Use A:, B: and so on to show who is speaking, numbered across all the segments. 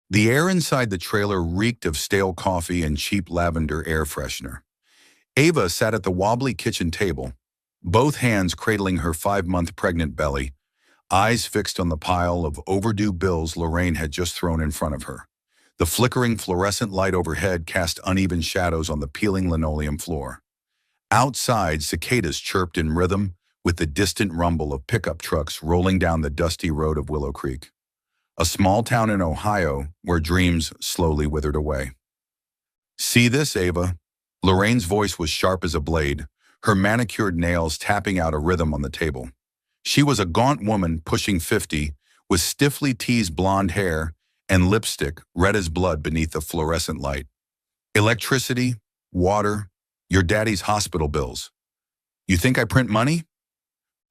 A: The air inside the trailer reeked of stale coffee and cheap lavender air freshener. Ava sat at the wobbly kitchen table, both hands cradling her 5-month pregnant belly, eyes fixed on the pile of overdue bills Lorraine had just thrown in front of her. The flickering fluorescent light overhead cast uneven shadows on the peeling linoleum floor. Outside, cicadas chirped in rhythm with the distant rumble of pickup trucks rolling down the dusty road of Willow Creek, a small town in Ohio where dreams slowly withered away. "See this, Ava?" Lorraine's voice was sharp as a blade, her manicured nails tapping out a rhythm on the table. She was a gaunt woman pushing 50, with stiffly teased blonde hair and lipstick red as blood beneath the fluorescent light. "Electricity, water, your daddy's hospital bills. You think I print money?"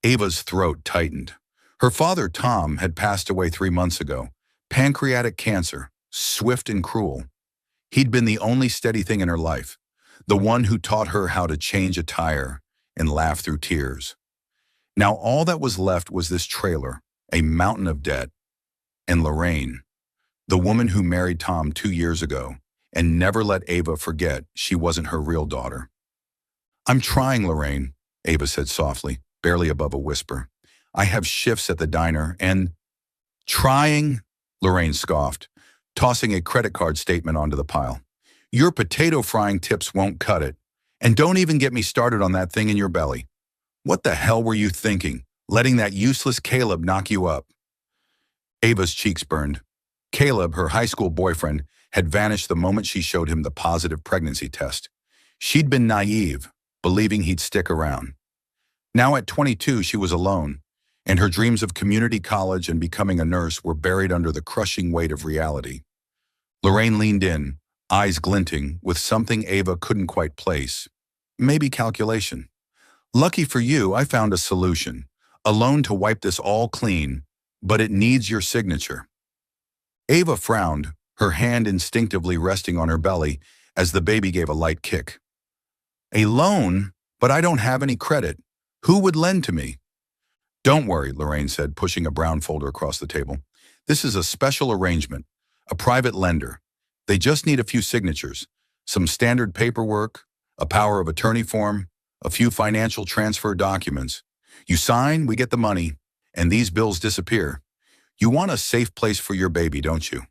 A: Ava's throat tightened. Her father, Tom, had passed away 3 months ago. Pancreatic cancer, swift and cruel. He'd been the only steady thing in her life, the one who taught her how to change a tire and laugh through tears. Now all that was left was this trailer, a mountain of debt, and Lorraine, the woman who married Tom 2 years ago and never let Ava forget she wasn't her real daughter. "I'm trying, Lorraine," Ava said softly, barely above a whisper. "I have shifts at the diner and—" "Trying?" Lorraine scoffed, tossing a credit card statement onto the pile. "Your potato frying tips won't cut it. And don't even get me started on that thing in your belly. What the hell were you thinking, letting that useless Caleb knock you up?" Ava's cheeks burned. Caleb, her high school boyfriend, had vanished the moment she showed him the positive pregnancy test. She'd been naive, believing he'd stick around. Now at 22, she was alone, and her dreams of community college and becoming a nurse were buried under the crushing weight of reality. Lorraine leaned in, eyes glinting, with something Ava couldn't quite place. Maybe calculation. "Lucky for you, I found a solution. A loan to wipe this all clean, but it needs your signature." Ava frowned, her hand instinctively resting on her belly as the baby gave a light kick. "A loan? But I don't have any credit. Who would lend to me?" "Don't worry," Lorraine said, pushing a brown folder across the table. "This is a special arrangement, a private lender. They just need a few signatures, some standard paperwork, a power of attorney form, a few financial transfer documents. You sign, we get the money, and these bills disappear. You want a safe place for your baby, don't you?"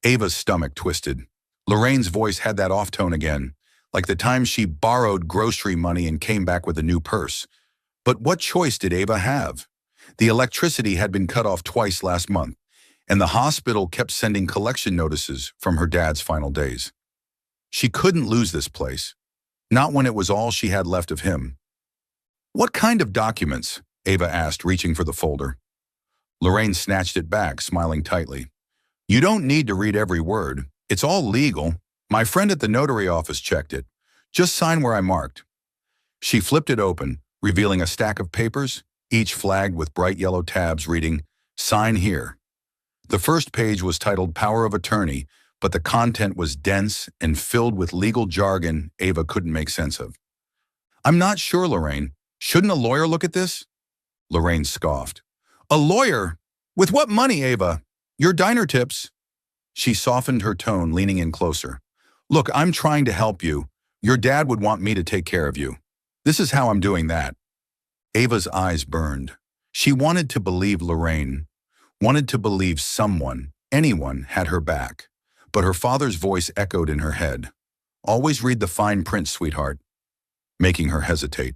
A: Ava's stomach twisted. Lorraine's voice had that off tone again, like the time she borrowed grocery money and came back with a new purse. But what choice did Ava have? The electricity had been cut off twice last month, and the hospital kept sending collection notices from her dad's final days. She couldn't lose this place, not when it was all she had left of him. "What kind of documents?" Ava asked, reaching for the folder. Lorraine snatched it back, smiling tightly. "You don't need to read every word. It's all legal. My friend at the notary office checked it. Just sign where I marked." She flipped it open, revealing a stack of papers, each flagged with bright yellow tabs reading, "Sign here." The first page was titled Power of Attorney, but the content was dense and filled with legal jargon Ava couldn't make sense of. "I'm not sure, Lorraine. Shouldn't a lawyer look at this?" Lorraine scoffed. "A lawyer? With what money, Ava? Your diner tips." She softened her tone, leaning in closer. "Look, I'm trying to help you. Your dad would want me to take care of you. This is how I'm doing that." Ava's eyes burned. She wanted to believe Lorraine, wanted to believe someone, anyone, had her back. But her father's voice echoed in her head. "Always read the fine print, sweetheart," making her hesitate.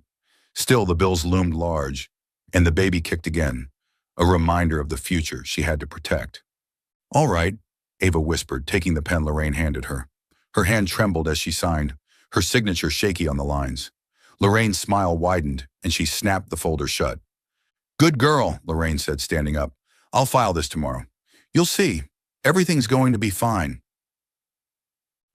A: Still, the bills loomed large, and the baby kicked again, a reminder of the future she had to protect. "All right," Ava whispered, taking the pen Lorraine handed her. Her hand trembled as she signed, her signature shaky on the lines. Lorraine's smile widened, and she snapped the folder shut. "Good girl," Lorraine said, standing up. "I'll file this tomorrow. You'll see. Everything's going to be fine."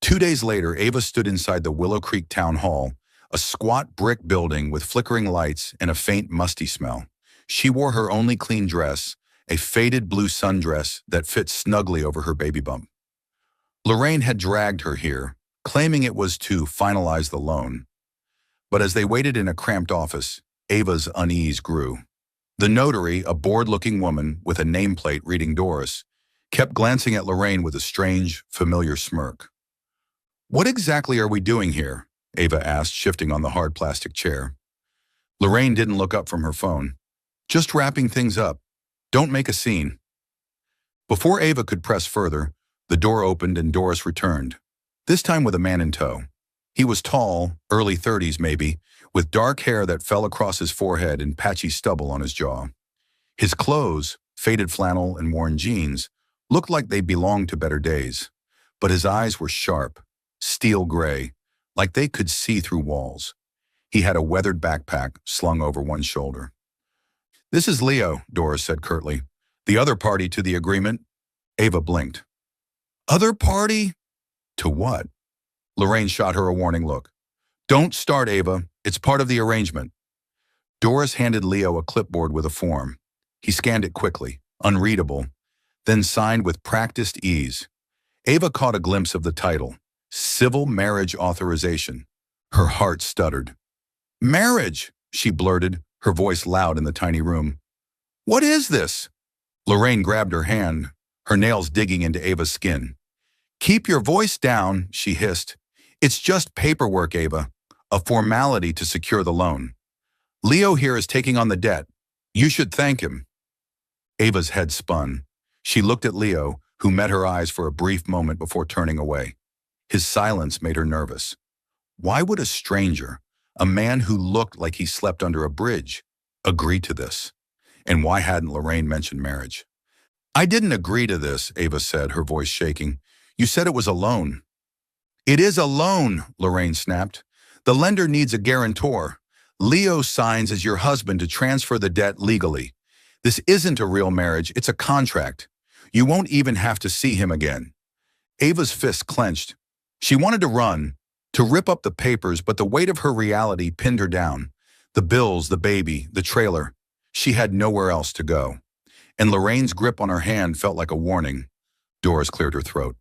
A: 2 days later, Ava stood inside the Willow Creek Town Hall, a squat brick building with flickering lights and a faint, musty smell. She wore her only clean dress, a faded blue sundress that fit snugly over her baby bump. Lorraine had dragged her here, claiming it was to finalize the loan. But as they waited in a cramped office, Ava's unease grew. The notary, a bored-looking woman with a nameplate reading Doris, kept glancing at Lorraine with a strange, familiar smirk. "What exactly are we doing here?" Ava asked, shifting on the hard plastic chair. Lorraine didn't look up from her phone. "Just wrapping things up. Don't make a scene." Before Ava could press further, the door opened and Doris returned, this time with a man in tow. He was tall, early 30s maybe, with dark hair that fell across his forehead and patchy stubble on his jaw. His clothes, faded flannel and worn jeans, looked like they belonged to better days, but his eyes were sharp, steel gray, like they could see through walls. He had a weathered backpack slung over one shoulder. "This is Leo," Doris said curtly. "The other party to the agreement." Ava blinked. "Other party? To what?" Lorraine shot her a warning look. "Don't start, Ava. It's part of the arrangement." Doris handed Leo a clipboard with a form. He scanned it quickly, unreadable, then signed with practiced ease. Ava caught a glimpse of the title, Civil Marriage Authorization. Her heart stuttered. "Marriage," she blurted, her voice loud in the tiny room. "What is this?" Lorraine grabbed her hand, her nails digging into Ava's skin. "Keep your voice down," she hissed. "It's just paperwork, Ava, a formality to secure the loan. Leo here is taking on the debt. You should thank him." Ava's head spun. She looked at Leo, who met her eyes for a brief moment before turning away. His silence made her nervous. Why would a stranger, a man who looked like he slept under a bridge, agree to this? And why hadn't Lorraine mentioned marriage? "I didn't agree to this," Ava said, her voice shaking. "You said it was a loan." "It is a loan," Lorraine snapped. "The lender needs a guarantor. Leo signs as your husband to transfer the debt legally. This isn't a real marriage, it's a contract. You won't even have to see him again." Ava's fist clenched. She wanted to run, to rip up the papers, but the weight of her reality pinned her down. The bills, the baby, the trailer. She had nowhere else to go. And Lorraine's grip on her hand felt like a warning. Doris cleared her throat.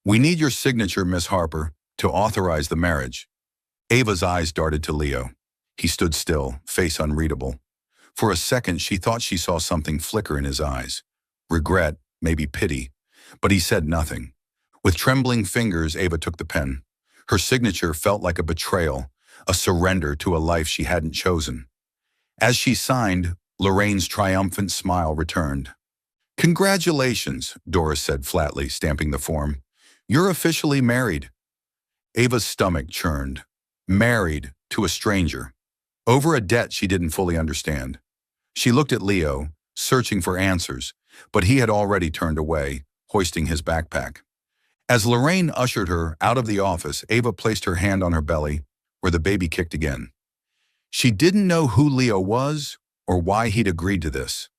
A: "We need your signature, Miss Harper, to authorize the marriage." Ava's eyes darted to Leo. He stood still, face unreadable. For a second, she thought she saw something flicker in his eyes. Regret, maybe pity. But he said nothing. With trembling fingers, Ava took the pen. Her signature felt like a betrayal, a surrender to a life she hadn't chosen. As she signed, Lorraine's triumphant smile returned. "Congratulations," Doris said flatly, stamping the form. "You're officially married." Ava's stomach churned. Married to a stranger. Over a debt she didn't fully understand. She looked at Leo, searching for answers, but he had already turned away, hoisting his backpack. As Lorraine ushered her out of the office, Ava placed her hand on her belly, where the baby kicked again. She didn't know who Leo was or why he'd agreed to this.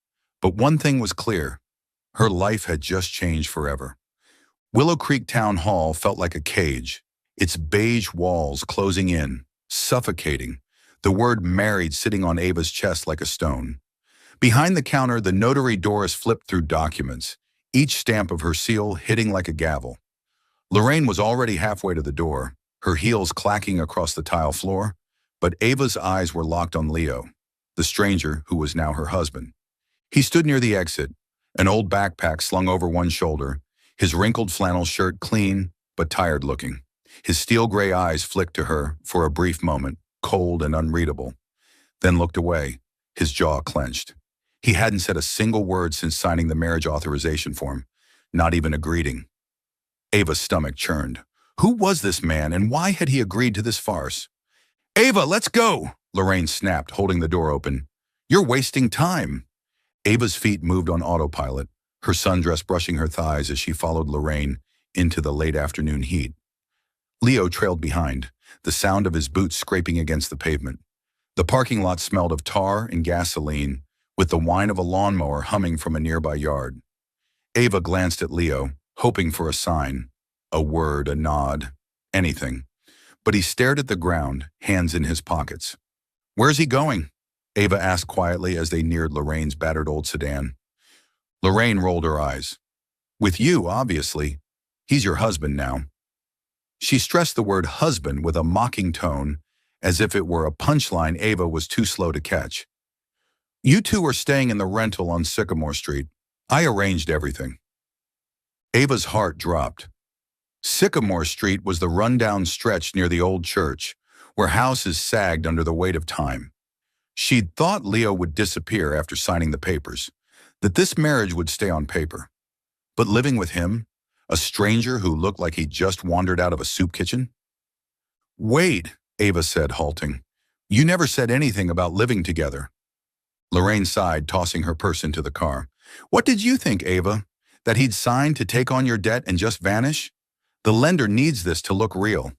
A: But one thing was clear. Her life had just changed forever. Willow Creek Town Hall felt like a cage, its beige walls closing in, suffocating, the word married sitting on Ava's chest like a stone. Behind the counter, the notary Doris flipped through documents, each stamp of her seal hitting like a gavel. Lorraine was already halfway to the door, her heels clacking across the tile floor, but Ava's eyes were locked on Leo, the stranger who was now her husband. He stood near the exit, an old backpack slung over one shoulder, his wrinkled flannel shirt clean but tired looking. His steel gray eyes flicked to her for a brief moment, cold and unreadable, then looked away, his jaw clenched. He hadn't said a single word since signing the marriage authorization form, not even a greeting. Ava's stomach churned. Who was this man, and why had he agreed to this farce? "Ava, let's go!" Lorraine snapped, holding the door open. "You're wasting time." Ava's feet moved on autopilot, her sundress brushing her thighs as she followed Lorraine into the late afternoon heat. Leo trailed behind, the sound of his boots scraping against the pavement. The parking lot smelled of tar and gasoline, with the whine of a lawnmower humming from a nearby yard. Ava glanced at Leo, hoping for a sign, a word, a nod, anything. But he stared at the ground, hands in his pockets. "Where's he going?" Ava asked quietly as they neared Lorraine's battered old sedan. Lorraine rolled her eyes. "With you, obviously. He's your husband now." She stressed the word husband with a mocking tone, as if it were a punchline Ava was too slow to catch. "You two are staying in the rental on Sycamore Street. I arranged everything." Ava's heart dropped. Sycamore Street was the rundown stretch near the old church, where houses sagged under the weight of time. She'd thought Leo would disappear after signing the papers, that this marriage would stay on paper. But living with him, a stranger who looked like he'd just wandered out of a soup kitchen? Wait, Ava said, halting. You never said anything about living together. Lorraine sighed, tossing her purse into the car. What did you think, Ava? That he'd signed to take on your debt and just vanish? The lender needs this to look real.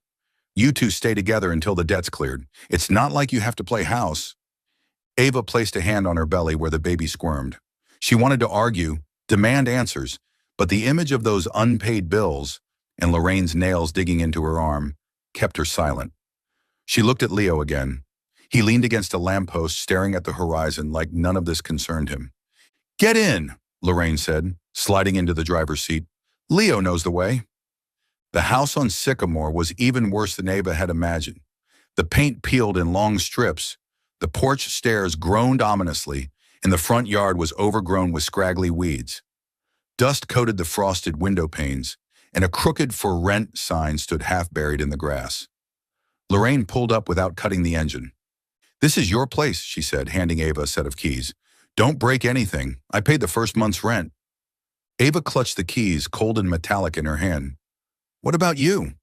A: You two stay together until the debt's cleared. It's not like you have to play house. Ava placed a hand on her belly where the baby squirmed. She wanted to argue, demand answers, but the image of those unpaid bills and Lorraine's nails digging into her arm kept her silent. She looked at Leo again. He leaned against a lamppost, staring at the horizon like none of this concerned him. Get in, Lorraine said, sliding into the driver's seat. Leo knows the way. The house on Sycamore was even worse than Ava had imagined. The paint peeled in long strips, the porch stairs groaned ominously, and the front yard was overgrown with scraggly weeds. Dust coated the frosted window panes, and a crooked "For Rent" sign stood half buried in the grass. Lorraine pulled up without cutting the engine. This is your place, she said, handing Ava a set of keys. Don't break anything. I paid the first month's rent. Ava clutched the keys, cold and metallic, in her hand. What about you?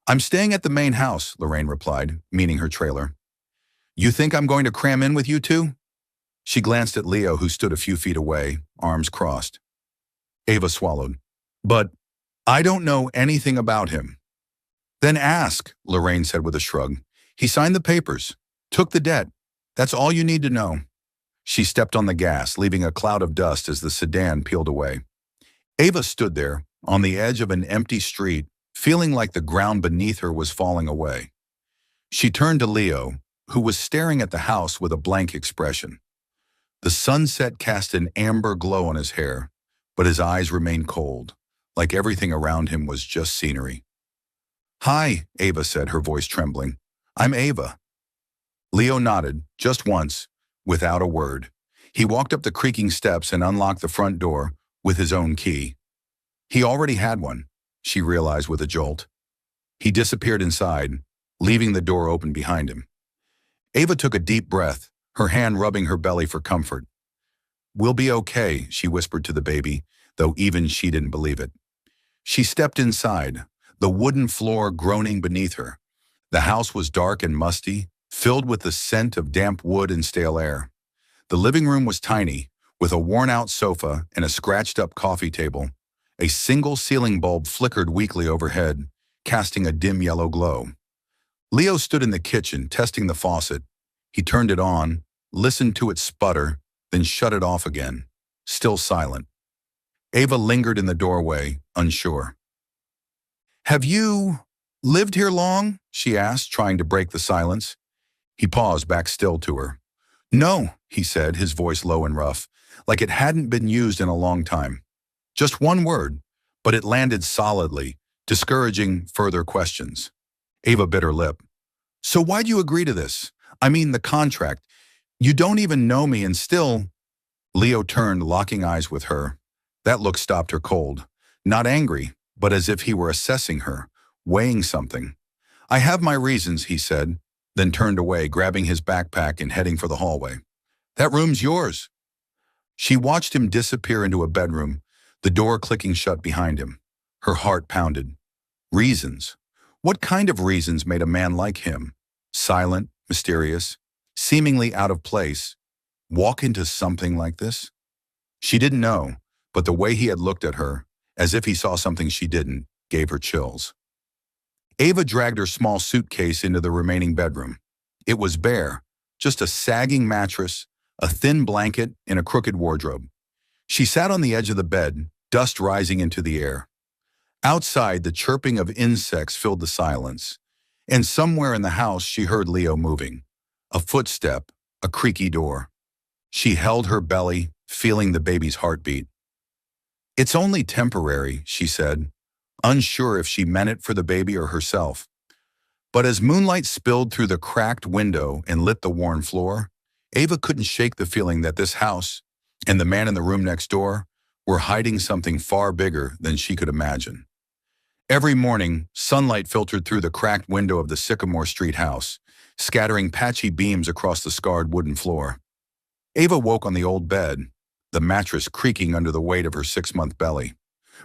A: I'm staying at the main house, Lorraine replied, meaning her trailer. You think I'm going to cram in with you two? She glanced at Leo, who stood a few feet away, arms crossed. Ava swallowed. But I don't know anything about him. Then ask, Lorraine said with a shrug. He signed the papers, took the debt. That's all you need to know. She stepped on the gas, leaving a cloud of dust as the sedan peeled away. Ava stood there, on the edge of an empty street, feeling like the ground beneath her was falling away. She turned to Leo, who was staring at the house with a blank expression. The sunset cast an amber glow on his hair, but his eyes remained cold, like everything around him was just scenery. Hi, Ava said, her voice trembling. I'm Ava. Leo nodded, just once, without a word. He walked up the creaking steps and unlocked the front door with his own key. He already had one, she realized with a jolt. He disappeared inside, leaving the door open behind him. Ava took a deep breath, her hand rubbing her belly for comfort. We'll be okay, she whispered to the baby, though even she didn't believe it. She stepped inside, the wooden floor groaning beneath her. The house was dark and musty, filled with the scent of damp wood and stale air. The living room was tiny, with a worn-out sofa and a scratched-up coffee table. A single ceiling bulb flickered weakly overhead, casting a dim yellow glow. Leo stood in the kitchen, testing the faucet. He turned it on, listened to it sputter, then shut it off again, still silent. Ava lingered in the doorway, unsure. Have you lived here long? She asked, trying to break the silence. He paused, back still to her. No, he said, his voice low and rough, like it hadn't been used in a long time. Just one word, but it landed solidly, discouraging further questions. Ava bit her lip. So why'd you agree to this? I mean, the contract. You don't even know me and still… Leo turned, locking eyes with her. That look stopped her cold. Not angry, but as if he were assessing her, weighing something. I have my reasons, he said, then turned away, grabbing his backpack and heading for the hallway. That room's yours. She watched him disappear into a bedroom, the door clicking shut behind him. Her heart pounded. Reasons. What kind of reasons made a man like him, silent, mysterious, seemingly out of place, walk into something like this? She didn't know, but the way he had looked at her, as if he saw something she didn't, gave her chills. Ava dragged her small suitcase into the remaining bedroom. It was bare, just a sagging mattress, a thin blanket, and a crooked wardrobe. She sat on the edge of the bed, dust rising into the air. Outside, the chirping of insects filled the silence, and somewhere in the house she heard Leo moving. A footstep, a creaky door. She held her belly, feeling the baby's heartbeat. It's only temporary, she said, unsure if she meant it for the baby or herself. But as moonlight spilled through the cracked window and lit the worn floor, Ava couldn't shake the feeling that this house, and the man in the room next door, were hiding something far bigger than she could imagine. Every morning, sunlight filtered through the cracked window of the Sycamore Street house, scattering patchy beams across the scarred wooden floor. Ava woke on the old bed, the mattress creaking under the weight of her 6-month belly.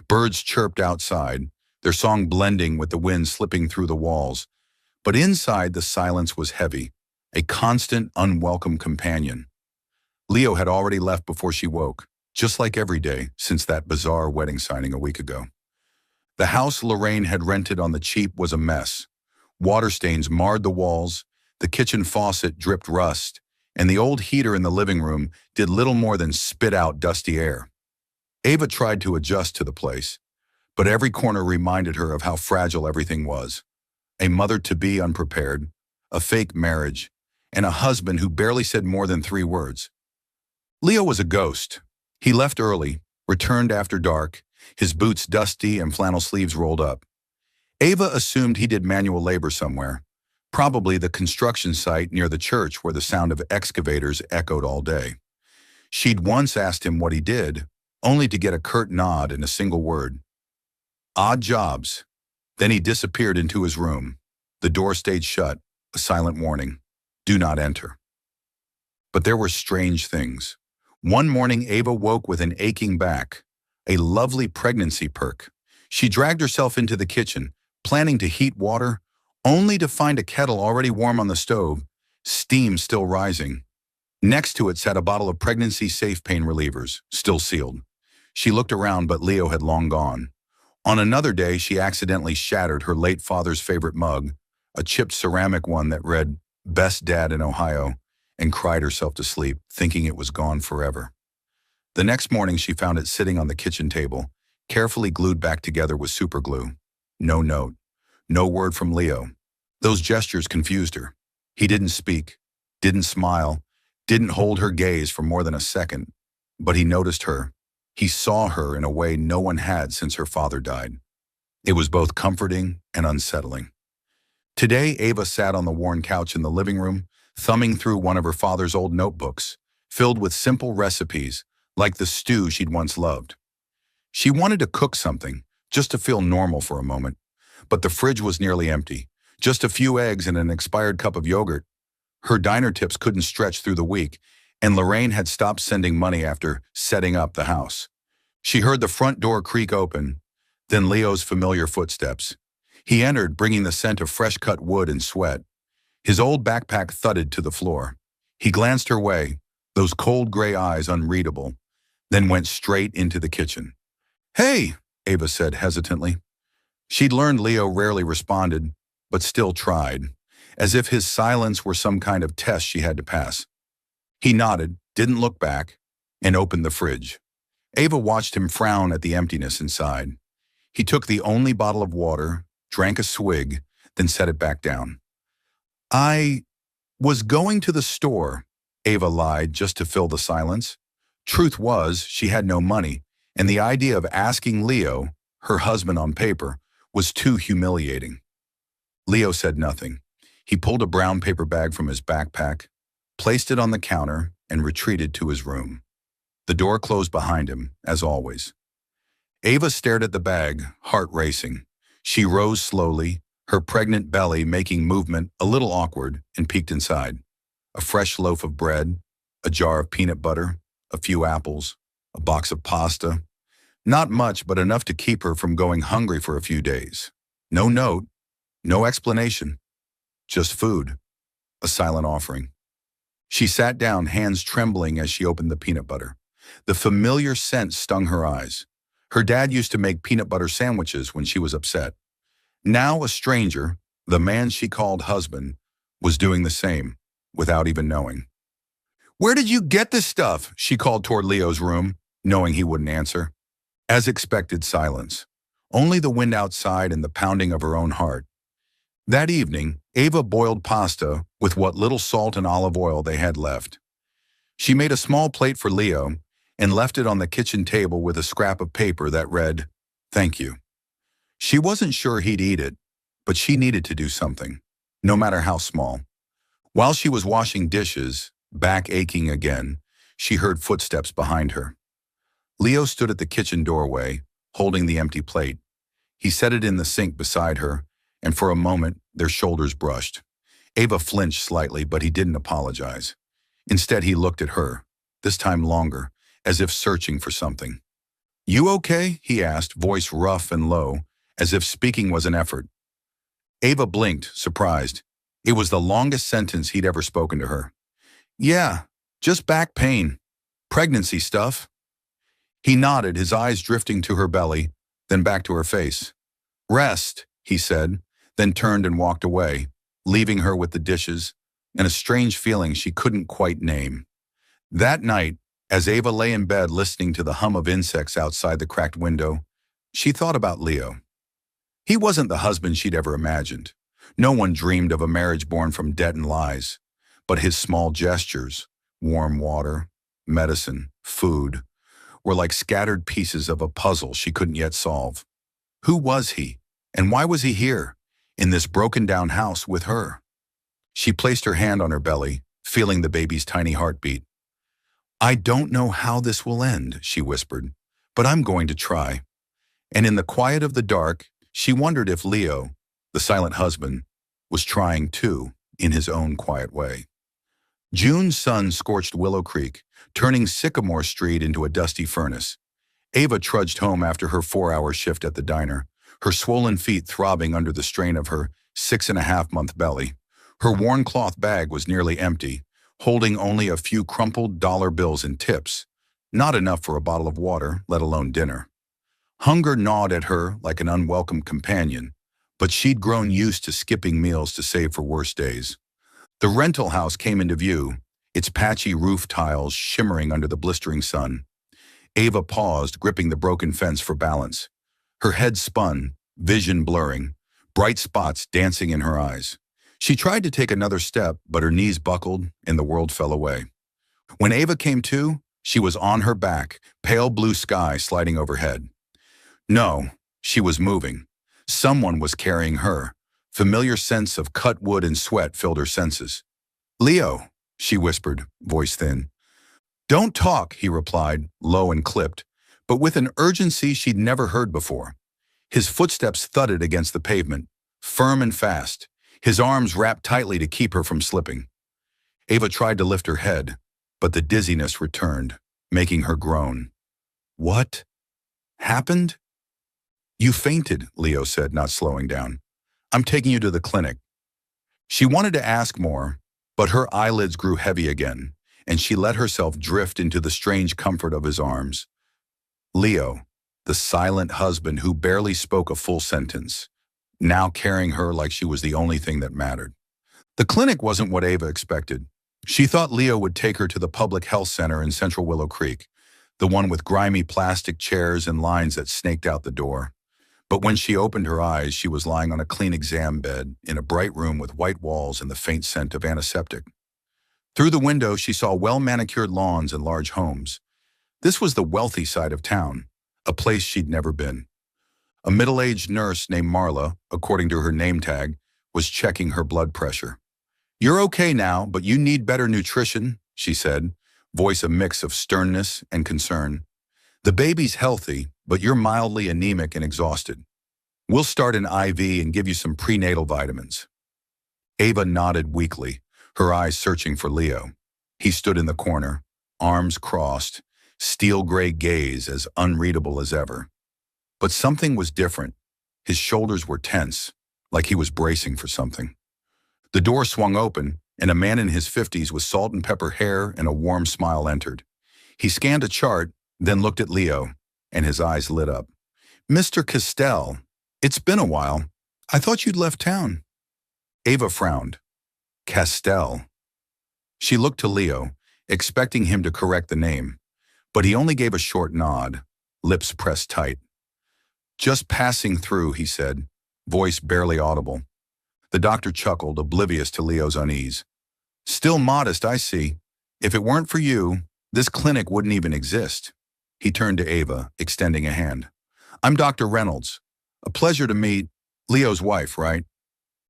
A: Birds chirped outside, their song blending with the wind slipping through the walls. But inside, the silence was heavy, a constant, unwelcome companion. Leo had already left before she woke, just like every day since that bizarre wedding signing a week ago. The house Lorraine had rented on the cheap was a mess. Water stains marred the walls, the kitchen faucet dripped rust, and the old heater in the living room did little more than spit out dusty air. Ava tried to adjust to the place, but every corner reminded her of how fragile everything was. A mother-to-be unprepared, a fake marriage, and a husband who barely said more than 3 words. Leo was a ghost. He left early, returned after dark, his boots dusty and flannel sleeves rolled up. Ava assumed he did manual labor somewhere, probably the construction site near the church where the sound of excavators echoed all day. She'd once asked him what he did, only to get a curt nod and a single word. Odd jobs. Then he disappeared into his room. The door stayed shut, a silent warning. Do not enter. But there were strange things. One morning, Ava woke with an aching back, a lovely pregnancy perk. She dragged herself into the kitchen, planning to heat water, only to find a kettle already warm on the stove, steam still rising. Next to it sat a bottle of pregnancy-safe pain relievers, still sealed. She looked around, but Leo had long gone. On another day, she accidentally shattered her late father's favorite mug, a chipped ceramic one that read, "Best Dad in Ohio," and cried herself to sleep, thinking it was gone forever. The next morning, she found it sitting on the kitchen table, carefully glued back together with superglue. No note. No word from Leo. Those gestures confused her. He didn't speak, didn't smile, didn't hold her gaze for more than a second. But he noticed her. He saw her in a way no one had since her father died. It was both comforting and unsettling. Today, Ava sat on the worn couch in the living room, thumbing through one of her father's old notebooks, filled with simple recipes, like the stew she'd once loved. She wanted to cook something, just to feel normal for a moment, but the fridge was nearly empty. Just a few eggs and an expired cup of yogurt. Her diner tips couldn't stretch through the week, and Lorraine had stopped sending money after setting up the house. She heard the front door creak open, then Leo's familiar footsteps. He entered, bringing the scent of fresh-cut wood and sweat. His old backpack thudded to the floor. He glanced her way, those cold gray eyes unreadable, then went straight into the kitchen. "Hey," Ava said hesitantly. She'd learned Leo rarely responded, but still tried, as if his silence were some kind of test she had to pass. He nodded, didn't look back, and opened the fridge. Ava watched him frown at the emptiness inside. He took the only bottle of water, drank a swig, then set it back down. "I was going to the store," Ava lied just to fill the silence. Truth was, she had no money, and the idea of asking Leo, her husband on paper, was too humiliating. Leo said nothing. He pulled a brown paper bag from his backpack, placed it on the counter, and retreated to his room. The door closed behind him, as always. Ava stared at the bag, heart racing. She rose slowly, her pregnant belly making movement a little awkward, and peeked inside. A fresh loaf of bread, a jar of peanut butter, a few apples, a box of pasta. Not much, but enough to keep her from going hungry for a few days. No note, no explanation, just food, a silent offering. She sat down, hands trembling as she opened the peanut butter. The familiar scent stung her eyes. Her dad used to make peanut butter sandwiches when she was upset. Now a stranger, the man she called husband, was doing the same, without even knowing. "Where did you get this stuff?" she called toward Leo's room, knowing he wouldn't answer. As expected, silence. Only the wind outside and the pounding of her own heart. That evening, Ava boiled pasta with what little salt and olive oil they had left. She made a small plate for Leo and left it on the kitchen table with a scrap of paper that read, "Thank you." She wasn't sure he'd eat it, but she needed to do something, no matter how small. While she was washing dishes, back aching again, she heard footsteps behind her. Leo stood at the kitchen doorway, holding the empty plate. He set it in the sink beside her, and for a moment, their shoulders brushed. Ava flinched slightly, but he didn't apologize. Instead, he looked at her, this time longer, as if searching for something. "You okay?" he asked, voice rough and low, as if speaking was an effort. Ava blinked, surprised. It was the longest sentence he'd ever spoken to her. "Yeah, just back pain. Pregnancy stuff." He nodded, his eyes drifting to her belly, then back to her face. "Rest," he said, then turned and walked away, leaving her with the dishes and a strange feeling she couldn't quite name. That night, as Ava lay in bed listening to the hum of insects outside the cracked window, she thought about Leo. He wasn't the husband she'd ever imagined. No one dreamed of a marriage born from debt and lies. But his small gestures, warm water, medicine, food, were like scattered pieces of a puzzle she couldn't yet solve. Who was he? And why was he here, in this broken-down house with her? She placed her hand on her belly, feeling the baby's tiny heartbeat. "I don't know how this will end," she whispered, "but I'm going to try." And in the quiet of the dark, she wondered if Leo, the silent husband, was trying too, in his own quiet way. June's sun scorched Willow Creek, turning Sycamore Street into a dusty furnace. Ava trudged home after her 4-hour shift at the diner, her swollen feet throbbing under the strain of her 6.5-month belly. Her worn cloth bag was nearly empty, holding only a few crumpled dollar bills and tips, not enough for a bottle of water, let alone dinner. Hunger gnawed at her like an unwelcome companion, but she'd grown used to skipping meals to save for worse days. The rental house came into view, its patchy roof tiles shimmering under the blistering sun. Ava paused, gripping the broken fence for balance. Her head spun, vision blurring, bright spots dancing in her eyes. She tried to take another step, but her knees buckled and the world fell away. When Ava came to, she was on her back, pale blue sky sliding overhead. No, she was moving. Someone was carrying her. Familiar sense of cut wood and sweat filled her senses. "Leo," she whispered, voice thin. "Don't talk," he replied, low and clipped, but with an urgency she'd never heard before. His footsteps thudded against the pavement, firm and fast, his arms wrapped tightly to keep her from slipping. Ava tried to lift her head, but the dizziness returned, making her groan. "What happened?" "You fainted," Leo said, not slowing down. "I'm taking you to the clinic." She wanted to ask more, but her eyelids grew heavy again, and she let herself drift into the strange comfort of his arms. Leo, the silent husband who barely spoke a full sentence, now carrying her like she was the only thing that mattered. The clinic wasn't what Ava expected. She thought Leo would take her to the public health center in Central Willow Creek, the one with grimy plastic chairs and lines that snaked out the door. But when she opened her eyes, she was lying on a clean exam bed in a bright room with white walls and the faint scent of antiseptic. Through the window, she saw well-manicured lawns and large homes. This was the wealthy side of town, a place she'd never been. A middle-aged nurse named Marla, according to her name tag, was checking her blood pressure. "You're okay now, but you need better nutrition," she said, voice a mix of sternness and concern. "The baby's healthy, but you're mildly anemic and exhausted. We'll start an IV and give you some prenatal vitamins." Ava nodded weakly, her eyes searching for Leo. He stood in the corner, arms crossed, steel-gray gaze as unreadable as ever. But something was different. His shoulders were tense, like he was bracing for something. The door swung open, and a man in his 50s with salt and pepper hair and a warm smile entered. He scanned a chart, then looked at Leo, and his eyes lit up. "Mr. Castell, it's been a while. I thought you'd left town." Ava frowned. Castell. She looked to Leo, expecting him to correct the name, but he only gave a short nod, lips pressed tight. "Just passing through," he said, voice barely audible. The doctor chuckled, oblivious to Leo's unease. "Still modest, I see. If it weren't for you, this clinic wouldn't even exist." He turned to Ava, extending a hand. "I'm Dr. Reynolds. A pleasure to meet Leo's wife, right?"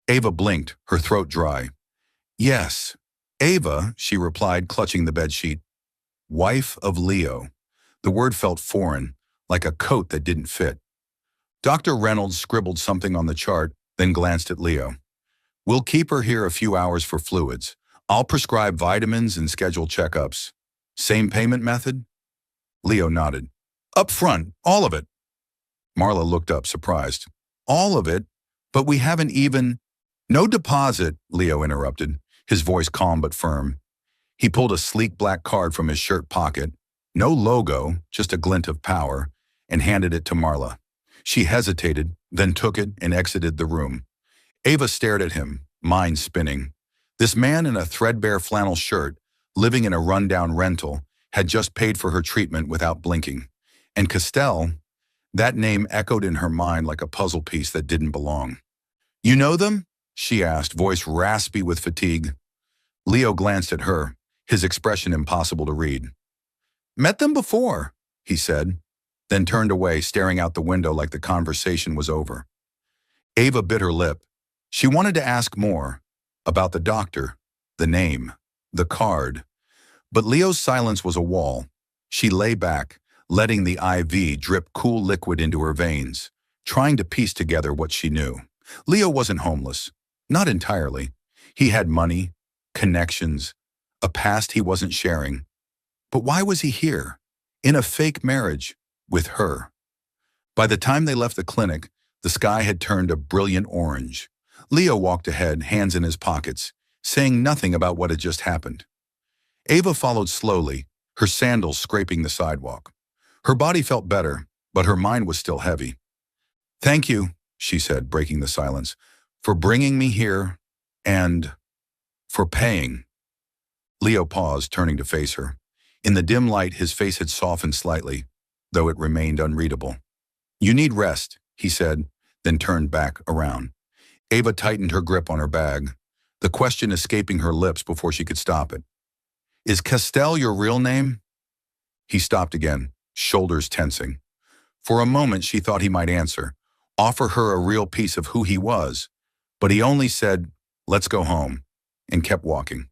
A: Ava blinked, her throat dry. "Yes, Ava," she replied, clutching the bedsheet. "Wife of Leo. The word felt foreign, like a coat that didn't fit. Dr. Reynolds scribbled something on the chart, then glanced at Leo. "We'll keep her here a few hours for fluids. I'll prescribe vitamins and schedule checkups. Same payment method?" Leo nodded. "Up front, all of it." Marla looked up, surprised. "All of it? But we haven't even—" "No deposit," Leo interrupted, his voice calm but firm. He pulled a sleek black card from his shirt pocket, no logo, just a glint of power, and handed it to Marla. She hesitated, then took it and exited the room. Ava stared at him, mind spinning. This man in a threadbare flannel shirt, living in a rundown rental, had just paid for her treatment without blinking. And Castell, that name echoed in her mind like a puzzle piece that didn't belong. "You know them?" she asked, voice raspy with fatigue. Leo glanced at her, his expression impossible to read. "Met them before," he said, then turned away, staring out the window like the conversation was over. Ava bit her lip. She wanted to ask more, about the doctor, the name, the card. But Leo's silence was a wall. She lay back, letting the IV drip cool liquid into her veins, trying to piece together what she knew. Leo wasn't homeless. Not entirely. He had money, connections, a past he wasn't sharing. But why was he here, in a fake marriage, with her? By the time they left the clinic, the sky had turned a brilliant orange. Leo walked ahead, hands in his pockets, saying nothing about what had just happened. Ava followed slowly, her sandals scraping the sidewalk. Her body felt better, but her mind was still heavy. "Thank you," she said, breaking the silence, "for bringing me here and for paying." Leo paused, turning to face her. In the dim light, his face had softened slightly, though it remained unreadable. "You need rest," he said, then turned back around. Ava tightened her grip on her bag, the question escaping her lips before she could stop it. "Is Castell your real name?" He stopped again, shoulders tensing. For a moment, she thought he might answer, offer her a real piece of who he was, but he only said, "Let's go home," and kept walking.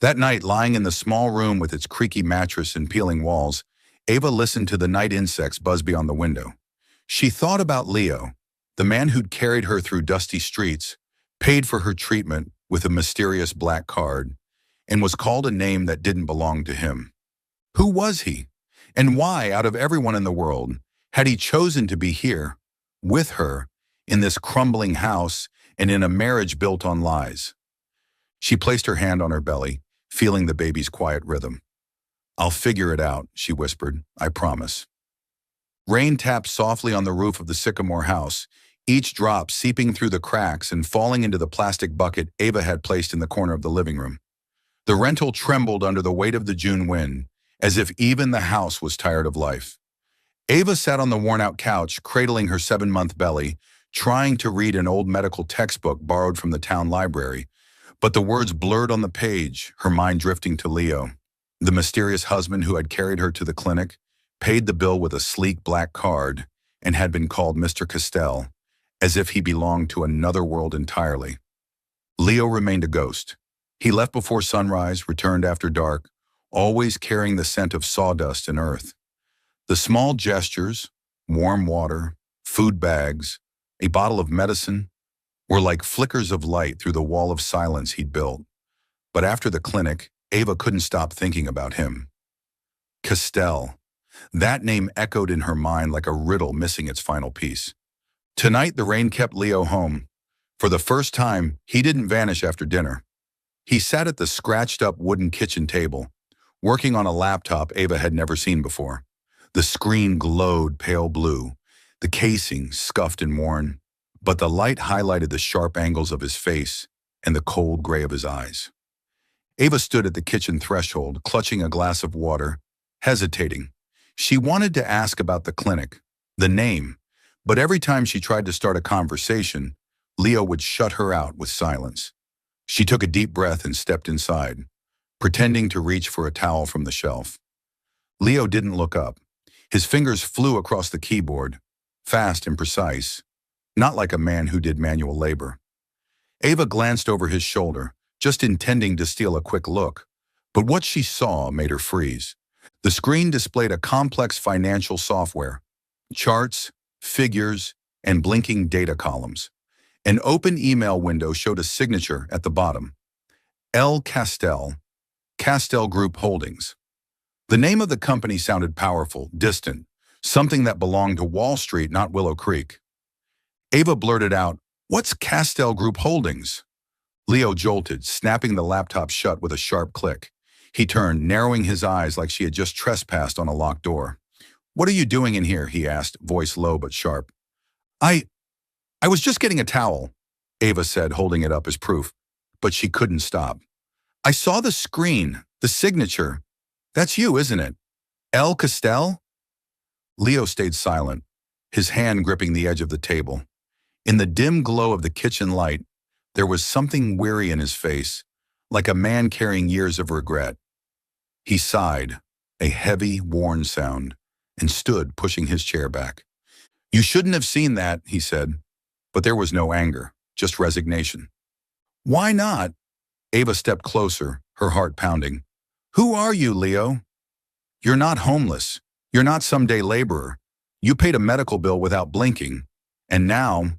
A: That night, lying in the small room with its creaky mattress and peeling walls, Ava listened to the night insects buzz beyond the window. She thought about Leo, the man who'd carried her through dusty streets, paid for her treatment with a mysterious black card, and was called a name that didn't belong to him. Who was he? And why, out of everyone in the world, had he chosen to be here, with her, in this crumbling house and in a marriage built on lies? She placed her hand on her belly, feeling the baby's quiet rhythm. "I'll figure it out," she whispered, "I promise." Rain tapped softly on the roof of the Sycamore house, each drop seeping through the cracks and falling into the plastic bucket Ava had placed in the corner of the living room. The rental trembled under the weight of the June wind, as if even the house was tired of life. Ava sat on the worn-out couch, cradling her 7-month belly, trying to read an old medical textbook borrowed from the town library, but the words blurred on the page, her mind drifting to Leo, the mysterious husband who had carried her to the clinic, paid the bill with a sleek black card, and had been called Mr. Castell, as if he belonged to another world entirely. Leo remained a ghost. He left before sunrise, returned after dark, always carrying the scent of sawdust and earth. The small gestures, warm water, food bags, a bottle of medicine, were like flickers of light through the wall of silence he'd built. But after the clinic, Ava couldn't stop thinking about him. Castell. That name echoed in her mind like a riddle missing its final piece. Tonight, the rain kept Leo home. For the first time, he didn't vanish after dinner. He sat at the scratched-up wooden kitchen table, working on a laptop Ava had never seen before. The screen glowed pale blue, the casing scuffed and worn, but the light highlighted the sharp angles of his face and the cold gray of his eyes. Ava stood at the kitchen threshold, clutching a glass of water, hesitating. She wanted to ask about the clinic, the name, but every time she tried to start a conversation, Leo would shut her out with silence. She took a deep breath and stepped inside, pretending to reach for a towel from the shelf. Leo didn't look up. His fingers flew across the keyboard, fast and precise, not like a man who did manual labor. Ava glanced over his shoulder, just intending to steal a quick look, but what she saw made her freeze. The screen displayed a complex financial software, charts, figures, and blinking data columns. An open email window showed a signature at the bottom. L. Castell Group Holdings. The name of the company sounded powerful, distant, something that belonged to Wall Street, not Willow Creek. Ava blurted out, "What's Castell Group Holdings?" Leo jolted, snapping the laptop shut with a sharp click. He turned, narrowing his eyes like she had just trespassed on a locked door. "What are you doing in here?" he asked, voice low but sharp. I was just getting a towel," Ava said, holding it up as proof, but she couldn't stop. "I saw the screen, the signature. That's you, isn't it? L. Castell?" Leo stayed silent, his hand gripping the edge of the table. In the dim glow of the kitchen light, there was something weary in his face, like a man carrying years of regret. He sighed, a heavy, worn sound, and stood, pushing his chair back. "You shouldn't have seen that," he said, but there was no anger, just resignation. "Why not?" Ava stepped closer, her heart pounding. "Who are you, Leo? You're not homeless. You're not some day laborer. You paid a medical bill without blinking. And now,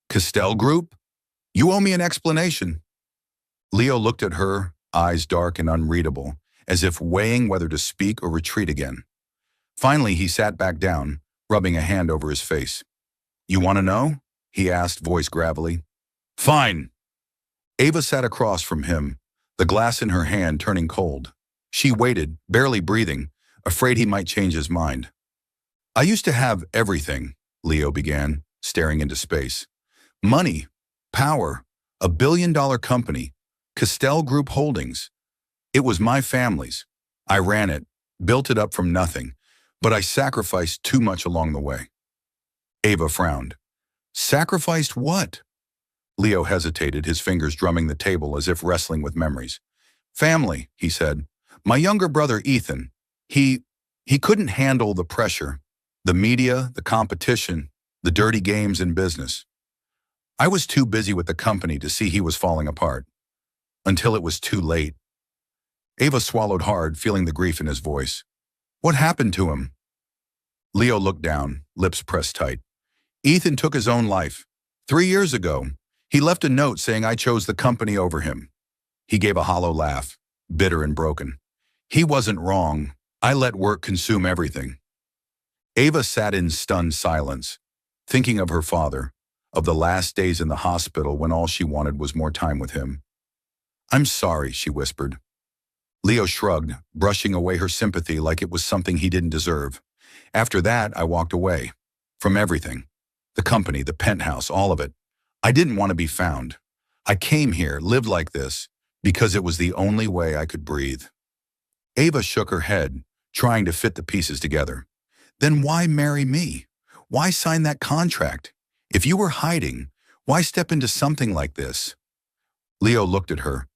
A: Castell Group? You owe me an explanation." Leo looked at her, eyes dark and unreadable, as if weighing whether to speak or retreat again. Finally, he sat back down, rubbing a hand over his face. "You want to know?" he asked, voice gravelly. "Fine." Ava sat across from him, the glass in her hand turning cold. She waited, barely breathing, afraid he might change his mind. "I used to have everything," Leo began, staring into space. "Money, power, a billion-dollar company, Castell Group Holdings. It was my family's. I ran it, built it up from nothing, but I sacrificed too much along the way." Ava frowned. "Sacrificed what?" Leo hesitated, his fingers drumming the table as if wrestling with memories. "Family," he said. "My younger brother, Ethan. He couldn't handle the pressure, the media, the competition, the dirty games in business. I was too busy with the company to see he was falling apart. Until it was too late." Ava swallowed hard, feeling the grief in his voice. "What happened to him?" Leo looked down, lips pressed tight. "Ethan took his own life. 3 years ago, he left a note saying I chose the company over him." He gave a hollow laugh, bitter and broken. "He wasn't wrong. I let work consume everything." Ava sat in stunned silence, thinking of her father, of the last days in the hospital when all she wanted was more time with him. "I'm sorry," she whispered. Leo shrugged, brushing away her sympathy like it was something he didn't deserve. "After that, I walked away. From everything. The company, the penthouse, all of it. I didn't want to be found. I came here, lived like this, because it was the only way I could breathe." Ava shook her head, trying to fit the pieces together. "Then why marry me? Why sign that contract? If you were hiding, why step into something like this?" Leo looked at her,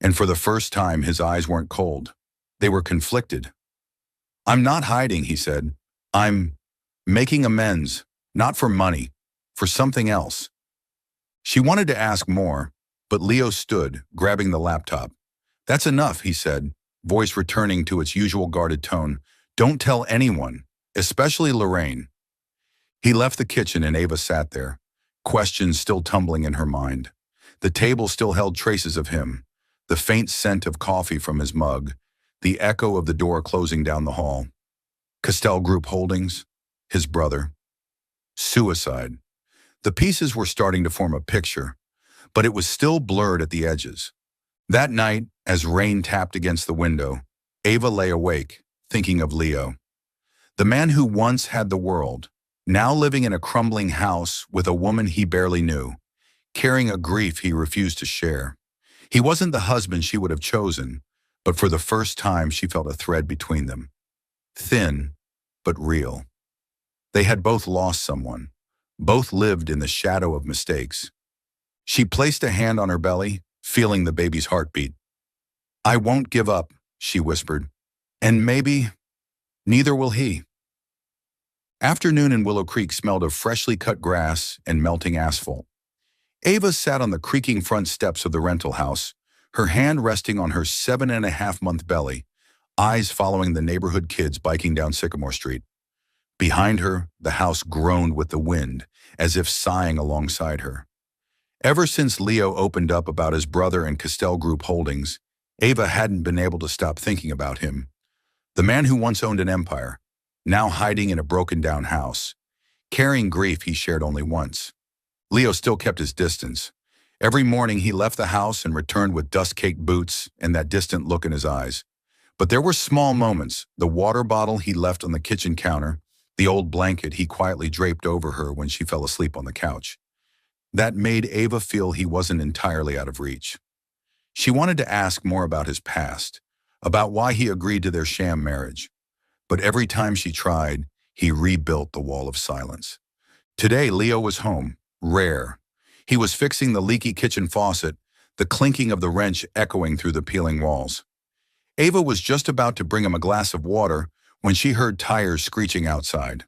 A: and for the first time his eyes weren't cold. They were conflicted. "I'm not hiding," he said. "I'm making amends, not for money, for something else." She wanted to ask more, but Leo stood, grabbing the laptop. "That's enough," he said, voice returning to its usual guarded tone. "Don't tell anyone, especially Lorraine." He left the kitchen and Ava sat there, questions still tumbling in her mind. The table still held traces of him, the faint scent of coffee from his mug, the echo of the door closing down the hall. Castell Group Holdings, his brother. Suicide. The pieces were starting to form a picture, but it was still blurred at the edges. That night, as rain tapped against the window, Ava lay awake, thinking of Leo. The man who once had the world, now living in a crumbling house with a woman he barely knew, carrying a grief he refused to share. He wasn't the husband she would have chosen, but for the first time she felt a thread between them. Thin, but real. They had both lost someone. Both lived in the shadow of mistakes. She placed a hand on her belly, feeling the baby's heartbeat. "I won't give up," she whispered. "And maybe, neither will he." Afternoon in Willow Creek smelled of freshly cut grass and melting asphalt. Ava sat on the creaking front steps of the rental house, her hand resting on her 7.5-month belly, eyes following the neighborhood kids biking down Sycamore Street. Behind her, the house groaned with the wind, as if sighing alongside her. Ever since Leo opened up about his brother and Castell Group holdings, Ava hadn't been able to stop thinking about him. The man who once owned an empire, now hiding in a broken-down house, carrying grief he shared only once. Leo still kept his distance. Every morning he left the house and returned with dust-caked boots and that distant look in his eyes. But there were small moments, the water bottle he left on the kitchen counter, the old blanket he quietly draped over her when she fell asleep on the couch. That made Ava feel he wasn't entirely out of reach. She wanted to ask more about his past, about why he agreed to their sham marriage. But every time she tried, he rebuilt the wall of silence. Today, Leo was home, rare. He was fixing the leaky kitchen faucet, the clinking of the wrench echoing through the peeling walls. Ava was just about to bring him a glass of water when she heard tires screeching outside.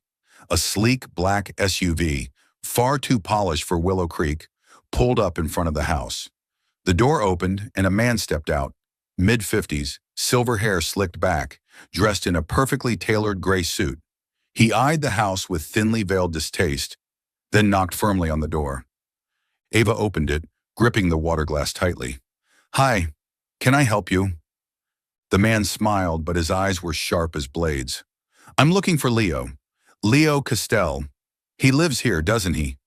A: A sleek black SUV, far too polished for Willow Creek, pulled up in front of the house. The door opened and a man stepped out, mid-50s, silver hair slicked back, dressed in a perfectly tailored gray suit. He eyed the house with thinly veiled distaste, then knocked firmly on the door. Ava opened it, gripping the water glass tightly. "Hi, can I help you?" The man smiled, but his eyes were sharp as blades. "I'm looking for Leo. Leo Castell. He lives here, doesn't he?"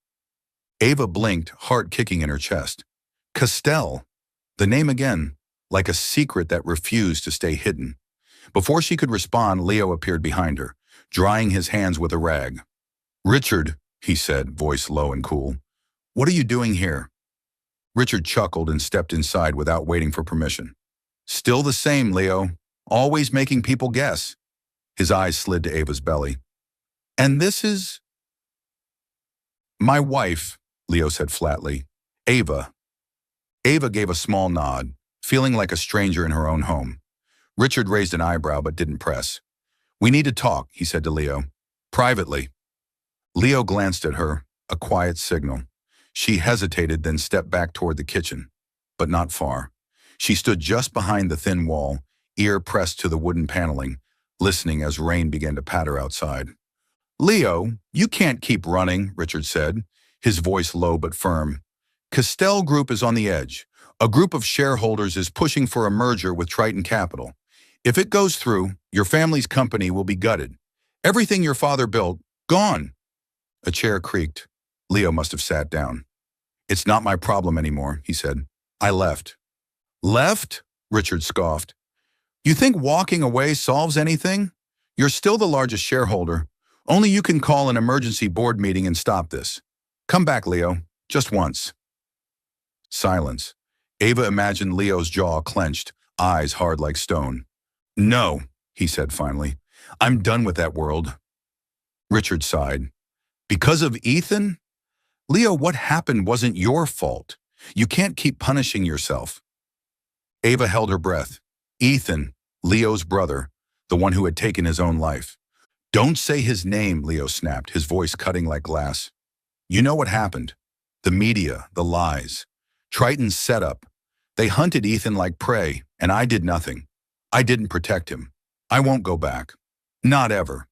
A: Ava blinked, heart kicking in her chest. Castell. The name again, like a secret that refused to stay hidden. Before she could respond, Leo appeared behind her, drying his hands with a rag. "Richard," he said, voice low and cool. "What are you doing here?" Richard chuckled and stepped inside without waiting for permission. "Still the same, Leo. Always making people guess." His eyes slid to Ava's belly. "And this is—" "My wife," Leo said flatly. "Ava." Ava gave a small nod, feeling like a stranger in her own home. Richard raised an eyebrow but didn't press. "We need to talk," he said to Leo. "Privately." Leo glanced at her, a quiet signal. She hesitated, then stepped back toward the kitchen, but not far. She stood just behind the thin wall, ear pressed to the wooden paneling, listening as rain began to patter outside. "Leo, you can't keep running," Richard said, his voice low but firm. "Castell Group is on the edge. A group of shareholders is pushing for a merger with Triton Capital. If it goes through, your family's company will be gutted. Everything your father built, gone." A chair creaked. Leo must have sat down. "It's not my problem anymore," he said. "I left." "Left?" Richard scoffed. "You think walking away solves anything? You're still the largest shareholder. Only you can call an emergency board meeting and stop this. Come back, Leo. Just once." Silence. Ava imagined Leo's jaw clenched, eyes hard like stone. "No," he said finally. "I'm done with that world." Richard sighed. "Because of Ethan? Leo, what happened wasn't your fault. You can't keep punishing yourself." Ava held her breath. "Ethan, Leo's brother, the one who had taken his own life." "Don't say his name," Leo snapped, his voice cutting like glass. "You know what happened. The media, the lies. Triton's setup. They hunted Ethan like prey, and I did nothing. I didn't protect him. I won't go back. Not ever."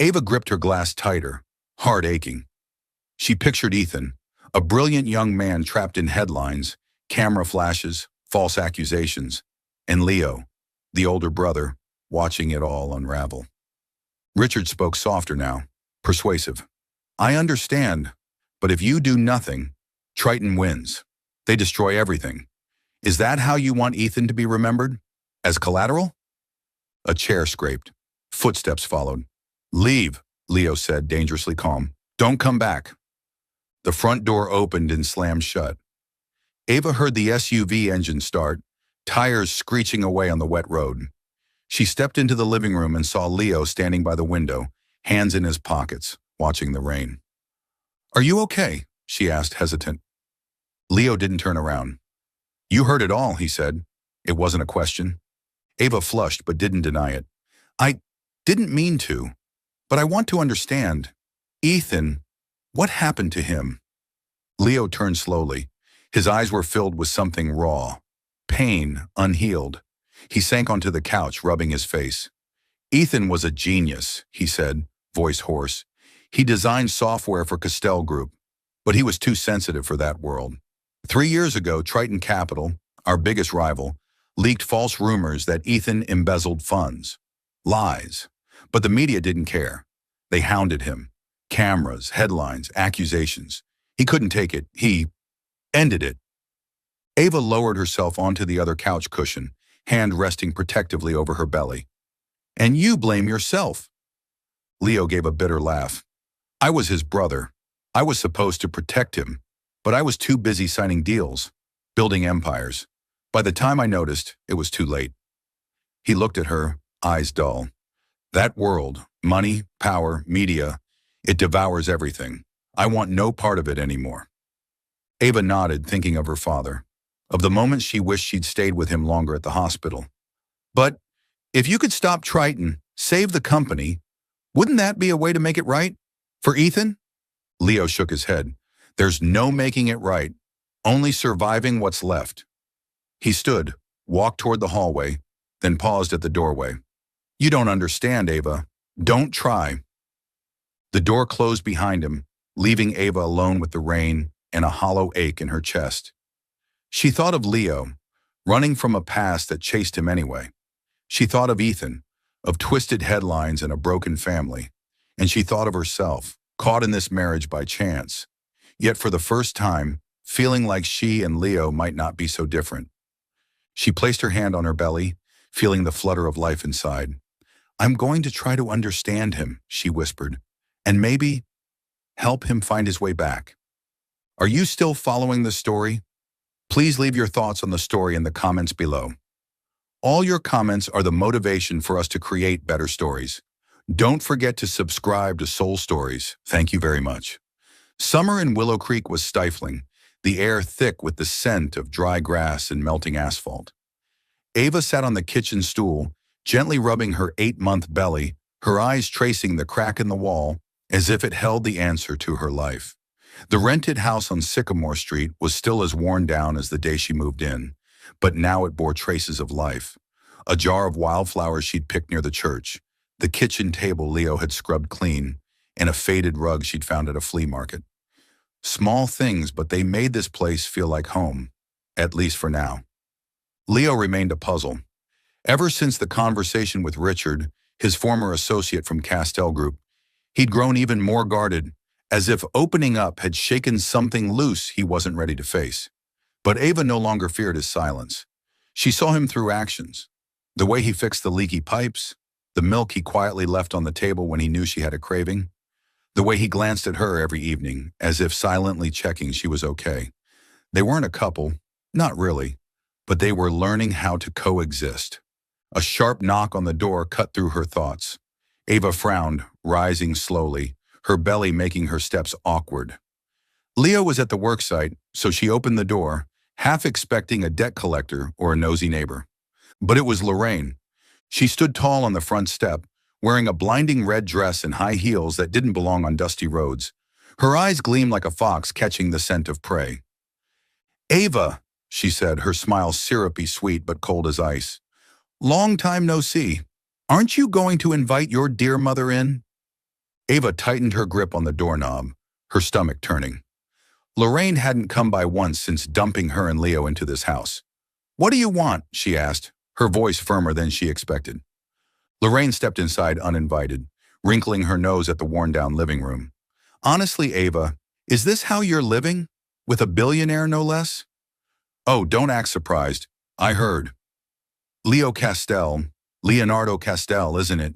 A: Ava gripped her glass tighter, heart aching. She pictured Ethan, a brilliant young man trapped in headlines, camera flashes, false accusations, and Leo, the older brother, watching it all unravel. Richard spoke softer now, persuasive. "I understand, but if you do nothing, Triton wins. They destroy everything. Is that how you want Ethan to be remembered? As collateral?" A chair scraped. Footsteps followed. "Leave," Leo said, dangerously calm. "Don't come back." The front door opened and slammed shut. Ava heard the SUV engine start, tires screeching away on the wet road. She stepped into the living room and saw Leo standing by the window, hands in his pockets, watching the rain. "Are you okay?" she asked, hesitant. Leo didn't turn around. "You heard it all," he said. It wasn't a question. Ava flushed but didn't deny it. "I didn't mean to, but I want to understand. Ethan, what happened to him?" Leo turned slowly. His eyes were filled with something raw, pain unhealed. He sank onto the couch, rubbing his face. Ethan was a genius, he said, voice hoarse. He designed software for Castell Group, but he was too sensitive for that world. 3 years ago, Triton Capital, our biggest rival, leaked false rumors that Ethan embezzled funds. Lies. But the media didn't care. They hounded him. Cameras, headlines, accusations. He couldn't take it. He ended it. Ava lowered herself onto the other couch cushion, hand resting protectively over her belly. And you blame yourself. Leo gave a bitter laugh. I was his brother. I was supposed to protect him, but I was too busy signing deals, building empires. By the time I noticed, it was too late. He looked at her, eyes dull. That world, money, power, media, it devours everything. I want no part of it anymore. Ava nodded, thinking of her father, of the moments she wished she'd stayed with him longer at the hospital. But if you could stop Triton, save the company, wouldn't that be a way to make it right? For Ethan? Leo shook his head. There's no making it right, only surviving what's left. He stood, walked toward the hallway, then paused at the doorway. You don't understand, Ava. Don't try. The door closed behind him, leaving Ava alone with the rain and a hollow ache in her chest. She thought of Leo, running from a past that chased him anyway. She thought of Ethan, of twisted headlines and a broken family. And she thought of herself, caught in this marriage by chance, yet for the first time, feeling like she and Leo might not be so different. She placed her hand on her belly, feeling the flutter of life inside. I'm going to try to understand him, she whispered, and maybe help him find his way back. Are you still following the story? Please leave your thoughts on the story in the comments below. All your comments are the motivation for us to create better stories. Don't forget to subscribe to Soul Stories. Thank you very much. Summer in Willow Creek was stifling, the air thick with the scent of dry grass and melting asphalt. Ava sat on the kitchen stool, gently rubbing her 8-month belly, her eyes tracing the crack in the wall as if it held the answer to her life. The rented house on Sycamore Street was still as worn down as the day she moved in, but now it bore traces of life. A jar of wildflowers she'd picked near the church, the kitchen table Leo had scrubbed clean, and a faded rug she'd found at a flea market. Small things, but they made this place feel like home, at least for now. Leo remained a puzzle. Ever since the conversation with Richard, his former associate from Castell Group, he'd grown even more guarded, as if opening up had shaken something loose he wasn't ready to face. But Ava no longer feared his silence. She saw him through actions. The way he fixed the leaky pipes, the milk he quietly left on the table when he knew she had a craving, the way he glanced at her every evening, as if silently checking she was okay. They weren't a couple, not really, but they were learning how to coexist. A sharp knock on the door cut through her thoughts. Ava frowned, rising slowly, her belly making her steps awkward. Leo was at the worksite, so she opened the door, half expecting a debt collector or a nosy neighbor. But it was Lorraine. She stood tall on the front step, wearing a blinding red dress and high heels that didn't belong on dusty roads. Her eyes gleamed like a fox catching the scent of prey. Ava, she said, her smile syrupy sweet but cold as ice. Long time no see. Aren't you going to invite your dear mother in? Ava tightened her grip on the doorknob, her stomach turning. Lorraine hadn't come by once since dumping her and Leo into this house. What do you want? She asked, her voice firmer than she expected. Lorraine stepped inside uninvited, wrinkling her nose at the worn-down living room. Honestly, Ava, is this how you're living? With a billionaire, no less? Oh, don't act surprised. I heard. Leonardo Castell, isn't it?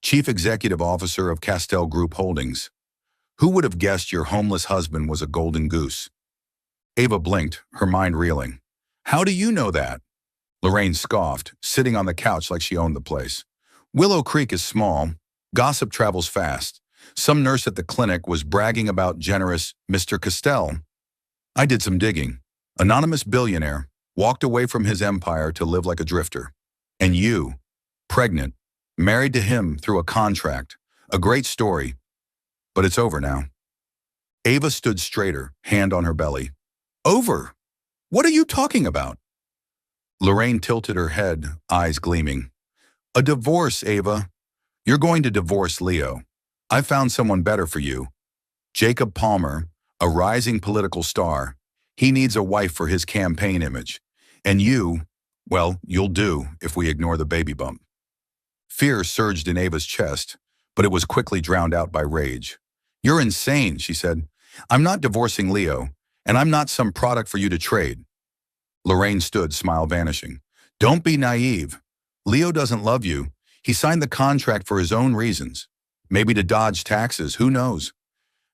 A: Chief Executive Officer of Castell Group Holdings. Who would have guessed your homeless husband was a golden goose? Ava blinked, her mind reeling. How do you know that? Lorraine scoffed, sitting on the couch like she owned the place. Willow Creek is small. Gossip travels fast. Some nurse at the clinic was bragging about generous Mr. Castell. I did some digging. Anonymous billionaire, walked away from his empire to live like a drifter. And you, pregnant, married to him through a contract. A great story. But it's over now. Ava stood straighter, hand on her belly. Over? What are you talking about? Lorraine tilted her head, eyes gleaming. A divorce, Ava. You're going to divorce Leo. I found someone better for you. Jacob Palmer, a rising political star. He needs a wife for his campaign image. And you, well, you'll do if we ignore the baby bump. Fear surged in Ava's chest, but it was quickly drowned out by rage. You're insane, she said. I'm not divorcing Leo, and I'm not some product for you to trade. Lorraine stood, smile vanishing. Don't be naive. Leo doesn't love you. He signed the contract for his own reasons. Maybe to dodge taxes, who knows?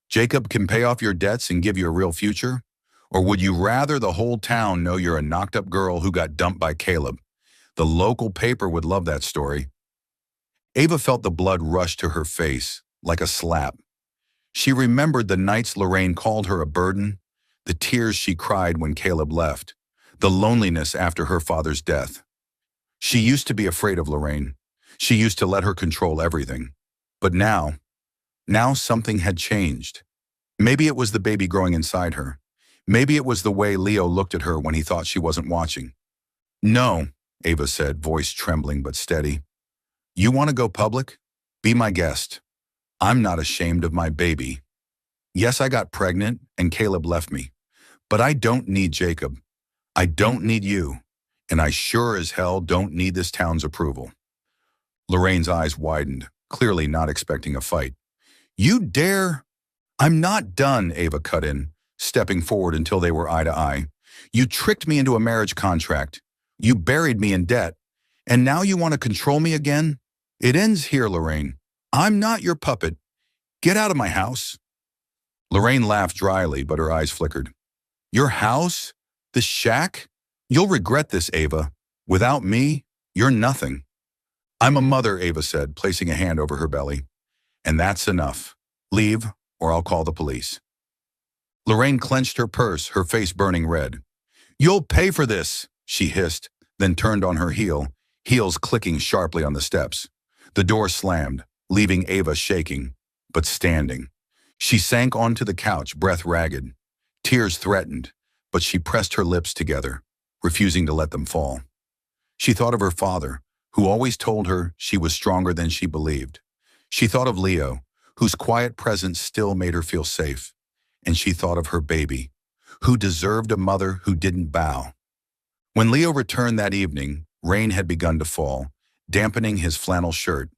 A: Jacob can pay off your debts and give you a real future? Or would you rather the whole town know you're a knocked-up girl who got dumped by Caleb? The local paper would love that story. Ava felt the blood rush to her face, like a slap. She remembered the nights Lorraine called her a burden, the tears she cried when Caleb left, the loneliness after her father's death. She used to be afraid of Lorraine. She used to let her control everything. But now something had changed. Maybe it was the baby growing inside her. Maybe it was the way Leo looked at her when he thought she wasn't watching. No, Ava said, voice trembling but steady. You want to go public? Be my guest. I'm not ashamed of my baby. Yes, I got pregnant and Caleb left me. But I don't need Jacob. I don't need you. And I sure as hell don't need this town's approval. Lorraine's eyes widened, clearly not expecting a fight. You dare? I'm not done, Ava cut in, stepping forward until they were eye to eye. You tricked me into a marriage contract. You buried me in debt. And now you want to control me again? It ends here, Lorraine. I'm not your puppet. Get out of my house. Lorraine laughed dryly, but her eyes flickered. Your house? This shack? You'll regret this, Ava. Without me, you're nothing. I'm a mother, Ava said, placing a hand over her belly. And that's enough. Leave, or I'll call the police. Lorraine clenched her purse, her face burning red. You'll pay for this, she hissed, then turned on her heel, heels clicking sharply on the steps. The door slammed, leaving Ava shaking, but standing. She sank onto the couch, breath ragged. Tears threatened, but she pressed her lips together, refusing to let them fall. She thought of her father, who always told her she was stronger than she believed. She thought of Leo, whose quiet presence still made her feel safe. And she thought of her baby, who deserved a mother who didn't bow. When Leo returned that evening, rain had begun to fall, dampening his flannel shirt.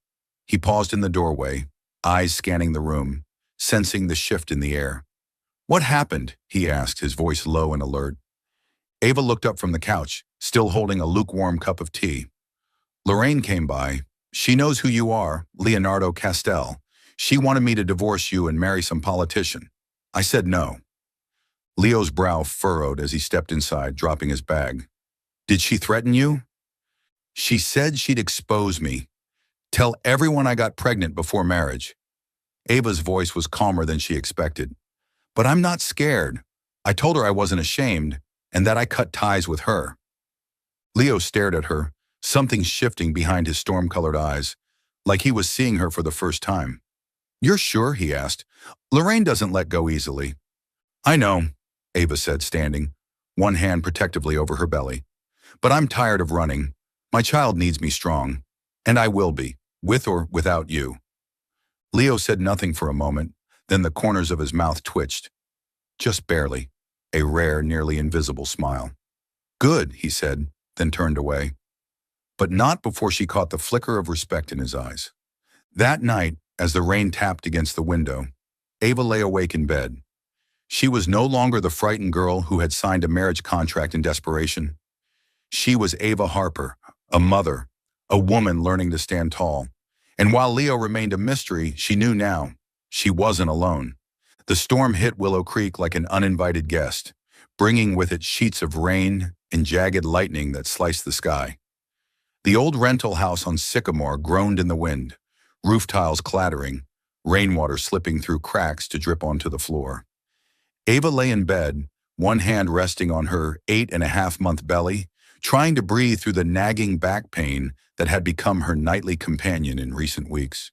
A: He paused in the doorway, eyes scanning the room, sensing the shift in the air. What happened? He asked, his voice low and alert. Ava looked up from the couch, still holding a lukewarm cup of tea. Lorraine came by. She knows who you are, Leonardo Castell. She wanted me to divorce you and marry some politician. I said no. Leo's brow furrowed as he stepped inside, dropping his bag. Did she threaten you? She said she'd expose me. Tell everyone I got pregnant before marriage. Ava's voice was calmer than she expected. But I'm not scared. I told her I wasn't ashamed and that I cut ties with her. Leo stared at her, something shifting behind his storm-colored eyes, like he was seeing her for the first time. You're sure? He asked. Lorraine doesn't let go easily. I know, Ava said, standing, one hand protectively over her belly. But I'm tired of running. My child needs me strong. And I will be, with or without you. Leo said nothing for a moment, then the corners of his mouth twitched. Just barely, a rare, nearly invisible smile. Good, he said, then turned away. But not before she caught the flicker of respect in his eyes. That night, as the rain tapped against the window, Ava lay awake in bed. She was no longer the frightened girl who had signed a marriage contract in desperation. She was Ava Harper, a mother, a woman learning to stand tall. And while Leo remained a mystery, she knew now, she wasn't alone. The storm hit Willow Creek like an uninvited guest, bringing with it sheets of rain and jagged lightning that sliced the sky. The old rental house on Sycamore groaned in the wind, roof tiles clattering, rainwater slipping through cracks to drip onto the floor. Ava lay in bed, one hand resting on her 8.5-month belly, trying to breathe through the nagging back pain that had become her nightly companion in recent weeks.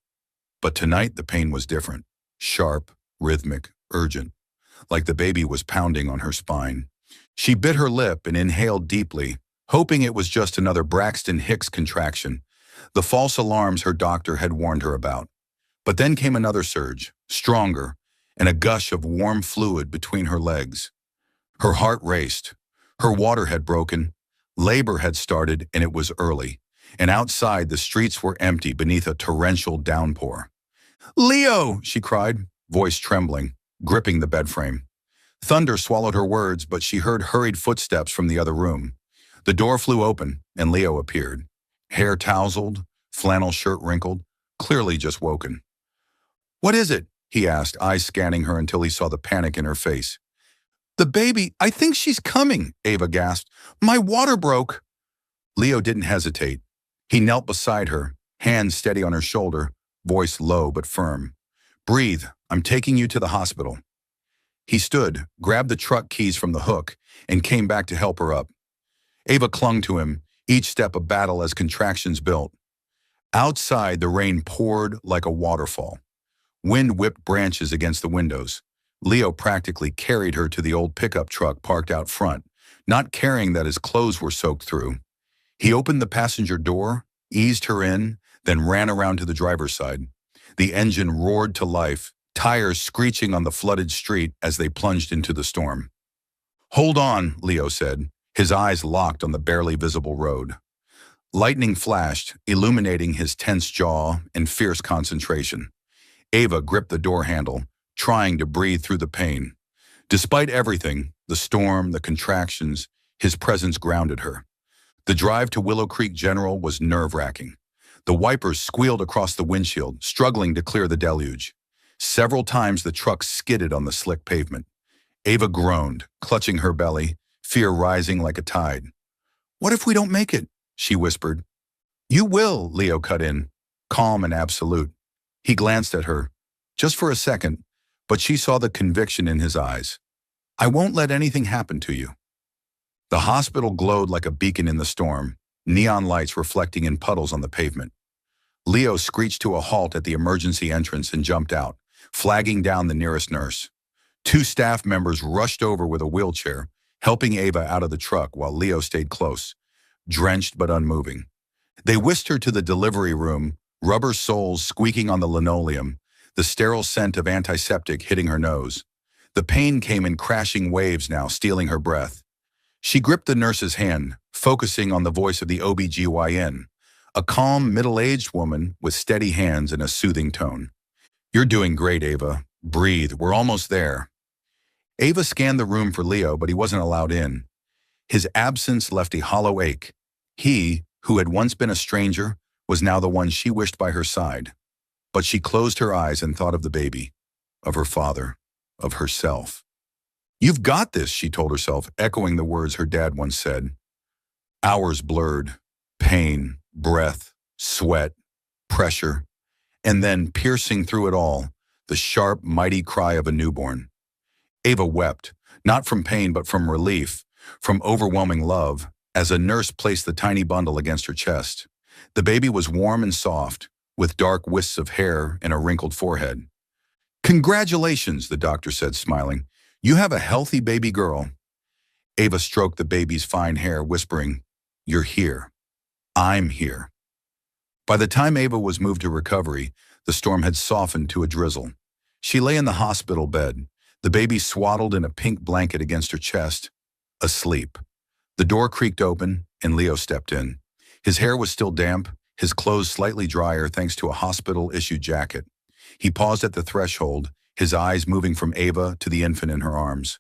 A: But tonight the pain was different, sharp, rhythmic, urgent, like the baby was pounding on her spine. She bit her lip and inhaled deeply, hoping it was just another Braxton Hicks contraction, the false alarms her doctor had warned her about. But then came another surge, stronger, and a gush of warm fluid between her legs. Her heart raced. Her water had broken. Labor had started, and it was early. And outside, the streets were empty beneath a torrential downpour. "Leo!" she cried, voice trembling, gripping the bed frame. Thunder swallowed her words, but she heard hurried footsteps from the other room. The door flew open, and Leo appeared. Hair tousled, flannel shirt wrinkled, clearly just woken. "What is it?" he asked, eyes scanning her until he saw the panic in her face. "The baby, I think she's coming," Ava gasped. "My water broke." Leo didn't hesitate. He knelt beside her, hands steady on her shoulder, voice low but firm. "Breathe, I'm taking you to the hospital." He stood, grabbed the truck keys from the hook, and came back to help her up. Ava clung to him, each step a battle as contractions built. Outside, the rain poured like a waterfall. Wind whipped branches against the windows. Leo practically carried her to the old pickup truck parked out front, not caring that his clothes were soaked through. He opened the passenger door, eased her in, then ran around to the driver's side. The engine roared to life, tires screeching on the flooded street as they plunged into the storm. "Hold on," Leo said, his eyes locked on the barely visible road. Lightning flashed, illuminating his tense jaw and fierce concentration. Ava gripped the door handle, trying to breathe through the pain. Despite everything, the storm, the contractions, his presence grounded her. The drive to Willow Creek General was nerve-wracking. The wipers squealed across the windshield, struggling to clear the deluge. Several times the truck skidded on the slick pavement. Ava groaned, clutching her belly, fear rising like a tide. "What if we don't make it?" she whispered. "You will," Leo cut in, calm and absolute. He glanced at her, just for a second, but she saw the conviction in his eyes. "I won't let anything happen to you." The hospital glowed like a beacon in the storm, neon lights reflecting in puddles on the pavement. Leo screeched to a halt at the emergency entrance and jumped out, flagging down the nearest nurse. Two staff members rushed over with a wheelchair, helping Ava out of the truck while Leo stayed close, drenched but unmoving. They whisked her to the delivery room, rubber soles squeaking on the linoleum, the sterile scent of antiseptic hitting her nose. The pain came in crashing waves now, stealing her breath. She gripped the nurse's hand, focusing on the voice of the OB-GYN, a calm, middle-aged woman with steady hands and a soothing tone. "You're doing great, Ava. Breathe, we're almost there." Ava scanned the room for Leo, but he wasn't allowed in. His absence left a hollow ache. He, who had once been a stranger, was now the one she wished by her side. But she closed her eyes and thought of the baby, of her father, of herself. "You've got this," she told herself, echoing the words her dad once said. Hours blurred, pain, breath, sweat, pressure, and then, piercing through it all, the sharp, mighty cry of a newborn. Ava wept, not from pain but from relief, from overwhelming love, as a nurse placed the tiny bundle against her chest. The baby was warm and soft, with dark wisps of hair and a wrinkled forehead. "Congratulations," the doctor said, smiling. "You have a healthy baby girl." Ava stroked the baby's fine hair, whispering, "You're here. I'm here." By the time Ava was moved to recovery, the storm had softened to a drizzle. She lay in the hospital bed, the baby swaddled in a pink blanket against her chest, asleep. The door creaked open, and Leo stepped in. His hair was still damp, his clothes slightly drier thanks to a hospital-issued jacket. He paused at the threshold, his eyes moving from Ava to the infant in her arms.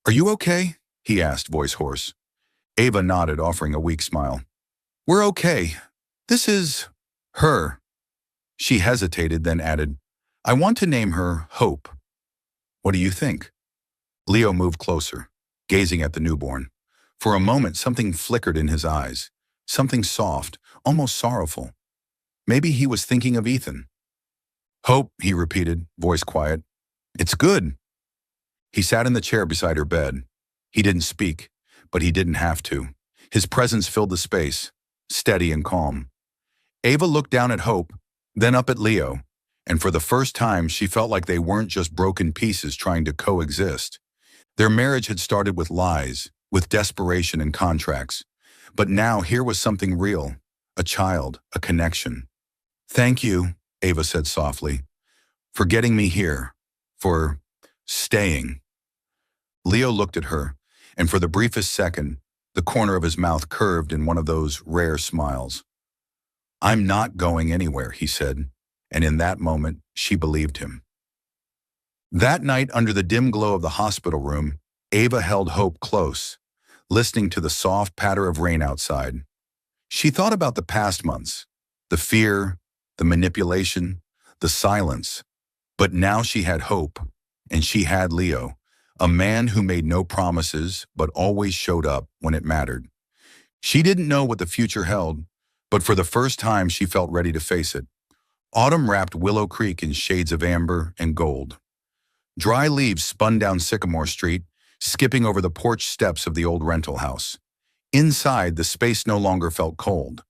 A: "Are you okay?" he asked, voice hoarse. Ava nodded, offering a weak smile. "We're okay. This is her." She hesitated, then added, "I want to name her Hope. What do you think?" Leo moved closer, gazing at the newborn. For a moment, something flickered in his eyes, something soft, almost sorrowful. Maybe he was thinking of Ethan. "Hope," he repeated, voice quiet. "It's good." He sat in the chair beside her bed. He didn't speak, but he didn't have to. His presence filled the space, steady and calm. Ava looked down at Hope, then up at Leo, and for the first time she felt like they weren't just broken pieces trying to coexist. Their marriage had started with lies, with desperation and contracts, But now here was something real, a child, a connection. "Thank you," Ava said softly, "for getting me here, for staying." Leo looked at her, and for the briefest second, the corner of his mouth curved in one of those rare smiles. "I'm not going anywhere," he said, and in that moment, she believed him. That night, under the dim glow of the hospital room, Ava held Hope close, listening to the soft patter of rain outside. She thought about the past months, the fear, the manipulation, the silence. But now she had Hope, and she had Leo, a man who made no promises but always showed up when it mattered. She didn't know what the future held, but for the first time she felt ready to face it. Autumn wrapped Willow Creek in shades of amber and gold. Dry leaves spun down Sycamore Street, skipping over the porch steps of the old rental house. Inside, the space no longer felt cold.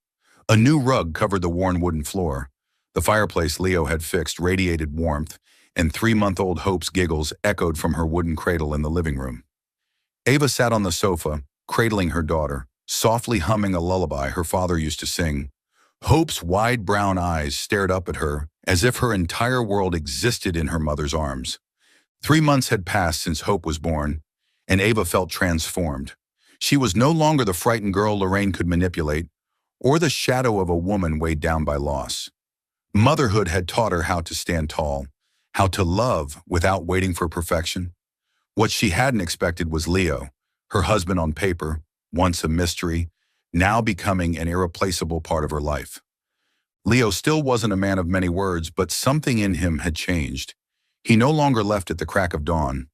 A: A new rug covered the worn wooden floor. The fireplace Leo had fixed radiated warmth, and 3-month-old Hope's giggles echoed from her wooden cradle in the living room. Ava sat on the sofa, cradling her daughter, softly humming a lullaby her father used to sing. Hope's wide brown eyes stared up at her as if her entire world existed in her mother's arms. 3 months had passed since Hope was born, and Ava felt transformed. She was no longer the frightened girl Lorraine could manipulate, or the shadow of a woman weighed down by loss. Motherhood had taught her how to stand tall, how to love without waiting for perfection. What she hadn't expected was Leo, her husband on paper, once a mystery, now becoming an irreplaceable part of her life. Leo still wasn't a man of many words, but something in him had changed. He no longer left at the crack of dawn.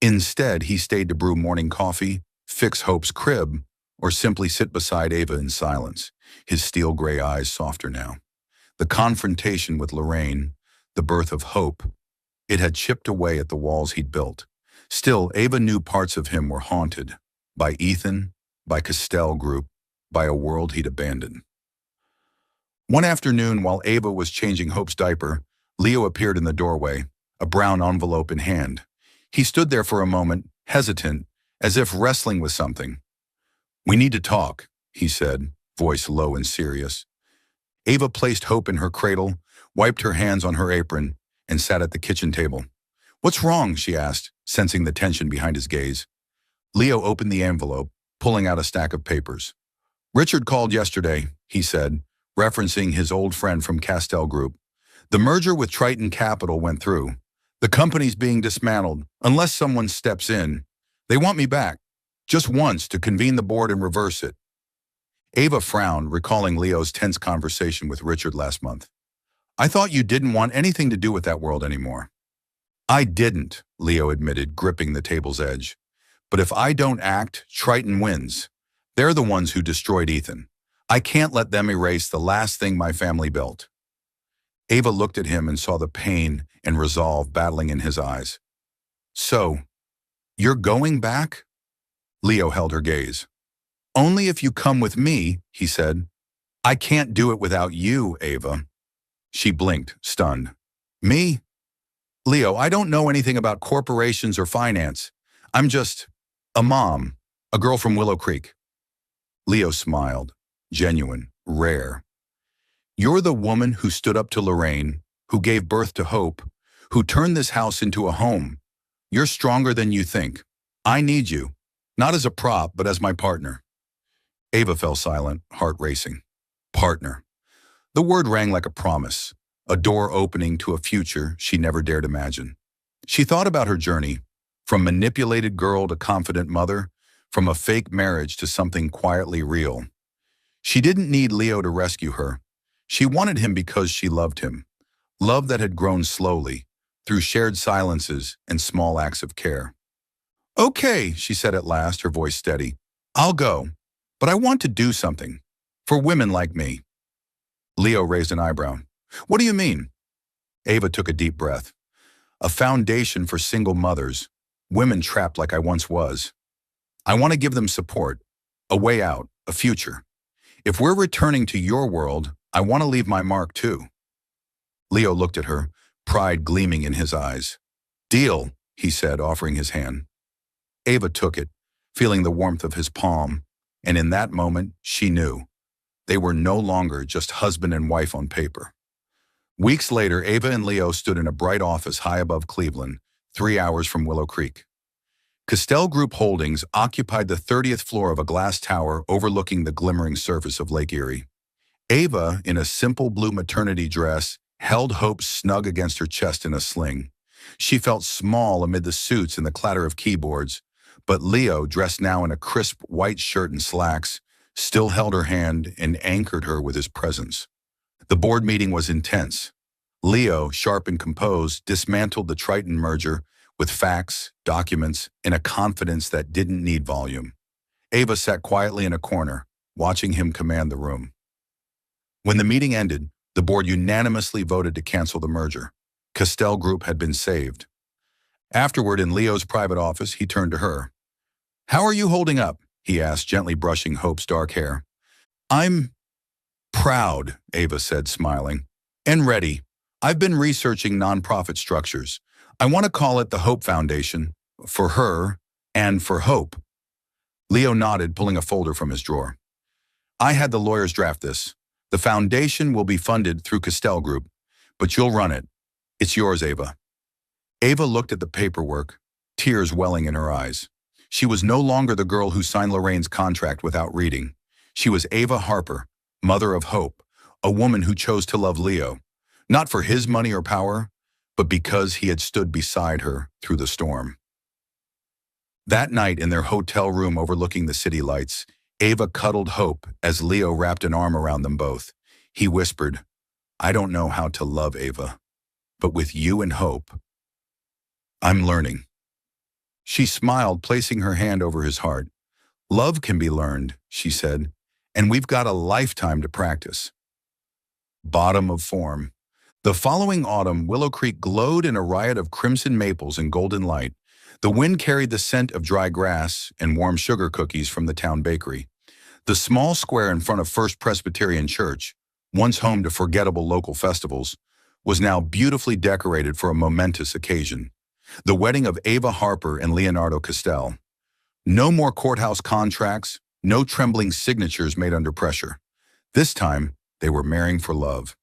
A: Instead, he stayed to brew morning coffee, fix Hope's crib, or simply sit beside Ava in silence, his steel gray eyes softer now. The confrontation with Lorraine, the birth of Hope, it had chipped away at the walls he'd built. Still, Ava knew parts of him were haunted, by Ethan, by Castell Group, by a world he'd abandoned. One afternoon, while Ava was changing Hope's diaper, Leo appeared in the doorway, a brown envelope in hand. He stood there for a moment, hesitant, as if wrestling with something. "We need to talk," he said, voice low and serious. Ava placed Hope in her cradle, wiped her hands on her apron, and sat at the kitchen table. "What's wrong?" she asked, sensing the tension behind his gaze. Leo opened the envelope, pulling out a stack of papers. "Richard called yesterday," he said, referencing his old friend from Castell Group. "The merger with Triton Capital went through. The company's being dismantled, unless someone steps in. They want me back, just once, to convene the board and reverse it." Ava frowned, recalling Leo's tense conversation with Richard last month. "I thought you didn't want anything to do with that world anymore." "I didn't," Leo admitted, gripping the table's edge. "But if I don't act, Triton wins. They're the ones who destroyed Ethan. I can't let them erase the last thing my family built." Ava looked at him and saw the pain and resolve battling in his eyes. "So, you're going back?" Leo held her gaze. "Only if you come with me," he said. "I can't do it without you, Ava." She blinked, stunned. "Me? Leo, I don't know anything about corporations or finance. I'm just a mom, a girl from Willow Creek." Leo smiled, genuine, rare. "You're the woman who stood up to Lorraine, who gave birth to Hope, who turned this house into a home. You're stronger than you think. I need you, not as a prop, but as my partner." Ava fell silent, heart racing. Partner. The word rang like a promise, a door opening to a future she never dared imagine. She thought about her journey, from manipulated girl to confident mother, from a fake marriage to something quietly real. She didn't need Leo to rescue her. She wanted him because she loved him. Love that had grown slowly, through shared silences and small acts of care. "Okay," she said at last, her voice steady. "I'll go, but I want to do something. For women like me." Leo raised an eyebrow. "What do you mean?" Ava took a deep breath. "A foundation for single mothers, women trapped like I once was. I want to give them support, a way out, a future. If we're returning to your world, I want to leave my mark too." Leo looked at her, pride gleaming in his eyes. "Deal," he said, offering his hand. Ava took it, feeling the warmth of his palm, And in that moment, she knew. They were no longer just husband and wife on paper. Weeks later, Ava and Leo stood in a bright office high above Cleveland, 3 hours from Willow Creek. Castell Group Holdings occupied the 30th floor of a glass tower overlooking the glimmering surface of Lake Erie. Ava, in a simple blue maternity dress, held Hope snug against her chest in a sling. She felt small amid the suits and the clatter of keyboards, but Leo, dressed now in a crisp white shirt and slacks, still held her hand and anchored her with his presence. The board meeting was intense. Leo, sharp and composed, dismantled the Triton merger with facts, documents, and a confidence that didn't need volume. Ava sat quietly in a corner, watching him command the room. When the meeting ended, the board unanimously voted to cancel the merger. Castell Group had been saved. Afterward, in Leo's private office, he turned to her. "How are you holding up?" he asked, gently brushing Hope's dark hair. "I'm proud," Ava said, smiling, "and ready. I've been researching nonprofit structures. I want to call it the Hope Foundation, for her and for Hope." Leo nodded, pulling a folder from his drawer. "I had the lawyers draft this. The foundation will be funded through Castell Group, but you'll run it. It's yours, Ava." Ava looked at the paperwork, tears welling in her eyes. She was no longer the girl who signed Lorraine's contract without reading. She was Ava Harper, mother of Hope, a woman who chose to love Leo, not for his money or power, but because he had stood beside her through the storm. That night, in their hotel room overlooking the city lights, Ava cuddled Hope as Leo wrapped an arm around them both. He whispered, "I don't know how to love, Ava, but with you and Hope, I'm learning." She smiled, placing her hand over his heart. "Love can be learned," she said, "and we've got a lifetime to practice." Bottom of form. The following autumn, Willow Creek glowed in a riot of crimson maples and golden light. The wind carried the scent of dry grass and warm sugar cookies from the town bakery. The small square in front of First Presbyterian Church, once home to forgettable local festivals, was now beautifully decorated for a momentous occasion: the wedding of Ava Harper and Leonardo Castell. No more courthouse contracts, no trembling signatures made under pressure. This time, they were marrying for love.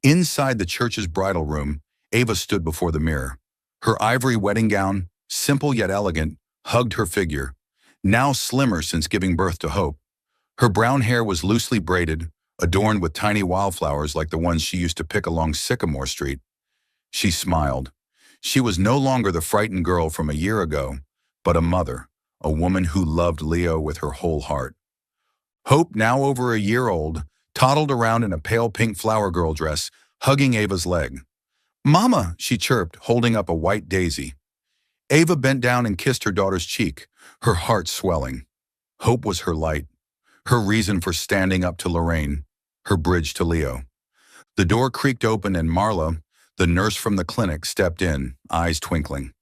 A: Inside the church's bridal room, Ava stood before the mirror. Her ivory wedding gown, simple yet elegant, hugged her figure, now slimmer since giving birth to Hope. Her brown hair was loosely braided, adorned with tiny wildflowers like the ones she used to pick along Sycamore Street. She smiled. She was no longer the frightened girl from a year ago, but a mother, a woman who loved Leo with her whole heart. Hope, now over a year old, toddled around in a pale pink flower girl dress, hugging Ava's leg. "Mama," she chirped, holding up a white daisy. Ava bent down and kissed her daughter's cheek, her heart swelling. Hope was her light, her reason for standing up to Lorraine, her bridge to Leo. The door creaked open and Marla, the nurse from the clinic, stepped in, eyes twinkling.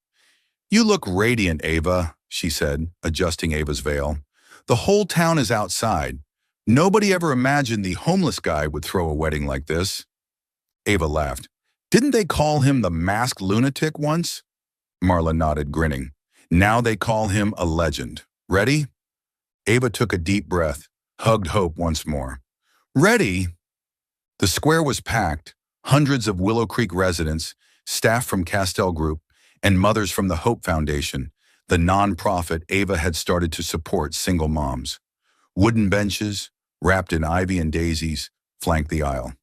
A: "You look radiant, Ava," she said, adjusting Ava's veil. "The whole town is outside. Nobody ever imagined the homeless guy would throw a wedding like this." Ava laughed. "Didn't they call him the masked lunatic once?" Marla nodded, grinning. "Now they call him a legend. Ready?" Ava took a deep breath, hugged Hope once more. "Ready?" The square was packed, hundreds of Willow Creek residents, staff from Castell Group, and mothers from the Hope Foundation, the nonprofit Ava had started to support single moms. Wooden benches, wrapped in ivy and daisies, flanked the aisle.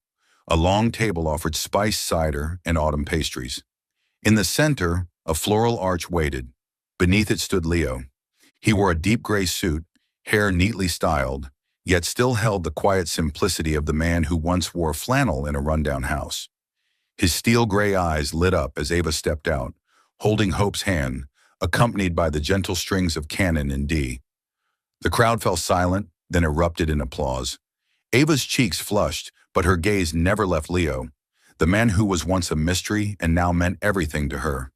A: A long table offered spiced cider and autumn pastries. In the center, a floral arch waited. Beneath it stood Leo. He wore a deep gray suit, hair neatly styled, yet still held the quiet simplicity of the man who once wore flannel in a rundown house. His steel gray eyes lit up as Ava stepped out, holding Hope's hand, accompanied by the gentle strings of Canon in D. The crowd fell silent, then erupted in applause. Ava's cheeks flushed, but her gaze never left Leo, the man who was once a mystery and now meant everything to her.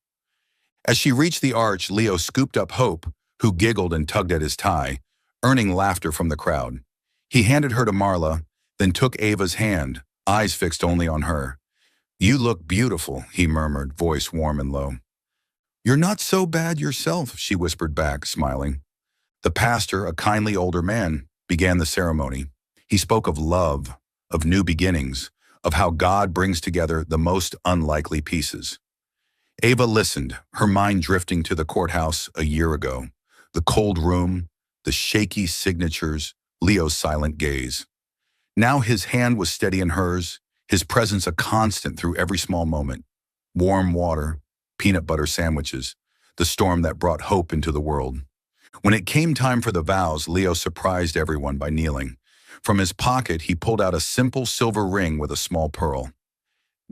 A: As she reached the arch, Leo scooped up Hope, who giggled and tugged at his tie, earning laughter from the crowd. He handed her to Marla, then took Ava's hand, eyes fixed only on her. "You look beautiful," he murmured, voice warm and low. "You're not so bad yourself," she whispered back, smiling. The pastor, a kindly older man, began the ceremony. He spoke of love, of new beginnings, of how God brings together the most unlikely pieces. Ava listened, her mind drifting to the courthouse a year ago. The cold room, the shaky signatures, Leo's silent gaze. Now his hand was steady in hers, his presence a constant through every small moment. Warm water, peanut butter sandwiches, the storm that brought hope into the world. When it came time for the vows, Leo surprised everyone by kneeling. From his pocket, he pulled out a simple silver ring with a small pearl.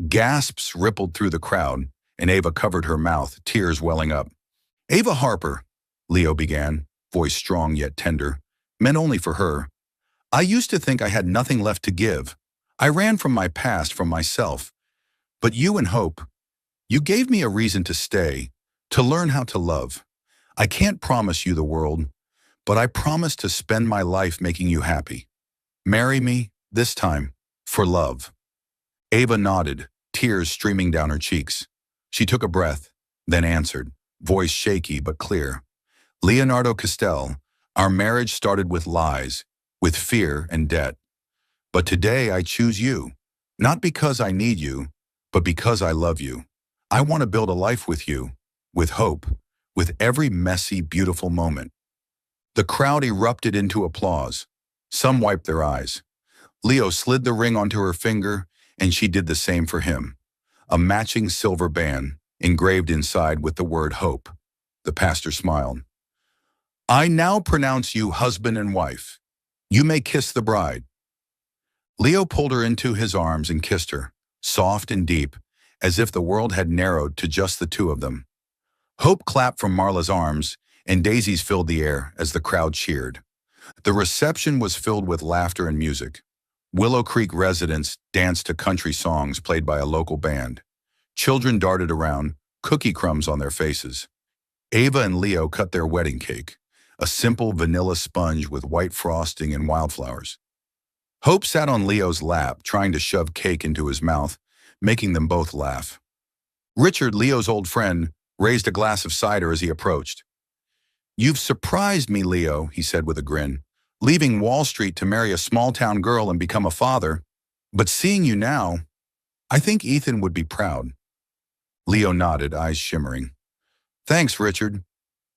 A: Gasps rippled through the crowd, and Ava covered her mouth, tears welling up. "Ava Harper," Leo began, voice strong yet tender, meant only for her. "I used to think I had nothing left to give. I ran from my past, from myself. But you and Hope, you gave me a reason to stay, to learn how to love. I can't promise you the world, but I promise to spend my life making you happy. Marry me, this time, for love." Ava nodded, tears streaming down her cheeks. She took a breath, then answered, voice shaky but clear. "Leonardo Castell, our marriage started with lies, with fear and debt. But today I choose you, not because I need you, but because I love you. I want to build a life with you, with hope, with every messy, beautiful moment." The crowd erupted into applause. Some wiped their eyes. Leo slid the ring onto her finger, and she did the same for him. A matching silver band, engraved inside with the word hope. The pastor smiled. "I now pronounce you husband and wife. You may kiss the bride." Leo pulled her into his arms and kissed her, soft and deep, as if the world had narrowed to just the two of them. Hope clapped from Marla's arms, and daisies filled the air as the crowd cheered. The reception was filled with laughter and music. Willow Creek residents danced to country songs played by a local band. Children darted around, cookie crumbs on their faces. Ava and Leo cut their wedding cake, a simple vanilla sponge with white frosting and wildflowers. Hope sat on Leo's lap, trying to shove cake into his mouth, making them both laugh. Richard, Leo's old friend, raised a glass of cider as he approached. "You've surprised me, Leo," he said with a grin. "Leaving Wall Street to marry a small-town girl and become a father. But seeing you now, I think Ethan would be proud." Leo nodded, eyes shimmering. "Thanks, Richard."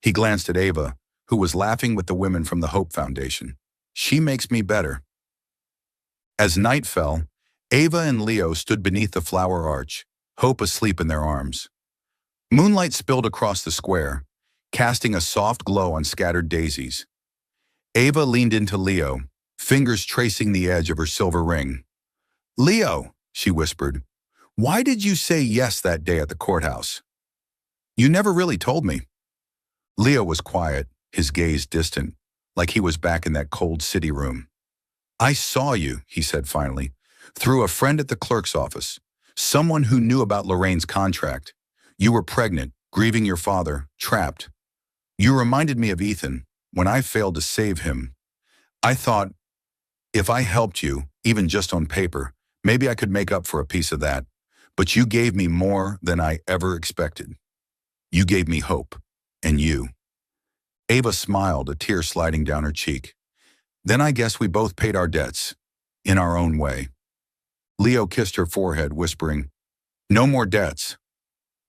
A: He glanced at Ava, who was laughing with the women from the Hope Foundation. "She makes me better." As night fell, Ava and Leo stood beneath the flower arch, Hope asleep in their arms. Moonlight spilled across the square, casting a soft glow on scattered daisies. Ava leaned into Leo, fingers tracing the edge of her silver ring. "Leo," she whispered, "why did you say yes that day at the courthouse? You never really told me." Leo was quiet, his gaze distant, like he was back in that cold city room. "I saw you," he said finally, "through a friend at the clerk's office, someone who knew about Lorraine's contract. You were pregnant, grieving your father, trapped. You reminded me of Ethan, when I failed to save him. I thought, if I helped you, even just on paper, maybe I could make up for a piece of that. But you gave me more than I ever expected. You gave me hope, and you." Ava smiled, a tear sliding down her cheek. "Then I guess we both paid our debts, in our own way." Leo kissed her forehead, whispering, "No more debts,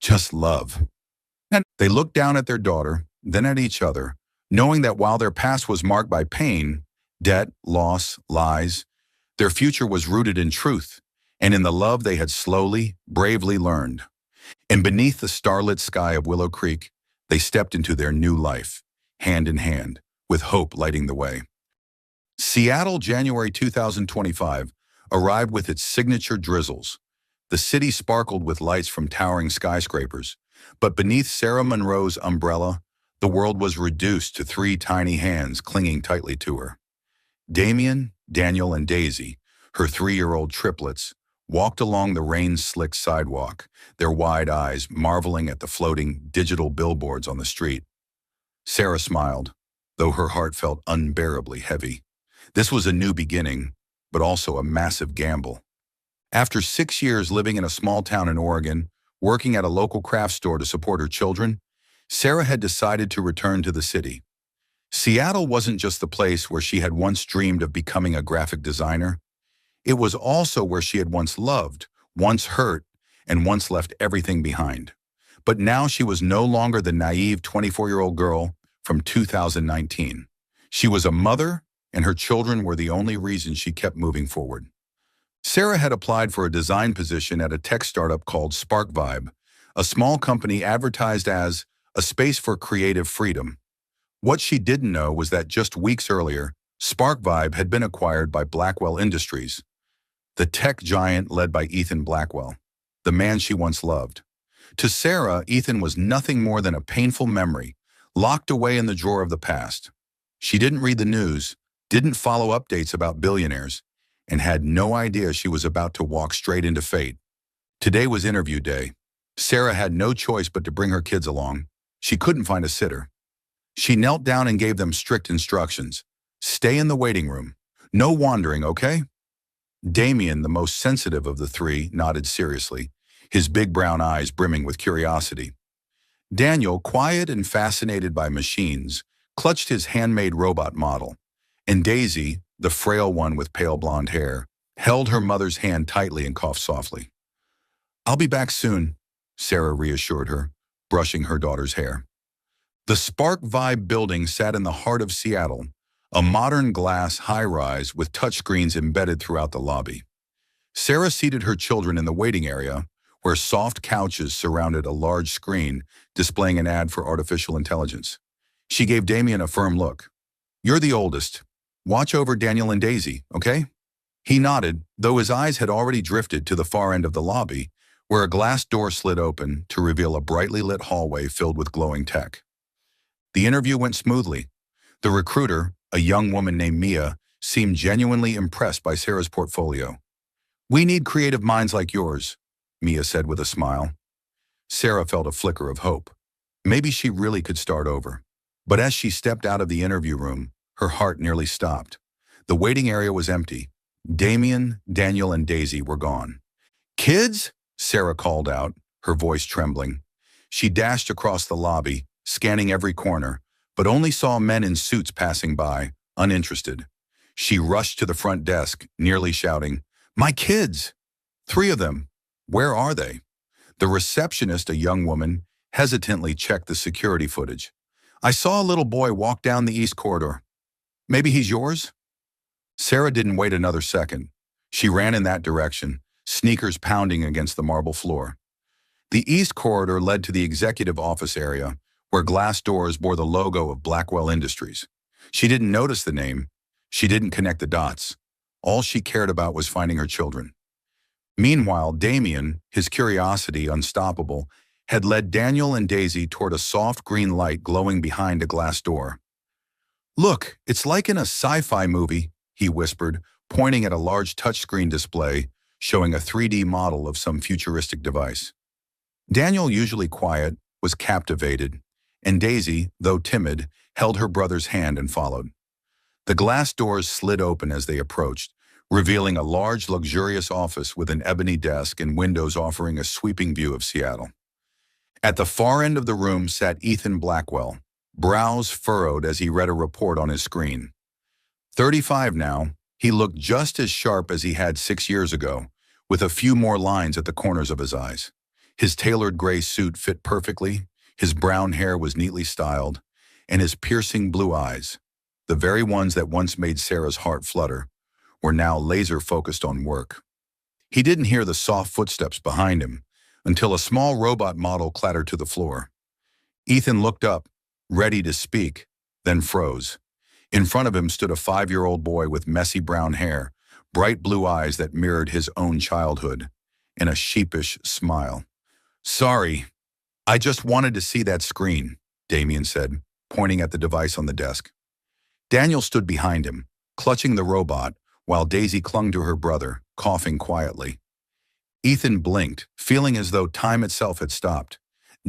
A: just love." And they looked down at their daughter, then at each other, knowing that while their past was marked by pain, debt, loss, lies, their future was rooted in truth and in the love they had slowly, bravely learned. And beneath the starlit sky of Willow Creek, they stepped into their new life, hand in hand, with hope lighting the way. Seattle, January 2025, arrived with its signature drizzles. The city sparkled with lights from towering skyscrapers, but beneath Sarah Monroe's umbrella, the world was reduced to three tiny hands clinging tightly to her. Damien, Daniel, and Daisy, her 3-year-old triplets, walked along the rain-slicked sidewalk, their wide eyes marveling at the floating digital billboards on the street. Sarah smiled, though her heart felt unbearably heavy. This was a new beginning, but also a massive gamble. After 6 years living in a small town in Oregon, working at a local craft store to support her children, Sarah had decided to return to the city. Seattle wasn't just the place where she had once dreamed of becoming a graphic designer. It was also where she had once loved, once hurt, and once left everything behind. But now she was no longer the naive 24-year-old girl from 2019. She was a mother, and her children were the only reason she kept moving forward. Sarah had applied for a design position at a tech startup called Spark Vibe, a small company advertised as a space for creative freedom. What she didn't know was that just weeks earlier, Spark Vibe had been acquired by Blackwell Industries, the tech giant led by Ethan Blackwell, the man she once loved. To Sarah, Ethan was nothing more than a painful memory, locked away in the drawer of the past. She didn't read the news, didn't follow updates about billionaires, and had no idea she was about to walk straight into fate. Today was interview day. Sarah had no choice but to bring her kids along. She couldn't find a sitter. She knelt down and gave them strict instructions. Stay in the waiting room. No wandering, okay? Damien, the most sensitive of the three, nodded seriously, his big brown eyes brimming with curiosity. Daniel, quiet and fascinated by machines, clutched his handmade robot model, and Daisy, the frail one with pale blonde hair, held her mother's hand tightly and coughed softly. "I'll be back soon," Sarah reassured her, brushing her daughter's hair. The Spark Vibe building sat in the heart of Seattle, a modern glass high-rise with touchscreens embedded throughout the lobby. Sarah seated her children in the waiting area, where soft couches surrounded a large screen displaying an ad for artificial intelligence. She gave Damien a firm look. "You're the oldest. Watch over Daniel and Daisy, okay?" He nodded, though his eyes had already drifted to the far end of the lobby, where a glass door slid open to reveal a brightly lit hallway filled with glowing tech. The interview went smoothly. The recruiter, a young woman named Mia, seemed genuinely impressed by Sarah's portfolio. "We need creative minds like yours," Mia said with a smile. Sarah felt a flicker of hope. Maybe she really could start over. But as she stepped out of the interview room, her heart nearly stopped. The waiting area was empty. Damien, Daniel, and Daisy were gone. "Kids?" Sarah called out, her voice trembling. She dashed across the lobby, scanning every corner, but only saw men in suits passing by, uninterested. She rushed to the front desk, nearly shouting, "My kids! 3 of them. Where are they?" The receptionist, a young woman, hesitantly checked the security footage. "I saw a little boy walk down the east corridor. Maybe he's yours?" Sarah didn't wait another second. She ran in that direction, sneakers pounding against the marble floor. The east corridor led to the executive office area, where glass doors bore the logo of Blackwell Industries. She didn't notice the name. She didn't connect the dots. All she cared about was finding her children. Meanwhile, Damien, his curiosity unstoppable, had led Daniel and Daisy toward a soft green light glowing behind a glass door. "Look, it's like in a sci-fi movie," he whispered, pointing at a large touchscreen display showing a 3D model of some futuristic device. Daniel, usually quiet, was captivated, and Daisy, though timid, held her brother's hand and followed. The glass doors slid open as they approached, revealing a large, luxurious office with an ebony desk and windows offering a sweeping view of Seattle. At the far end of the room sat Ethan Blackwell, brows furrowed as he read a report on his screen. 35 now, he looked just as sharp as he had 6 years ago, with a few more lines at the corners of his eyes. His tailored gray suit fit perfectly, his brown hair was neatly styled, and his piercing blue eyes, the very ones that once made Sarah's heart flutter, were now laser-focused on work. He didn't hear the soft footsteps behind him until a small robot model clattered to the floor. Ethan looked up, ready to speak, then froze. In front of him stood a 5-year-old boy with messy brown hair, bright blue eyes that mirrored his own childhood, and a sheepish smile. "Sorry, I just wanted to see that screen," Damien said, pointing at the device on the desk. Daniel stood behind him, clutching the robot, while Daisy clung to her brother, coughing quietly. Ethan blinked, feeling as though time itself had stopped.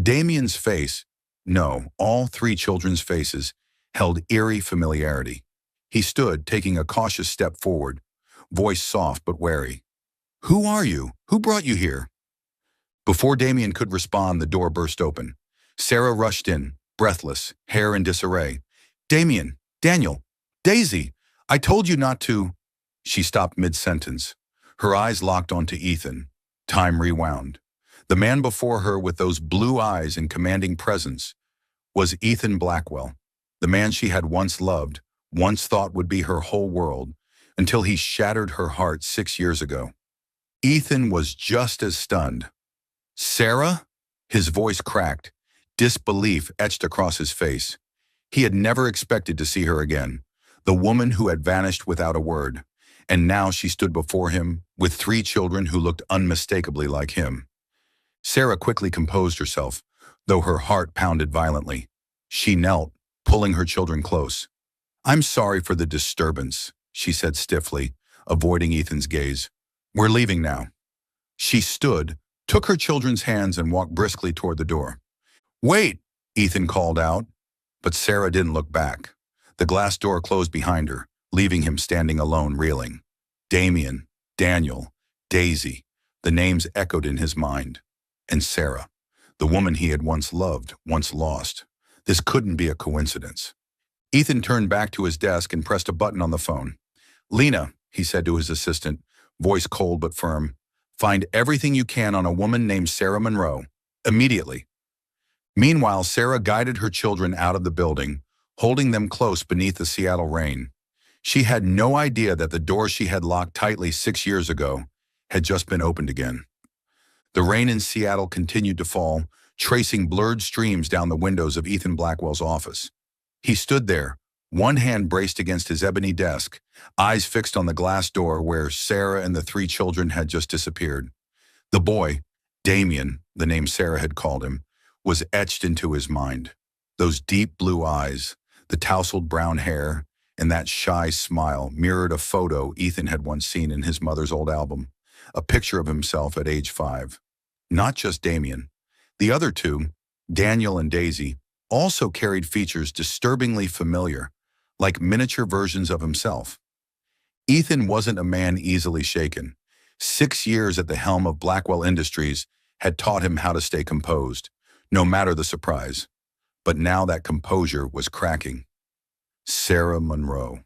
A: Damien's face, no, all 3 children's faces, held eerie familiarity. He stood, taking a cautious step forward, voice soft but wary. "Who are you? Who brought you here?" Before Damien could respond, the door burst open. Sarah rushed in, breathless, hair in disarray. Damien, Daniel, Daisy, I told you not to. She stopped mid-sentence. Her eyes locked onto Ethan. Time rewound. The man before her with those blue eyes and commanding presence was Ethan Blackwell, the man she had once loved, once thought would be her whole world, until he shattered her heart 6 years ago. Ethan was just as stunned. Sarah? His voice cracked, disbelief etched across his face. He had never expected to see her again, the woman who had vanished without a word, and now she stood before him with 3 children who looked unmistakably like him. Sarah quickly composed herself, though her heart pounded violently. She knelt, pulling her children close. "I'm sorry for the disturbance," she said stiffly, avoiding Ethan's gaze. "We're leaving now." She stood, took her children's hands and walked briskly toward the door. "Wait!" Ethan called out, but Sarah didn't look back. The glass door closed behind her, leaving him standing alone, reeling. Damien, Daniel, Daisy, the names echoed in his mind. And Sarah, the woman he had once loved, once lost. This couldn't be a coincidence. Ethan turned back to his desk and pressed a button on the phone. "Lena," he said to his assistant, voice cold but firm, "find everything you can on a woman named Sarah Monroe. Immediately." Meanwhile, Sarah guided her children out of the building, holding them close beneath the Seattle rain. She had no idea that the door she had locked tightly 6 years ago had just been opened again. The rain in Seattle continued to fall, tracing blurred streams down the windows of Ethan Blackwell's office. He stood there, one hand braced against his ebony desk, eyes fixed on the glass door where Sarah and the 3 children had just disappeared. The boy, Damien, the name Sarah had called him, was etched into his mind. Those deep blue eyes, the tousled brown hair, and that shy smile mirrored a photo Ethan had once seen in his mother's old album, a picture of himself at age 5. Not just Damien. The other 2, Daniel and Daisy, also carried features disturbingly familiar, like miniature versions of himself. Ethan wasn't a man easily shaken. 6 years at the helm of Blackwell Industries had taught him how to stay composed, no matter the surprise. But now that composure was cracking. Sarah Monroe.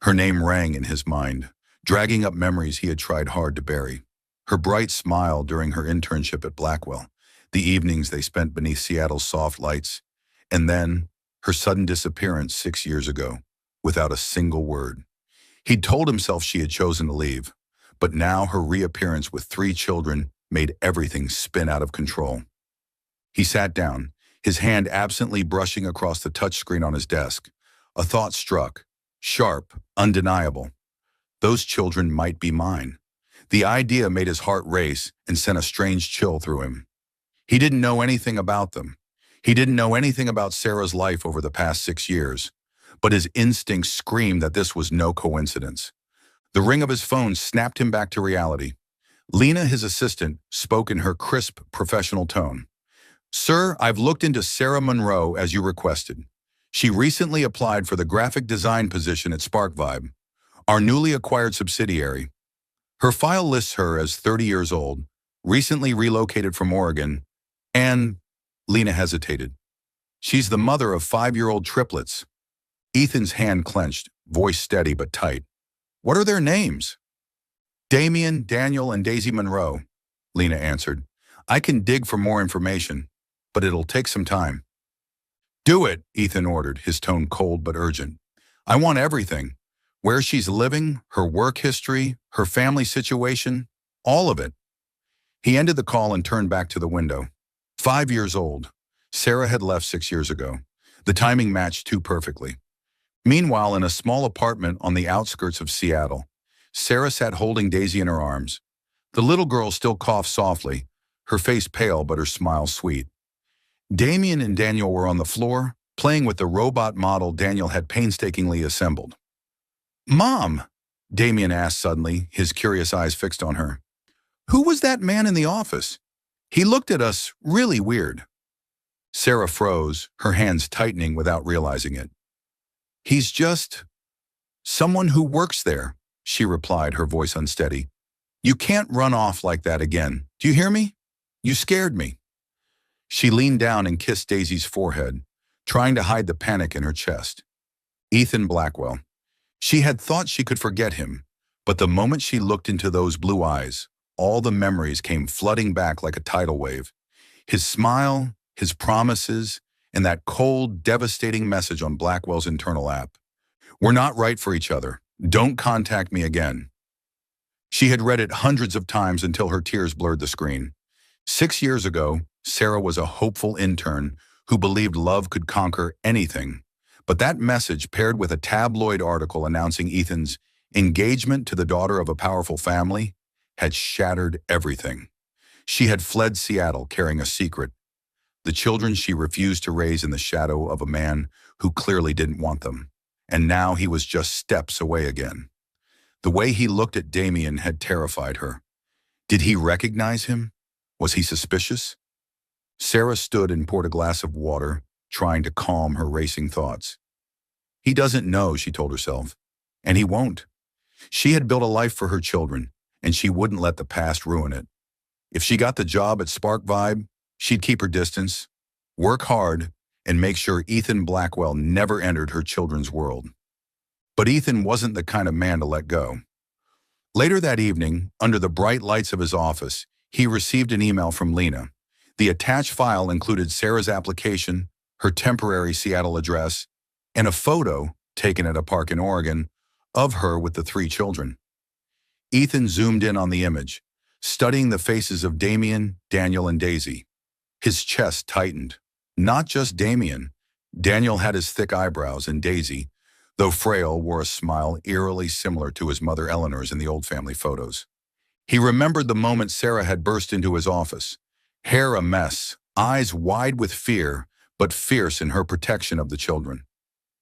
A: Her name rang in his mind, dragging up memories he had tried hard to bury. Her bright smile during her internship at Blackwell, the evenings they spent beneath Seattle's soft lights, and then her sudden disappearance 6 years ago, without a single word. He'd told himself she had chosen to leave, but now her reappearance with 3 children made everything spin out of control. He sat down, his hand absently brushing across the touchscreen on his desk. A thought struck, sharp, undeniable. Those children might be mine. The idea made his heart race and sent a strange chill through him. He didn't know anything about them. He didn't know anything about Sarah's life over the past 6 years, but his instincts screamed that this was no coincidence. The ring of his phone snapped him back to reality. Lena, his assistant, spoke in her crisp, professional tone. "Sir, I've looked into Sarah Monroe as you requested. She recently applied for the graphic design position at Spark Vibe, our newly acquired subsidiary. Her file lists her as 30 years old, recently relocated from Oregon, and..." Lena hesitated. "She's the mother of 5-year-old triplets." Ethan's hand clenched, voice steady but tight. "What are their names?" "Damien, Daniel, and Daisy Monroe," Lena answered. "I can dig for more information, but it'll take some time." "Do it," Ethan ordered, his tone cold but urgent. "I want everything. Where she's living, her work history, her family situation, all of it." He ended the call and turned back to the window. 5 years old. Sarah had left 6 years ago. The timing matched too perfectly. Meanwhile, in a small apartment on the outskirts of Seattle, Sarah sat holding Daisy in her arms. The little girl still coughed softly, her face pale but her smile sweet. Damien and Daniel were on the floor, playing with the robot model Daniel had painstakingly assembled. "Mom," Damien asked suddenly, his curious eyes fixed on her. "Who was that man in the office? He looked at us really weird." Sarah froze, her hands tightening without realizing it. "He's just someone who works there," she replied, her voice unsteady. "You can't run off like that again. Do you hear me? You scared me." She leaned down and kissed Daisy's forehead, trying to hide the panic in her chest. Ethan Blackwell. She had thought she could forget him, but the moment she looked into those blue eyes, all the memories came flooding back like a tidal wave. His smile, his promises, and that cold, devastating message on Blackwell's internal app. "We're not right for each other. Don't contact me again." She had read it hundreds of times until her tears blurred the screen. 6 years ago, Sarah was a hopeful intern who believed love could conquer anything. But that message, paired with a tabloid article announcing Ethan's engagement to the daughter of a powerful family, had shattered everything. She had fled Seattle carrying a secret, the children she refused to raise in the shadow of a man who clearly didn't want them. And now he was just steps away again. The way he looked at Damien had terrified her. Did he recognize him? Was he suspicious? Sarah stood and poured a glass of water, trying to calm her racing thoughts. He doesn't know, she told herself, and he won't. She had built a life for her children, and she wouldn't let the past ruin it. If she got the job at Spark Vibe, she'd keep her distance, work hard, and make sure Ethan Blackwell never entered her children's world. But Ethan wasn't the kind of man to let go. Later that evening, under the bright lights of his office, he received an email from Lena. The attached file included Sarah's application, her temporary Seattle address, and a photo, taken at a park in Oregon, of her with the 3 children. Ethan zoomed in on the image, studying the faces of Damien, Daniel, and Daisy. His chest tightened. Not just Damien. Daniel had his thick eyebrows, and Daisy, though frail, wore a smile eerily similar to his mother Eleanor's in the old family photos. He remembered the moment Sarah had burst into his office, hair a mess, eyes wide with fear, but fierce in her protection of the children.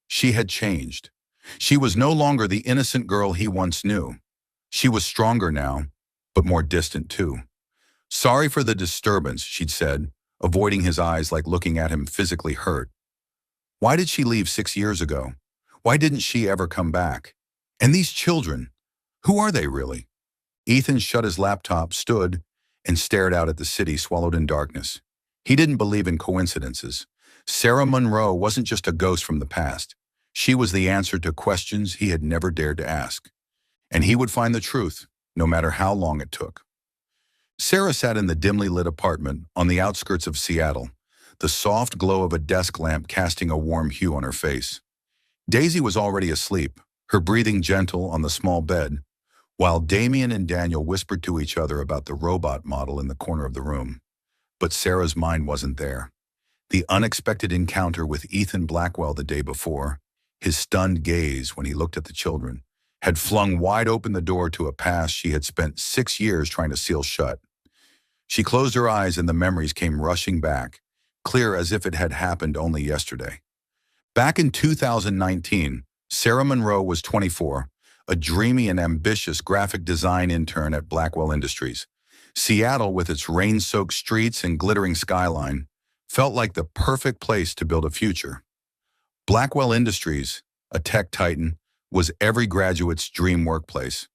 A: She had changed. She was no longer the innocent girl he once knew. She was stronger now, but more distant too. "Sorry for the disturbance," she'd said, avoiding his eyes like looking at him physically hurt. Why did she leave 6 years ago? Why didn't she ever come back? And these children, who are they really? Ethan shut his laptop, stood, and stared out at the city swallowed in darkness. He didn't believe in coincidences. Sarah Monroe wasn't just a ghost from the past. She was the answer to questions he had never dared to ask. And he would find the truth, no matter how long it took. Sarah sat in the dimly lit apartment on the outskirts of Seattle, the soft glow of a desk lamp casting a warm hue on her face. Daisy was already asleep, her breathing gentle on the small bed, while Damien and Daniel whispered to each other about the robot model in the corner of the room. But Sarah's mind wasn't there. The unexpected encounter with Ethan Blackwell the day before, his stunned gaze when he looked at the children, had flung wide open the door to a past she had spent 6 years trying to seal shut. She closed her eyes and the memories came rushing back, clear as if it had happened only yesterday. Back in 2019, Sarah Monroe was 24, a dreamy and ambitious graphic design intern at Blackwell Industries. Seattle, with its rain-soaked streets and glittering skyline, felt like the perfect place to build a future. Blackwell Industries, a tech titan, was every graduate's dream workplace.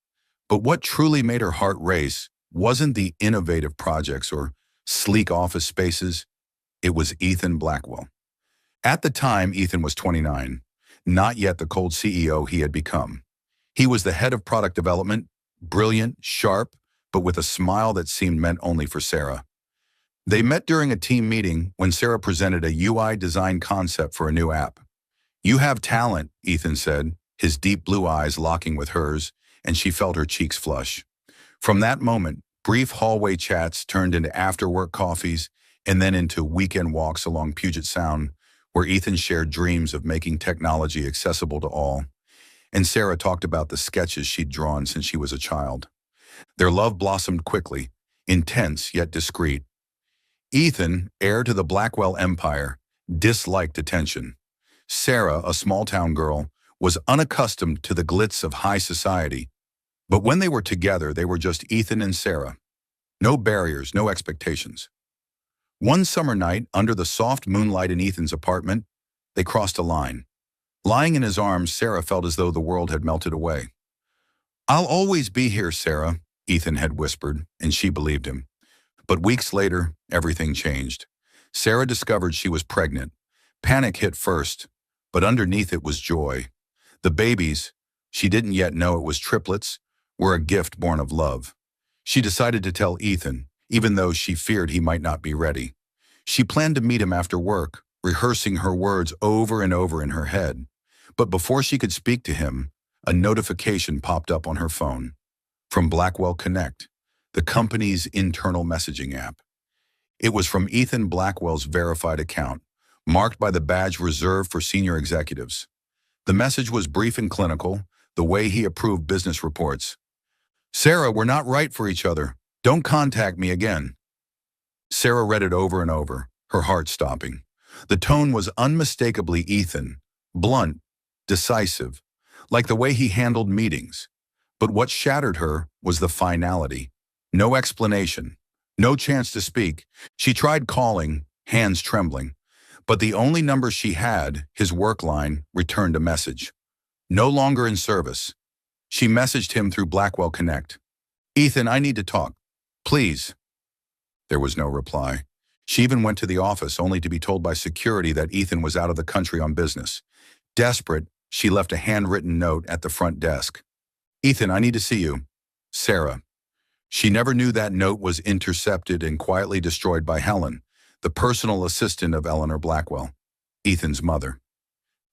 A: But what truly made her heart race wasn't the innovative projects or sleek office spaces. It was Ethan Blackwell. At the time, Ethan was 29, not yet the cold CEO he had become. He was the head of product development, brilliant, sharp, but with a smile that seemed meant only for Sarah. They met during a team meeting when Sarah presented a UI design concept for a new app. "You have talent," Ethan said, his deep blue eyes locking with hers, and she felt her cheeks flush. From that moment, brief hallway chats turned into after-work coffees and then into weekend walks along Puget Sound, where Ethan shared dreams of making technology accessible to all, and Sarah talked about the sketches she'd drawn since she was a child. Their love blossomed quickly, intense yet discreet. Ethan, heir to the Blackwell empire, disliked attention. Sarah, a small-town girl, was unaccustomed to the glitz of high society. But when they were together, they were just Ethan and Sarah. No barriers, no expectations. One summer night, under the soft moonlight in Ethan's apartment, they crossed a line. Lying in his arms, Sarah felt as though the world had melted away. "I'll always be here, Sarah," Ethan had whispered, and she believed him. But weeks later, everything changed. Sarah discovered she was pregnant. Panic hit first, but underneath it was joy. The babies, she didn't yet know it was triplets, were a gift born of love. She decided to tell Ethan, even though she feared he might not be ready. She planned to meet him after work, rehearsing her words over and over in her head. But before she could speak to him, a notification popped up on her phone. From Blackwell Connect, the company's internal messaging app. It was from Ethan Blackwell's verified account, marked by the badge reserved for senior executives. The message was brief and clinical, the way he approved business reports. "Sarah, we're not right for each other. Don't contact me again." Sarah read it over and over, her heart stopping. The tone was unmistakably Ethan, blunt, decisive, like the way he handled meetings. But what shattered her was the finality. No explanation, no chance to speak. She tried calling, hands trembling. But the only number she had, his work line, returned a message. No longer in service. She messaged him through Blackwell Connect. "Ethan, I need to talk. Please." There was no reply. She even went to the office only to be told by security that Ethan was out of the country on business. Desperate, she left a handwritten note at the front desk. "Ethan, I need to see you. Sarah." She never knew that note was intercepted and quietly destroyed by Helen, the personal assistant of Eleanor Blackwell, Ethan's mother.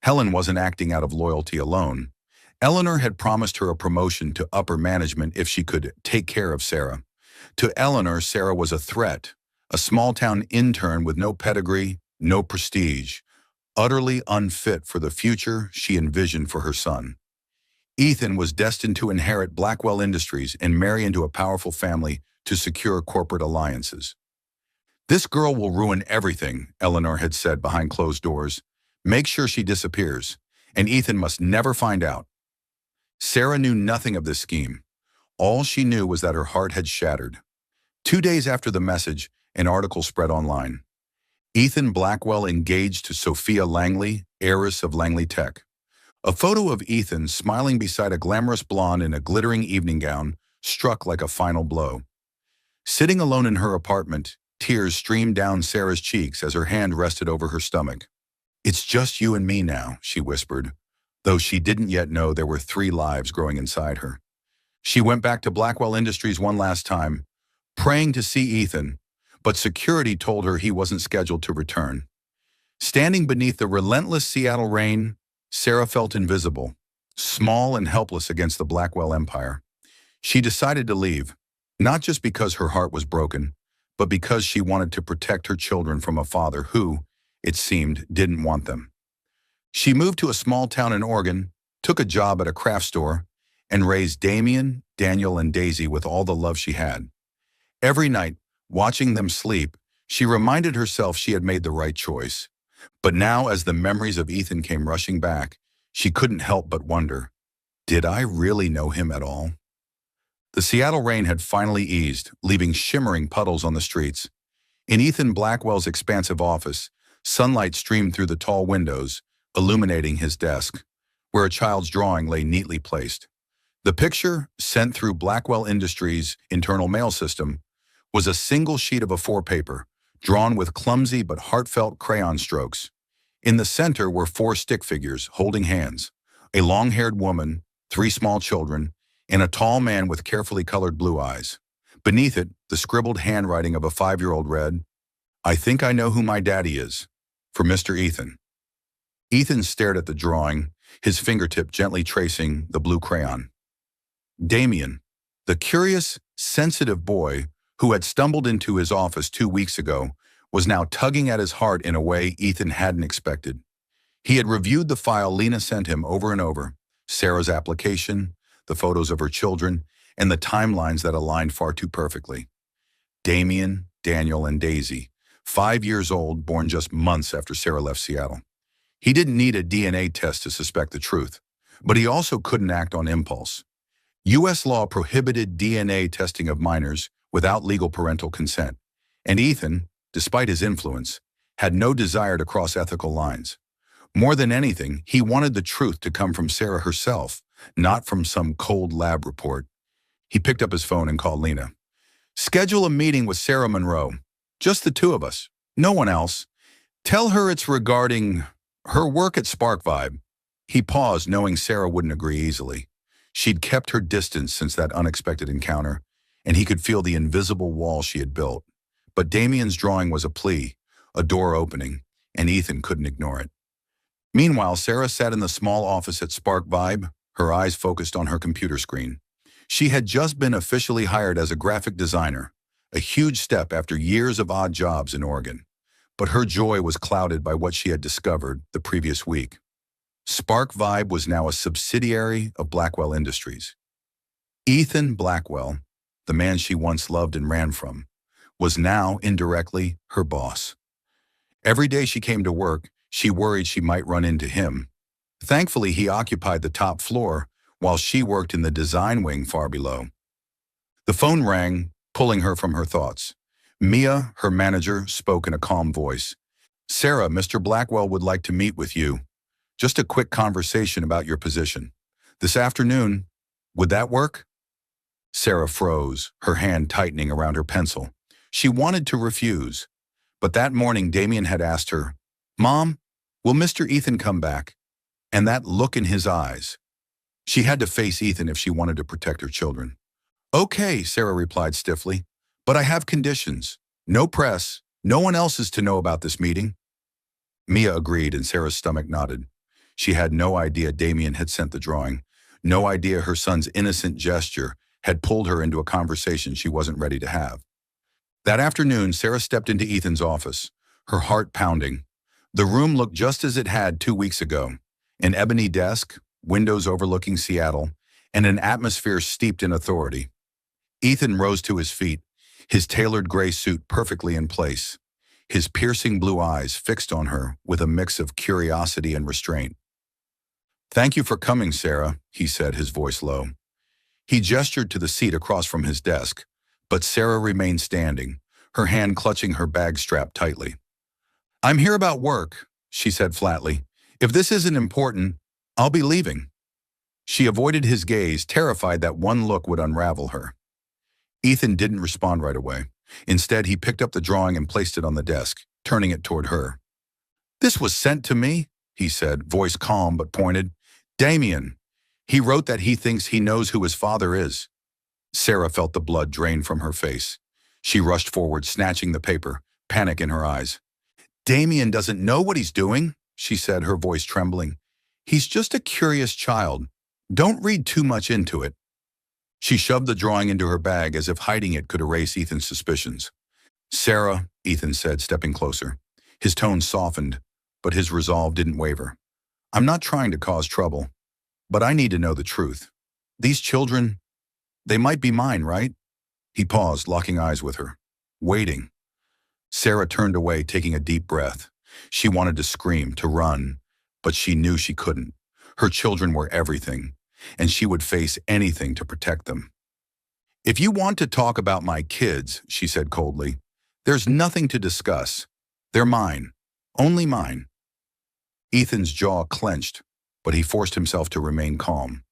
A: Helen wasn't acting out of loyalty alone. Eleanor had promised her a promotion to upper management if she could take care of Sarah. To Eleanor, Sarah was a threat, a small-town intern with no pedigree, no prestige, utterly unfit for the future she envisioned for her son. Ethan was destined to inherit Blackwell Industries and marry into a powerful family to secure corporate alliances. "This girl will ruin everything," Eleanor had said behind closed doors. "Make sure she disappears, and Ethan must never find out." Sarah knew nothing of this scheme. All she knew was that her heart had shattered. 2 days after the message, an article spread online. Ethan Blackwell engaged to Sophia Langley, heiress of Langley Tech. A photo of Ethan smiling beside a glamorous blonde in a glittering evening gown struck like a final blow. Sitting alone in her apartment, tears streamed down Sarah's cheeks as her hand rested over her stomach. "It's just you and me now," she whispered, though she didn't yet know there were 3 lives growing inside her. She went back to Blackwell Industries one last time, praying to see Ethan, but security told her he wasn't scheduled to return. Standing beneath the relentless Seattle rain, Sarah felt invisible, small and helpless against the Blackwell empire. She decided to leave, not just because her heart was broken, but because she wanted to protect her children from a father who, it seemed, didn't want them. She moved to a small town in Oregon, took a job at a craft store, and raised Damien, Daniel, and Daisy with all the love she had. Every night, watching them sleep, she reminded herself she had made the right choice. But now, as the memories of Ethan came rushing back, she couldn't help but wonder, did I really know him at all? The Seattle rain had finally eased, leaving shimmering puddles on the streets. In Ethan Blackwell's expansive office, sunlight streamed through the tall windows, illuminating his desk, where a child's drawing lay neatly placed. The picture, sent through Blackwell Industries' internal mail system, was a single sheet of A4 paper, drawn with clumsy but heartfelt crayon strokes. In the center were 4 stick figures holding hands, a long-haired woman, 3 small children, and a tall man with carefully colored blue eyes. Beneath it, the scribbled handwriting of a 5-year-old read, "I think I know who my daddy is. For Mr. Ethan." Ethan stared at the drawing, his fingertip gently tracing the blue crayon. Damien, the curious, sensitive boy who had stumbled into his office 2 weeks ago, was now tugging at his heart in a way Ethan hadn't expected. He had reviewed the file Lena sent him over and over, Sarah's application, the photos of her children, and the timelines that aligned far too perfectly. Damien, Daniel, and Daisy, 5 years old, born just months after Sarah left Seattle. He didn't need a DNA test to suspect the truth, but he also couldn't act on impulse. U.S. law prohibited DNA testing of minors without legal parental consent, and Ethan, despite his influence, had no desire to cross ethical lines. More than anything, he wanted the truth to come from Sarah herself, not from some cold lab report. He picked up his phone and called Lena. "Schedule a meeting with Sarah Monroe. Just the 2 of us. No one else. Tell her it's regarding her work at Spark Vibe." He paused, knowing Sarah wouldn't agree easily. She'd kept her distance since that unexpected encounter, and he could feel the invisible wall she had built. But Damien's drawing was a plea, a door opening, and Ethan couldn't ignore it. Meanwhile, Sarah sat in the small office at Spark Vibe, her eyes focused on her computer screen. She had just been officially hired as a graphic designer, a huge step after years of odd jobs in Oregon. But her joy was clouded by what she had discovered the previous week. Spark Vibe was now a subsidiary of Blackwell Industries. Ethan Blackwell, the man she once loved and ran from, was now indirectly her boss. Every day she came to work, she worried she might run into him. Thankfully, he occupied the top floor while she worked in the design wing far below. The phone rang, pulling her from her thoughts. Mia, her manager, spoke in a calm voice. "Sarah, Mr. Blackwell would like to meet with you. Just a quick conversation about your position. This afternoon, would that work?" Sarah froze, her hand tightening around her pencil. She wanted to refuse, but that morning Damien had asked her, "Mom, will Mr. Ethan come back?" And that look in his eyes. She had to face Ethan if she wanted to protect her children. "Okay," Sarah replied stiffly, "but I have conditions. No press. No one else is to know about this meeting." Mia agreed, and Sarah's stomach nodded. She had no idea Damien had sent the drawing, no idea her son's innocent gesture had pulled her into a conversation she wasn't ready to have. That afternoon, Sarah stepped into Ethan's office, her heart pounding. The room looked just as it had 2 weeks ago. An ebony desk, windows overlooking Seattle, and an atmosphere steeped in authority. Ethan rose to his feet, his tailored gray suit perfectly in place, his piercing blue eyes fixed on her with a mix of curiosity and restraint. "Thank you for coming, Sarah," he said, his voice low. He gestured to the seat across from his desk, but Sarah remained standing, her hand clutching her bag strap tightly. "I'm here about work," she said flatly. "If this isn't important, I'll be leaving." She avoided his gaze, terrified that one look would unravel her. Ethan didn't respond right away. Instead, he picked up the drawing and placed it on the desk, turning it toward her. "This was sent to me," he said, voice calm but pointed. "Damien. He wrote that he thinks he knows who his father is." Sarah felt the blood drain from her face. She rushed forward, snatching the paper, panic in her eyes. "Damien doesn't know what he's doing," she said, her voice trembling. "He's just a curious child. Don't read too much into it." She shoved the drawing into her bag as if hiding it could erase Ethan's suspicions. "Sarah," Ethan said, stepping closer. His tone softened, but his resolve didn't waver. "I'm not trying to cause trouble, but I need to know the truth. These children, they might be mine, right?" He paused, locking eyes with her, waiting. Sarah turned away, taking a deep breath. She wanted to scream, to run, but she knew she couldn't. Her children were everything, and she would face anything to protect them. "If you want to talk about my kids," she said coldly, "there's nothing to discuss. They're mine. Only mine." Ethan's jaw clenched, but he forced himself to remain calm.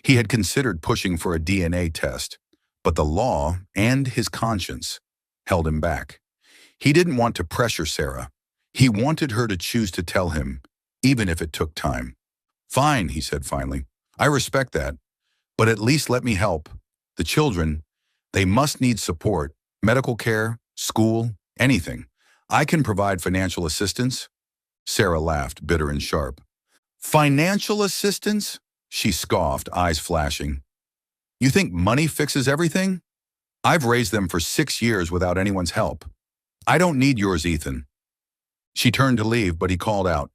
A: He had considered pushing for a DNA test, but the law and his conscience held him back. He didn't want to pressure Sarah. He wanted her to choose to tell him, even if it took time. "Fine," he said finally. "I respect that. But at least let me help. The children, they must need support, medical care, school, anything. I can provide financial assistance." Sarah laughed, bitter and sharp. "Financial assistance?" she scoffed, eyes flashing. "You think money fixes everything? I've raised them for 6 years without anyone's help. I don't need yours, Ethan." She turned to leave, but he called out,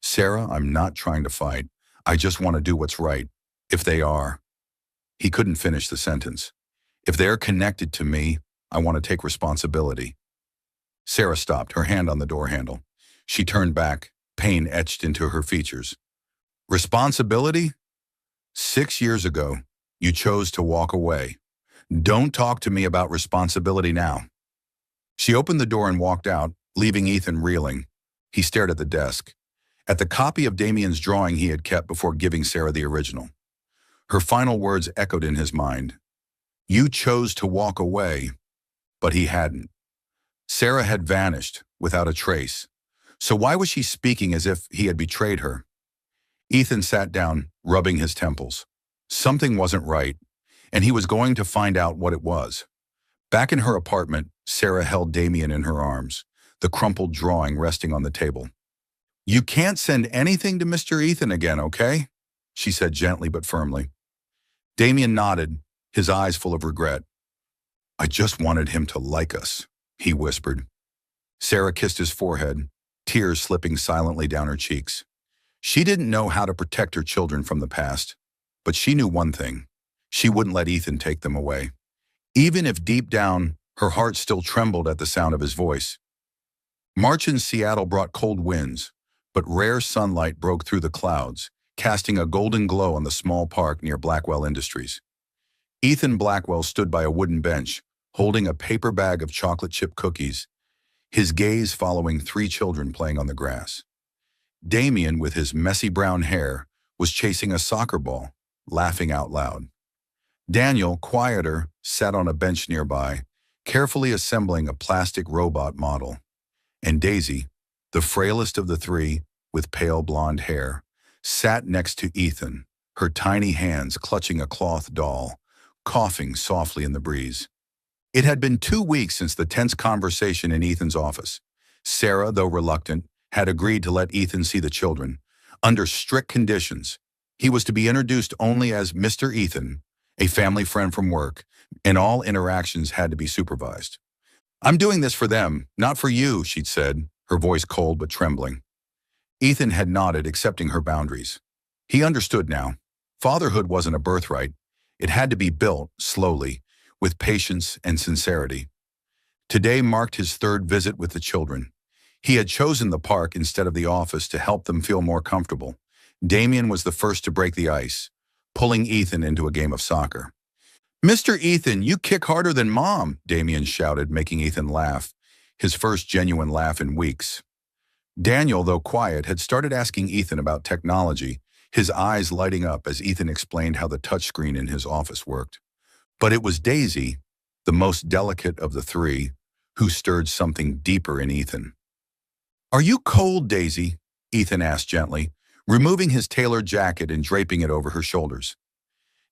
A: "Sarah, I'm not trying to fight. I just want to do what's right. If they are." He couldn't finish the sentence. "If they're connected to me, I want to take responsibility." Sarah stopped, her hand on the door handle. She turned back, pain etched into her features. "Responsibility? 6 years ago, you chose to walk away. Don't talk to me about responsibility now." She opened the door and walked out, leaving Ethan reeling. He stared at the desk, at the copy of Damien's drawing he had kept before giving Sarah the original. Her final words echoed in his mind. You chose to walk away, but he hadn't. Sarah had vanished without a trace. So why was she speaking as if he had betrayed her? Ethan sat down, rubbing his temples. Something wasn't right, and he was going to find out what it was. Back in her apartment, Sarah held Damien in her arms, the crumpled drawing resting on the table. "You can't send anything to Mr. Ethan again, okay?" she said gently but firmly. Damien nodded, his eyes full of regret. "I just wanted him to like us," he whispered. Sarah kissed his forehead, tears slipping silently down her cheeks. She didn't know how to protect her children from the past, but she knew one thing. She wouldn't let Ethan take them away. Even if deep down, her heart still trembled at the sound of his voice. March in Seattle brought cold winds, but rare sunlight broke through the clouds, casting a golden glow on the small park near Blackwell Industries. Ethan Blackwell stood by a wooden bench, holding a paper bag of chocolate chip cookies, his gaze following three children playing on the grass. Damien, with his messy brown hair, was chasing a soccer ball, laughing out loud. Daniel, quieter, sat on a bench nearby, carefully assembling a plastic robot model. And Daisy, the frailest of the three, with pale blonde hair, sat next to Ethan, her tiny hands clutching a cloth doll, coughing softly in the breeze. It had been 2 weeks since the tense conversation in Ethan's office. Sarah, though reluctant, had agreed to let Ethan see the children, under strict conditions. He was to be introduced only as Mr. Ethan, a family friend from work, and all interactions had to be supervised. "I'm doing this for them, not for you," she'd said, her voice cold but trembling. Ethan had nodded, accepting her boundaries. He understood now. Fatherhood wasn't a birthright. It had to be built, slowly, with patience and sincerity. Today marked his third visit with the children. He had chosen the park instead of the office to help them feel more comfortable. Damien was the first to break the ice, pulling Ethan into a game of soccer. "Mr. Ethan, you kick harder than Mom," Damien shouted, making Ethan laugh, his first genuine laugh in weeks. Daniel, though quiet, had started asking Ethan about technology, his eyes lighting up as Ethan explained how the touchscreen in his office worked. But it was Daisy, the most delicate of the three, who stirred something deeper in Ethan. "Are you cold, Daisy?" Ethan asked gently, removing his tailored jacket and draping it over her shoulders.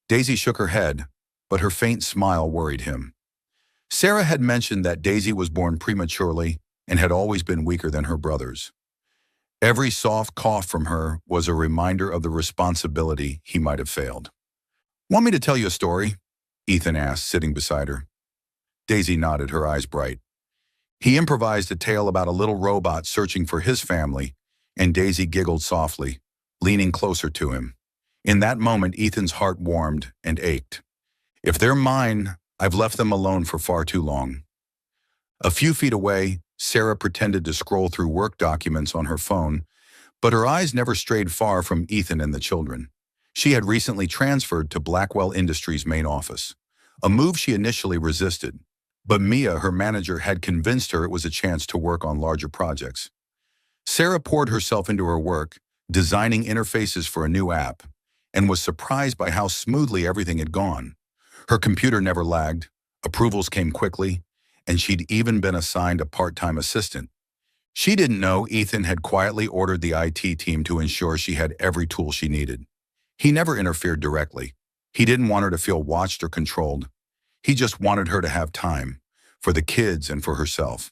A: Daisy shook her head, but her faint smile worried him. Sarah had mentioned that Daisy was born prematurely and had always been weaker than her brothers. Every soft cough from her was a reminder of the responsibility he might have failed. "Want me to tell you a story?" Ethan asked, sitting beside her. Daisy nodded, her eyes bright. He improvised a tale about a little robot searching for his family, and Daisy giggled softly, leaning closer to him. In that moment, Ethan's heart warmed and ached. "If they're mine, I've left them alone for far too long." A few feet away, Sarah pretended to scroll through work documents on her phone, but her eyes never strayed far from Ethan and the children. She had recently transferred to Blackwell Industries' main office, a move she initially resisted. But Mia, her manager, had convinced her it was a chance to work on larger projects. Sarah poured herself into her work, designing interfaces for a new app, and was surprised by how smoothly everything had gone. Her computer never lagged, approvals came quickly, and she'd even been assigned a part-time assistant. She didn't know Ethan had quietly ordered the IT team to ensure she had every tool she needed. He never interfered directly. He didn't want her to feel watched or controlled. He just wanted her to have time, for the kids and for herself.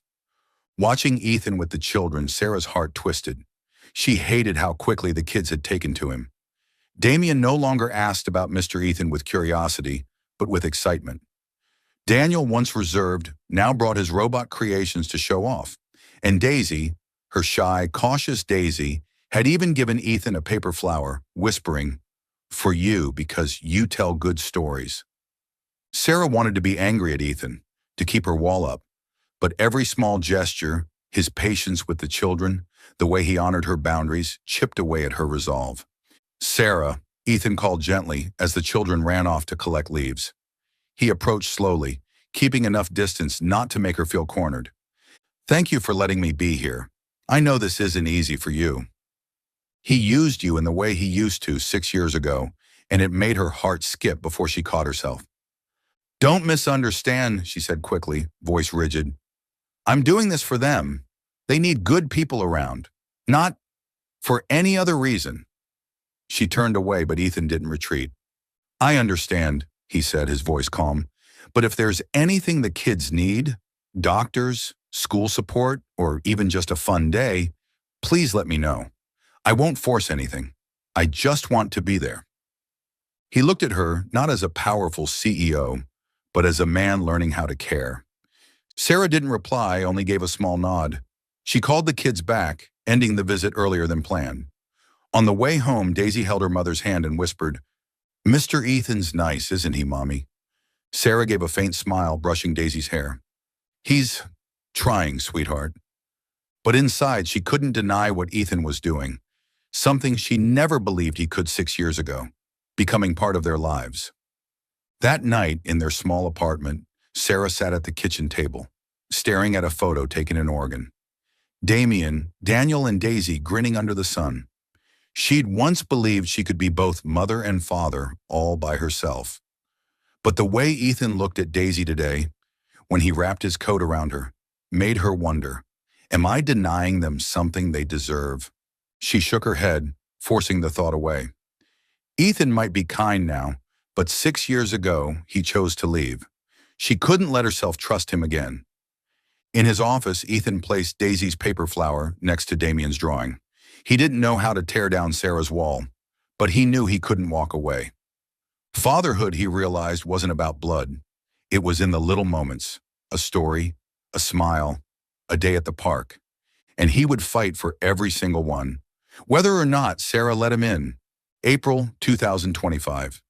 A: Watching Ethan with the children, Sarah's heart twisted. She hated how quickly the kids had taken to him. Damien no longer asked about Mr. Ethan with curiosity, but with excitement. Daniel, once reserved, now brought his robot creations to show off. And Daisy, her shy, cautious Daisy, had even given Ethan a paper flower, whispering, "For you, because you tell good stories." Sarah wanted to be angry at Ethan, to keep her wall up, but every small gesture, his patience with the children, the way he honored her boundaries, chipped away at her resolve. "Sarah," Ethan called gently as the children ran off to collect leaves. He approached slowly, keeping enough distance not to make her feel cornered. "Thank you for letting me be here. I know this isn't easy for you." He used you in the way he used to 6 years ago, and it made her heart skip before she caught herself. "Don't misunderstand," she said quickly, voice rigid. "I'm doing this for them. They need good people around, not for any other reason." She turned away, but Ethan didn't retreat. "I understand," he said, his voice calm. "But if there's anything the kids need, doctors, school support, or even just a fun day, please let me know. I won't force anything. I just want to be there." He looked at her not as a powerful CEO, but as a man learning how to care. Sarah didn't reply, only gave a small nod. She called the kids back, ending the visit earlier than planned. On the way home, Daisy held her mother's hand and whispered, "Mr. Ethan's nice, isn't he, Mommy?" Sarah gave a faint smile, brushing Daisy's hair. "He's trying, sweetheart." But inside, she couldn't deny what Ethan was doing, something she never believed he could 6 years ago, becoming part of their lives. That night, in their small apartment, Sarah sat at the kitchen table, staring at a photo taken in Oregon. Damien, Daniel, and Daisy grinning under the sun. She'd once believed she could be both mother and father all by herself. But the way Ethan looked at Daisy today, when he wrapped his coat around her, made her wonder, am I denying them something they deserve? She shook her head, forcing the thought away. Ethan might be kind now, but 6 years ago, he chose to leave. She couldn't let herself trust him again. In his office, Ethan placed Daisy's paper flower next to Damien's drawing. He didn't know how to tear down Sarah's wall, but he knew he couldn't walk away. Fatherhood, he realized, wasn't about blood. It was in the little moments, a story, a smile, a day at the park. And he would fight for every single one, whether or not Sarah let him in. April 2025.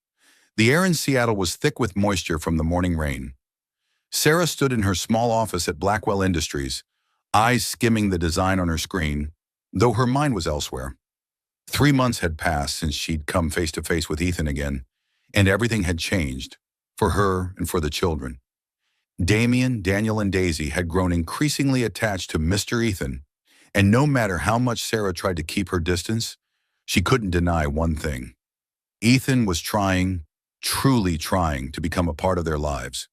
A: The air in Seattle was thick with moisture from the morning rain. Sarah stood in her small office at Blackwell Industries, eyes skimming the design on her screen, though her mind was elsewhere. 3 months had passed since she'd come face to face with Ethan again, and everything had changed, for her and for the children. Damien, Daniel, and Daisy had grown increasingly attached to Mr. Ethan, and no matter how much Sarah tried to keep her distance, she couldn't deny one thing. Ethan was trying, truly trying, to become a part of their lives.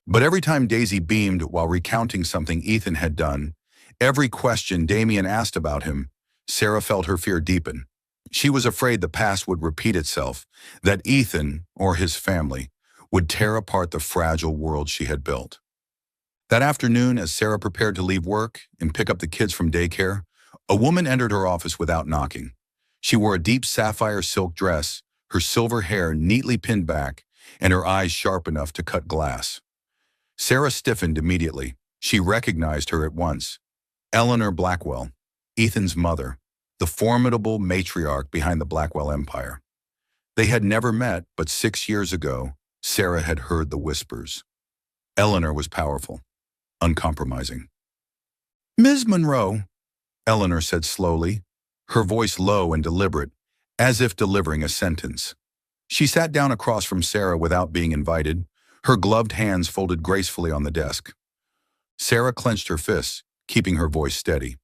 A: But every time Daisy beamed while recounting something Ethan had done, every question Damien asked about him, Sarah felt her fear deepen. She was afraid the past would repeat itself, that Ethan, or his family, would tear apart the fragile world she had built. That afternoon, as Sarah prepared to leave work and pick up the kids from daycare, a woman entered her office without knocking. She wore a deep sapphire silk dress, her silver hair neatly pinned back, and her eyes sharp enough to cut glass. Sarah stiffened immediately. She recognized her at once. Eleanor Blackwell, Ethan's mother, the formidable matriarch behind the Blackwell Empire. They had never met, but 6 years ago, Sarah had heard the whispers. Eleanor was powerful, uncompromising. "Ms. Monroe," Eleanor said slowly, her voice low and deliberate, as if delivering a sentence. She sat down across from Sarah without being invited, her gloved hands folded gracefully on the desk. Sarah clenched her fists, keeping her voice steady.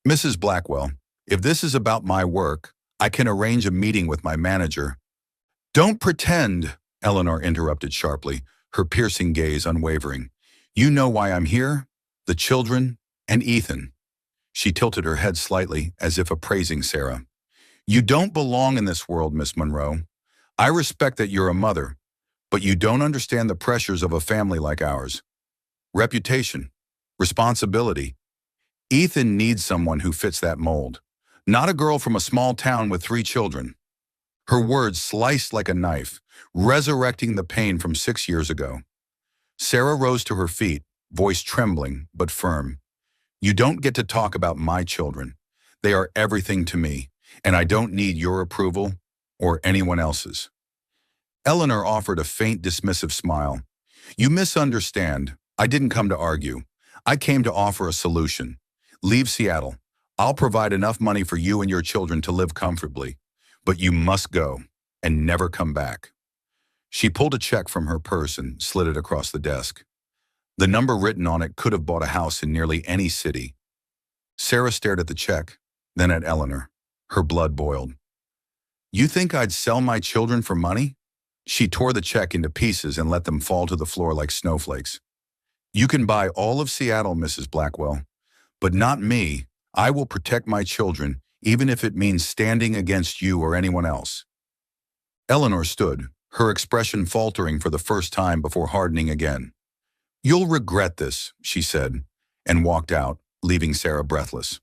A: "Mrs. Blackwell, if this is about my work, I can arrange a meeting with my manager." "Don't pretend," Eleanor interrupted sharply, her piercing gaze unwavering. "You know why I'm here, the children, and Ethan." She tilted her head slightly, as if appraising Sarah. "You don't belong in this world, Miss Monroe. I respect that you're a mother, but you don't understand the pressures of a family like ours. Reputation, responsibility. Ethan needs someone who fits that mold, not a girl from a small town with 3 children." Her words sliced like a knife, resurrecting the pain from 6 years ago. Sarah rose to her feet, voice trembling but firm. "You don't get to talk about my children. They are everything to me, and I don't need your approval or anyone else's." Eleanor offered a faint, dismissive smile. "You misunderstand. I didn't come to argue. I came to offer a solution. Leave Seattle. I'll provide enough money for you and your children to live comfortably. But you must go and never come back." She pulled a check from her purse and slid it across the desk. The number written on it could have bought a house in nearly any city. Sarah stared at the check, then at Eleanor. Her blood boiled. "You think I'd sell my children for money?" She tore the check into pieces and let them fall to the floor like snowflakes. "You can buy all of Seattle, Mrs. Blackwell, but not me. I will protect my children, even if it means standing against you or anyone else. Eleanor stood, her expression faltering for the first time before hardening again. "You'll regret this," she said, and walked out, leaving Sarah breathless.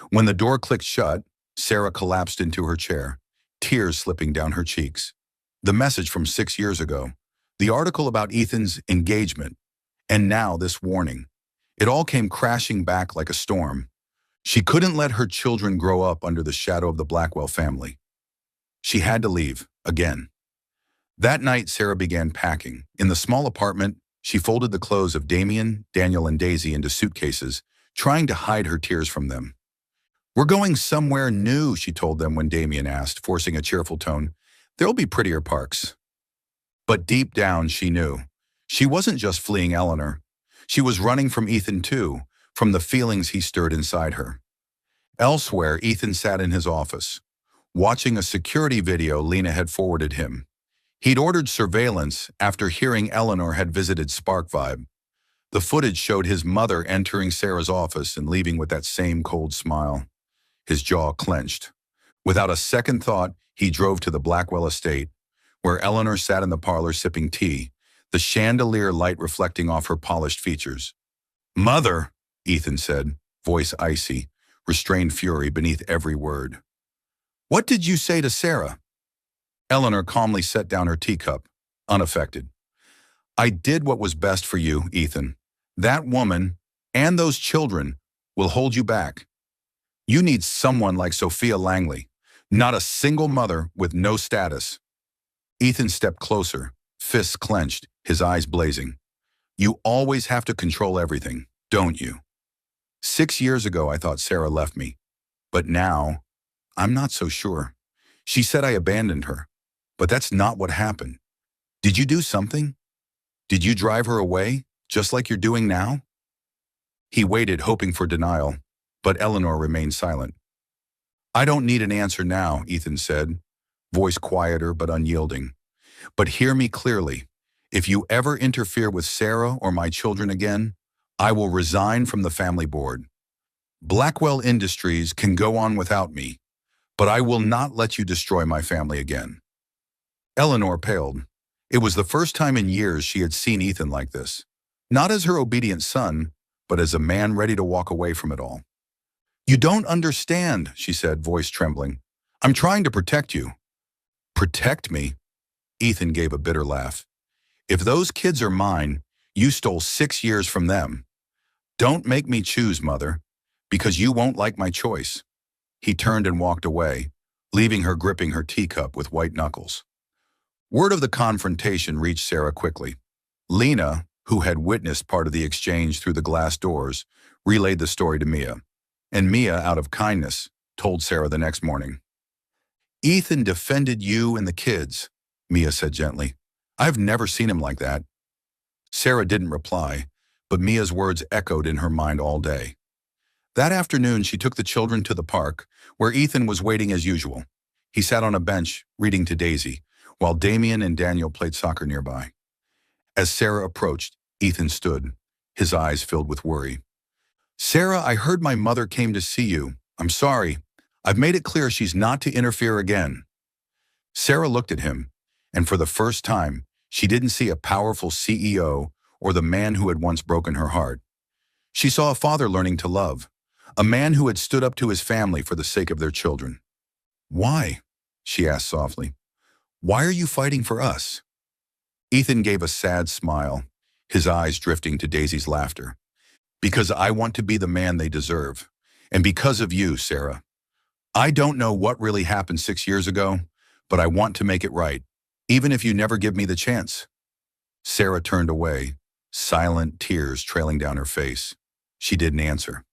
A: When the door clicked shut, Sarah collapsed into her chair, tears slipping down her cheeks. The message from 6 years ago, the article about Ethan's engagement, and now this warning. It all came crashing back like a storm. She couldn't let her children grow up under the shadow of the Blackwell family. She had to leave, again. That night, Sarah began packing. In the small apartment, she folded the clothes of Damien, Daniel, and Daisy into suitcases, trying to hide her tears from them. "We're going somewhere new," she told them when Damien asked, forcing a cheerful tone. "There'll be prettier parks." But deep down, she knew. She wasn't just fleeing Eleanor. She was running from Ethan too, from the feelings he stirred inside her. Elsewhere, Ethan sat in his office, watching a security video Lena had forwarded him. He'd ordered surveillance after hearing Eleanor had visited Spark Vibe. The footage showed his mother entering Sarah's office and leaving with that same cold smile. His jaw clenched. Without a second thought, he drove to the Blackwell estate, where Eleanor sat in the parlor sipping tea, the chandelier light reflecting off her polished features. "Mother," Ethan said, voice icy, restrained fury beneath every word. "What did you say to Sarah?" Eleanor calmly set down her teacup, unaffected. "I did what was best for you, Ethan. That woman, and those children, will hold you back. You need someone like Sophia Langley, not a single mother with no status." Ethan stepped closer, fists clenched, his eyes blazing. "You always have to control everything, don't you? 6 years ago, I thought Sarah left me. But now, I'm not so sure. She said I abandoned her. But that's not what happened. Did you do something? Did you drive her away, just like you're doing now?" He waited, hoping for denial, but Eleanor remained silent. "I don't need an answer now," Ethan said, voice quieter but unyielding. "But hear me clearly. If you ever interfere with Sarah or my children again, I will resign from the family board. Blackwell Industries can go on without me, but I will not let you destroy my family again." Eleanor paled. It was the first time in years she had seen Ethan like this. Not as her obedient son, but as a man ready to walk away from it all. "You don't understand," she said, voice trembling. "I'm trying to protect you." "Protect me?" Ethan gave a bitter laugh. "If those kids are mine, you stole 6 years from them. Don't make me choose, Mother, because you won't like my choice." He turned and walked away, leaving her gripping her teacup with white knuckles. Word of the confrontation reached Sarah quickly. Lena, who had witnessed part of the exchange through the glass doors, relayed the story to Mia. And Mia, out of kindness, told Sarah the next morning. "Ethan defended you and the kids," Mia said gently. "I've never seen him like that." Sarah didn't reply, but Mia's words echoed in her mind all day. That afternoon, she took the children to the park, where Ethan was waiting as usual. He sat on a bench, reading to Daisy, while Damien and Daniel played soccer nearby. As Sarah approached, Ethan stood, his eyes filled with worry. "Sarah, I heard my mother came to see you. I'm sorry. I've made it clear she's not to interfere again." Sarah looked at him, and for the first time, she didn't see a powerful CEO or the man who had once broken her heart. She saw a father learning to love, a man who had stood up to his family for the sake of their children. "Why?" she asked softly. "Why are you fighting for us?" Ethan gave a sad smile, his eyes drifting to Daisy's laughter. "Because I want to be the man they deserve. And because of you, Sarah. I don't know what really happened 6 years ago, but I want to make it right, even if you never give me the chance." Sarah turned away, silent tears trailing down her face. She didn't answer.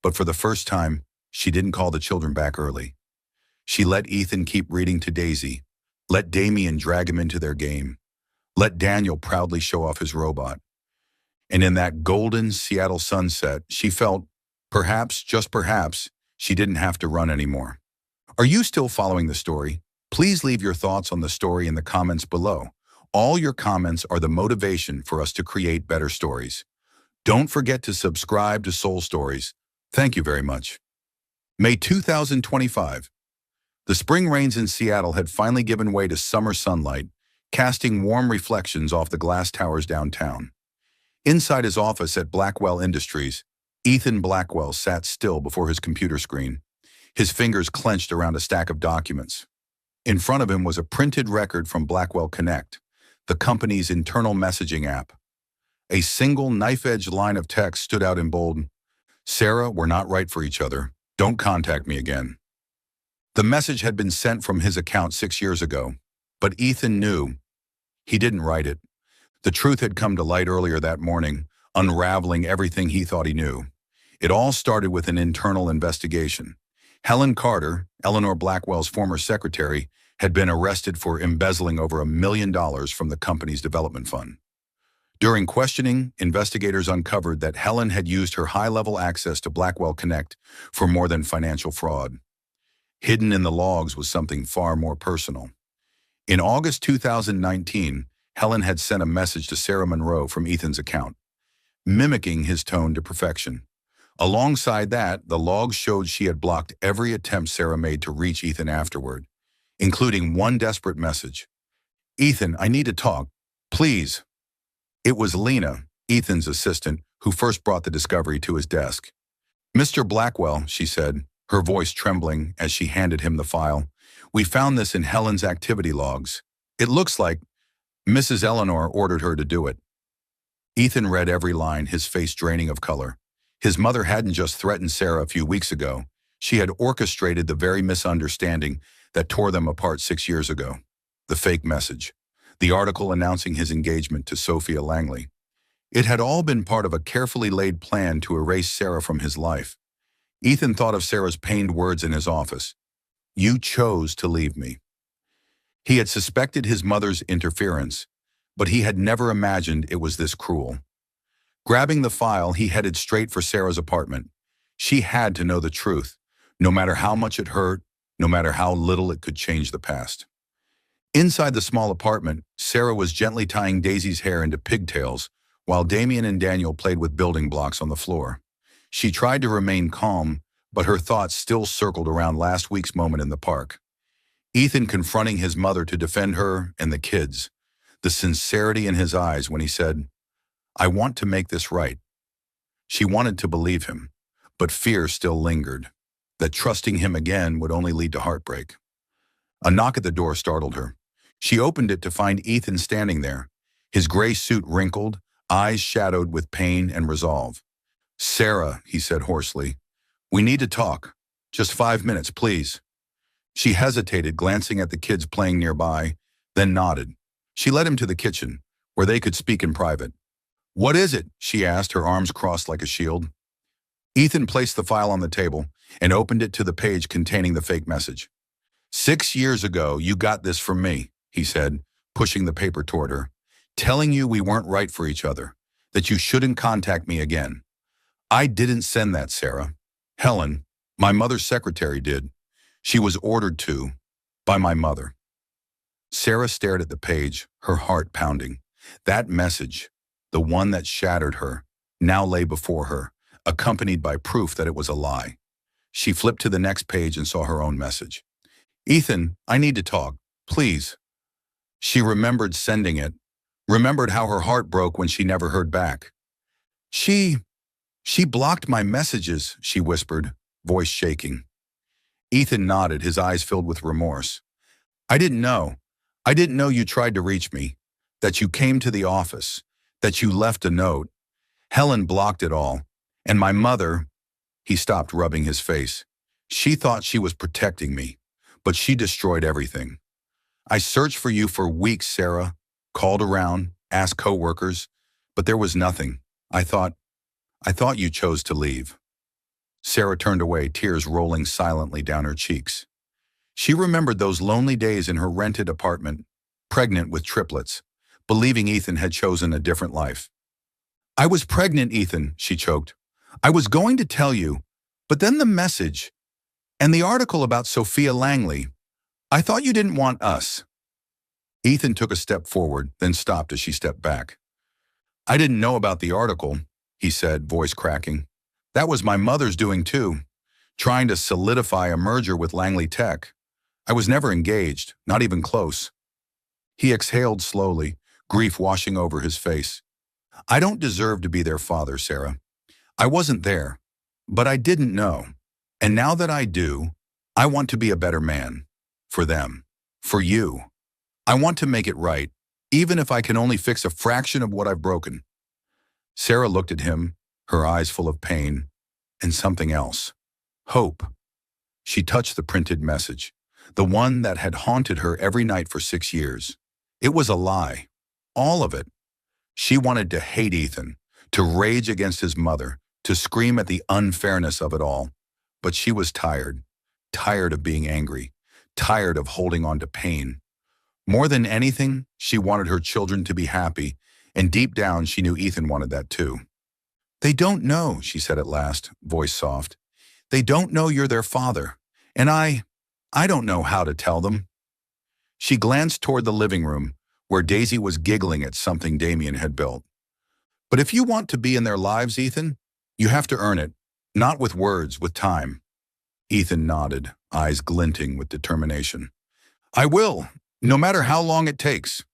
A: But for the first time, she didn't call the children back early. She let Ethan keep reading to Daisy, let Damien drag him into their game, let Daniel proudly show off his robot. And in that golden Seattle sunset, she felt, perhaps, just perhaps, she didn't have to run anymore. Are you still following the story? Please leave your thoughts on the story in the comments below. All your comments are the motivation for us to create better stories. Don't forget to subscribe to Soul Stories. Thank you very much. May 2025. The spring rains in Seattle had finally given way to summer sunlight, casting warm reflections off the glass towers downtown. Inside his office at Blackwell Industries, Ethan Blackwell sat still before his computer screen, his fingers clenched around a stack of documents. In front of him was a printed record from Blackwell Connect, the company's internal messaging app. A single knife-edge line of text stood out in bold. "Sarah, we're not right for each other. Don't contact me again." The message had been sent from his account 6 years ago, but Ethan knew. He didn't write it. The truth had come to light earlier that morning, unraveling everything he thought he knew. It all started with an internal investigation. Helen Carter, Eleanor Blackwell's former secretary, had been arrested for embezzling over $1 million from the company's development fund. During questioning, investigators uncovered that Helen had used her high-level access to Blackwell Connect for more than financial fraud. Hidden in the logs was something far more personal. In August 2019, Helen had sent a message to Sarah Monroe from Ethan's account, mimicking his tone to perfection. Alongside that, the logs showed she had blocked every attempt Sarah made to reach Ethan afterward, including one desperate message. "Ethan, I need to talk. Please." It was Lena, Ethan's assistant, who first brought the discovery to his desk. "Mr. Blackwell," she said, her voice trembling as she handed him the file, "we found this in Helen's activity logs. It looks like Mrs. Eleanor ordered her to do it." Ethan read every line, his face draining of color. His mother hadn't just threatened Sarah a few weeks ago. She had orchestrated the very misunderstanding that tore them apart 6 years ago. The fake message. The article announcing his engagement to Sophia Langley. It had all been part of a carefully laid plan to erase Sarah from his life. Ethan thought of Sarah's pained words in his office. "You chose to leave me." He had suspected his mother's interference, but he had never imagined it was this cruel. Grabbing the file, he headed straight for Sarah's apartment. She had to know the truth, no matter how much it hurt, no matter how little it could change the past. Inside the small apartment, Sarah was gently tying Daisy's hair into pigtails, while Damien and Daniel played with building blocks on the floor. She tried to remain calm, but her thoughts still circled around last week's moment in the park. Ethan confronting his mother to defend her and the kids, the sincerity in his eyes when he said, "I want to make this right." She wanted to believe him, but fear still lingered, that trusting him again would only lead to heartbreak. A knock at the door startled her. She opened it to find Ethan standing there, his gray suit wrinkled, eyes shadowed with pain and resolve. "Sarah," he said hoarsely, "we need to talk. Just 5 minutes, please." She hesitated, glancing at the kids playing nearby, then nodded. She led him to the kitchen, where they could speak in private. "What is it?" she asked, her arms crossed like a shield. Ethan placed the file on the table and opened it to the page containing the fake message. "6 years ago, you got this from me," he said, pushing the paper toward her, "telling you we weren't right for each other, that you shouldn't contact me again. I didn't send that, Sarah. Helen, my mother's secretary, did. She was ordered to, by my mother." Sarah stared at the page, her heart pounding. That message, the one that shattered her, now lay before her, accompanied by proof that it was a lie. She flipped to the next page and saw her own message. "Ethan, I need to talk, please." She remembered sending it, remembered how her heart broke when she never heard back. She blocked my messages," she whispered, voice shaking. Ethan nodded, his eyes filled with remorse. I didn't know you tried to reach me, that you came to the office, that you left a note. Helen blocked it all, and my mother," he stopped, rubbing his face. "She thought she was protecting me, but she destroyed everything. I searched for you for weeks, Sarah, called around, asked coworkers, but there was nothing. I thought you chose to leave." Sarah turned away, tears rolling silently down her cheeks. She remembered those lonely days in her rented apartment, pregnant with triplets, believing Ethan had chosen a different life. "I was pregnant, Ethan," she choked. "I was going to tell you, but then the message, and the article about Sophia Langley. I thought you didn't want us." Ethan took a step forward, then stopped as she stepped back. "I didn't know about the article," he said, voice cracking. "That was my mother's doing too. trying to solidify a merger with Langley Tech. I was never engaged, not even close. He exhaled slowly, grief washing over his face. I don't deserve to be their father, Sarah. I wasn't there, but I didn't know. And now that I do, I want to be a better man. For them. For you. I want to make it right, even if I can only fix a fraction of what I've broken. Sarah looked at him, her eyes full of pain, and something else. Hope. She touched the printed message, the one that had haunted her every night for 6 years. It was a lie. All of it. She wanted to hate Ethan, to rage against his mother, to scream at the unfairness of it all. But she was tired. Tired of being angry. Tired of holding on to pain. More than anything, she wanted her children to be happy, and deep down she knew Ethan wanted that too. They don't know, she said at last, voice soft. They don't know you're their father, and I don't know how to tell them. She glanced toward the living room, where Daisy was giggling at something Damien had built. But if you want to be in their lives, Ethan, you have to earn it, not with words, with time. Ethan nodded, eyes glinting with determination. I will, no matter how long it takes.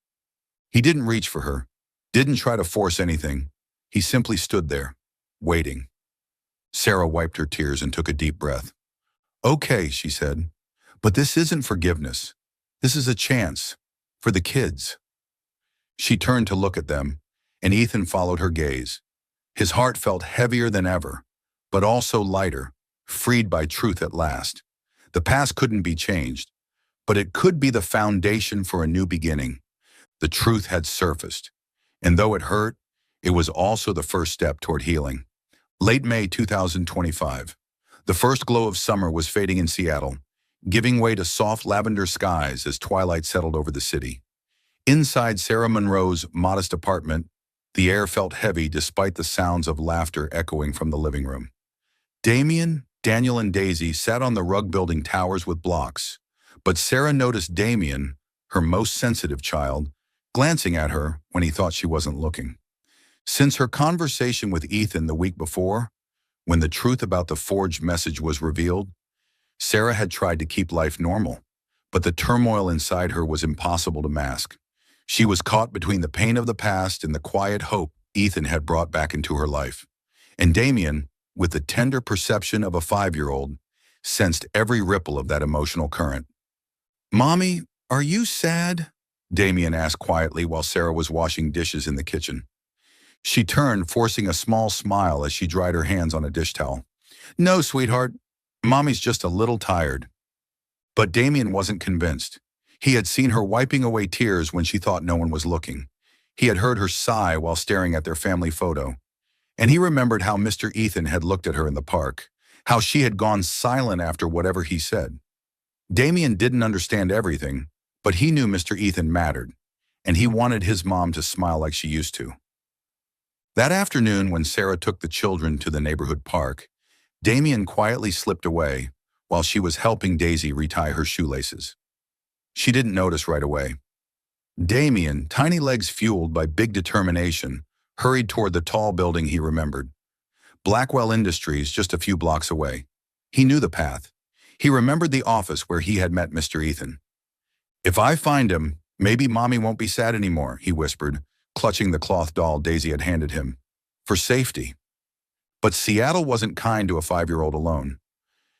A: He didn't reach for her, didn't try to force anything. He simply stood there, waiting. Sarah wiped her tears and took a deep breath. Okay, she said, but this isn't forgiveness. This is a chance for the kids. She turned to look at them, and Ethan followed her gaze. His heart felt heavier than ever, but also lighter, freed by truth at last. The past couldn't be changed, but it could be the foundation for a new beginning. The truth had surfaced, and though it hurt, it was also the first step toward healing. Late May 2025. The first glow of summer was fading in Seattle, giving way to soft lavender skies as twilight settled over the city. Inside Sarah Monroe's modest apartment, the air felt heavy despite the sounds of laughter echoing from the living room. Damien, Daniel, and Daisy sat on the rug-building towers with blocks, but Sarah noticed Damien, her most sensitive child, glancing at her when he thought she wasn't looking. Since her conversation with Ethan the week before, when the truth about the forged message was revealed, Sarah had tried to keep life normal, but the turmoil inside her was impossible to mask. She was caught between the pain of the past and the quiet hope Ethan had brought back into her life. And Damien, with the tender perception of a 5-year-old, sensed every ripple of that emotional current. Mommy, are you sad? Damien asked quietly while Sarah was washing dishes in the kitchen. She turned, forcing a small smile as she dried her hands on a dish towel. No, sweetheart. Mommy's just a little tired. But Damien wasn't convinced. He had seen her wiping away tears when she thought no one was looking. He had heard her sigh while staring at their family photo. And he remembered how Mr. Ethan had looked at her in the park, how she had gone silent after whatever he said. Damien didn't understand everything, but he knew Mr. Ethan mattered, and he wanted his mom to smile like she used to. That afternoon, when Sarah took the children to the neighborhood park, Damien quietly slipped away while she was helping Daisy retie her shoelaces. She didn't notice right away. Damien, tiny legs fueled by big determination, hurried toward the tall building he remembered. Blackwell Industries, just a few blocks away. He knew the path. He remembered the office where he had met Mr. Ethan. If I find him, maybe Mommy won't be sad anymore, he whispered, clutching the cloth doll Daisy had handed him. For safety. But Seattle wasn't kind to a 5-year-old alone.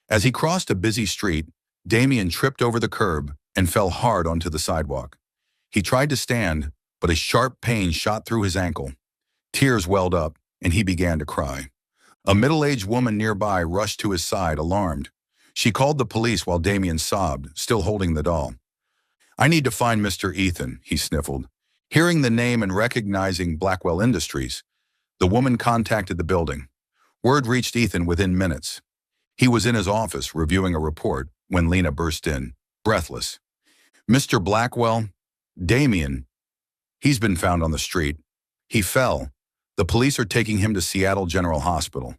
A: As he crossed a busy street, Damien tripped over the curb and fell hard onto the sidewalk. He tried to stand, but a sharp pain shot through his ankle. Tears welled up, and he began to cry. A middle-aged woman nearby rushed to his side, alarmed. She called the police while Damien sobbed, still holding the doll. I need to find Mr. Ethan, he sniffled. Hearing the name and recognizing Blackwell Industries, the woman contacted the building. Word reached Ethan within minutes. He was in his office reviewing a report when Lena burst in, breathless. Mr. Blackwell, Damien, he's been found on the street. He fell. The police are taking him to Seattle General Hospital.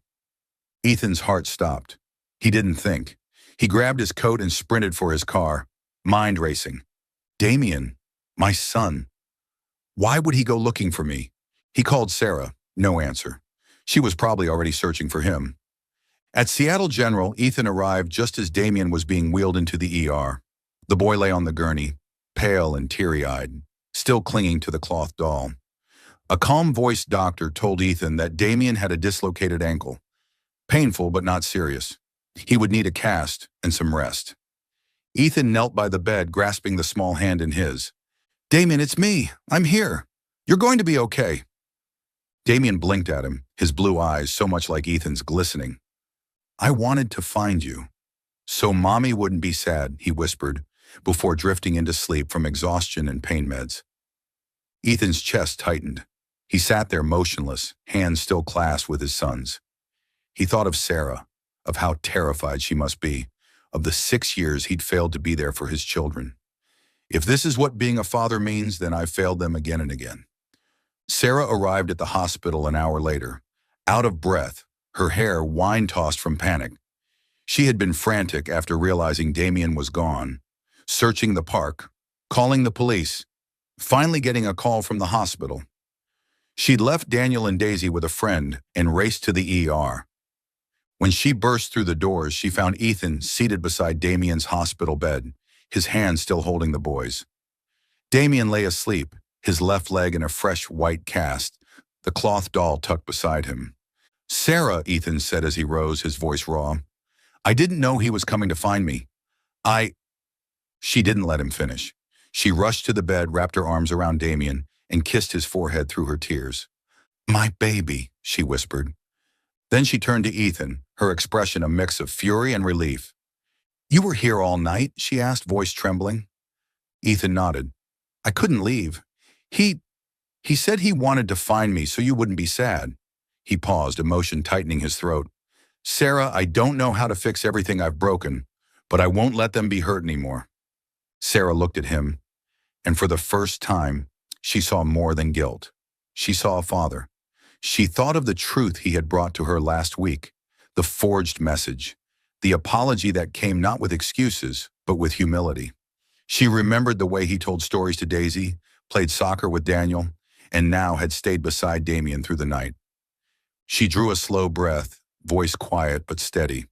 A: Ethan's heart stopped. He didn't think. He grabbed his coat and sprinted for his car, mind racing. Damien, my son. Why would he go looking for me? He called Sarah. No answer. She was probably already searching for him. At Seattle General, Ethan arrived just as Damien was being wheeled into the ER. The boy lay on the gurney, pale and teary-eyed, still clinging to the cloth doll. A calm-voiced doctor told Ethan that Damien had a dislocated ankle. Painful but not serious. He would need a cast and some rest. Ethan knelt by the bed, grasping the small hand in his. "Damien, it's me. I'm here. You're going to be okay." Damien blinked at him, his blue eyes so much like Ethan's glistening. "I wanted to find you, so Mommy wouldn't be sad," he whispered, before drifting into sleep from exhaustion and pain meds. Ethan's chest tightened. He sat there motionless, hands still clasped with his son's. He thought of Sarah, of how terrified she must be, of the 6 years he'd failed to be there for his children. If this is what being a father means, then I've failed them again and again. Sarah arrived at the hospital an hour later, out of breath, her hair wine-tossed from panic. She had been frantic after realizing Damien was gone, searching the park, calling the police, finally getting a call from the hospital. She'd left Daniel and Daisy with a friend and raced to the ER. When she burst through the doors, she found Ethan seated beside Damien's hospital bed, his hand still holding the boys. Damien lay asleep, his left leg in a fresh white cast, the cloth doll tucked beside him. "Sarah," Ethan said as he rose, his voice raw. "I didn't know he was coming to find me. She didn't let him finish. She rushed to the bed, wrapped her arms around Damien, and kissed his forehead through her tears. "My baby," she whispered. Then she turned to Ethan, her expression a mix of fury and relief. "You were here all night?" she asked, voice trembling. Ethan nodded. "I couldn't leave. He said he wanted to find me so you wouldn't be sad." He paused, emotion tightening his throat. "Sarah, I don't know how to fix everything I've broken, but I won't let them be hurt anymore." Sarah looked at him, and for the first time, she saw more than guilt. She saw a father. She thought of the truth he had brought to her last week, the forged message, the apology that came not with excuses, but with humility. She remembered the way he told stories to Daisy, played soccer with Daniel, and now had stayed beside Damien through the night. She drew a slow breath, voice quiet but steady.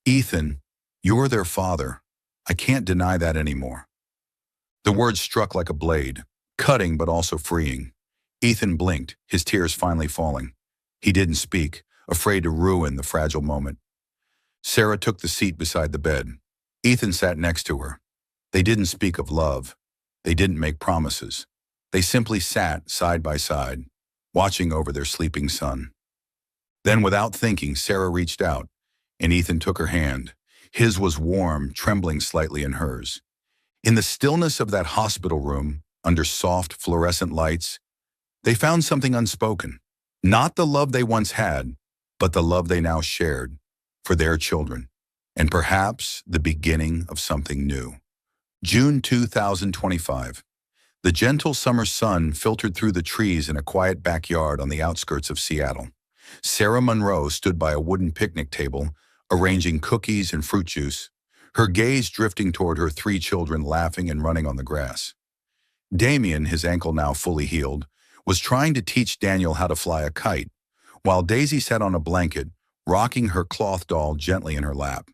A: "Ethan, you're their father. I can't deny that anymore." The words struck like a blade, cutting but also freeing. Ethan blinked, his tears finally falling. He didn't speak, afraid to ruin the fragile moment. Sarah took the seat beside the bed. Ethan sat next to her. They didn't speak of love. They didn't make promises. They simply sat side by side, watching over their sleeping son. Then, without thinking, Sarah reached out, and Ethan took her hand. His was warm, trembling slightly in hers. In the stillness of that hospital room, under soft, fluorescent lights, they found something unspoken. Not the love they once had, but the love they now shared for their children, and perhaps the beginning of something new. June 2025. The gentle summer sun filtered through the trees in a quiet backyard on the outskirts of Seattle. Sarah Monroe stood by a wooden picnic table, arranging cookies and fruit juice, her gaze drifting toward her 3 children laughing and running on the grass. Damien, his ankle now fully healed, was trying to teach Daniel how to fly a kite, while Daisy sat on a blanket, rocking her cloth doll gently in her lap.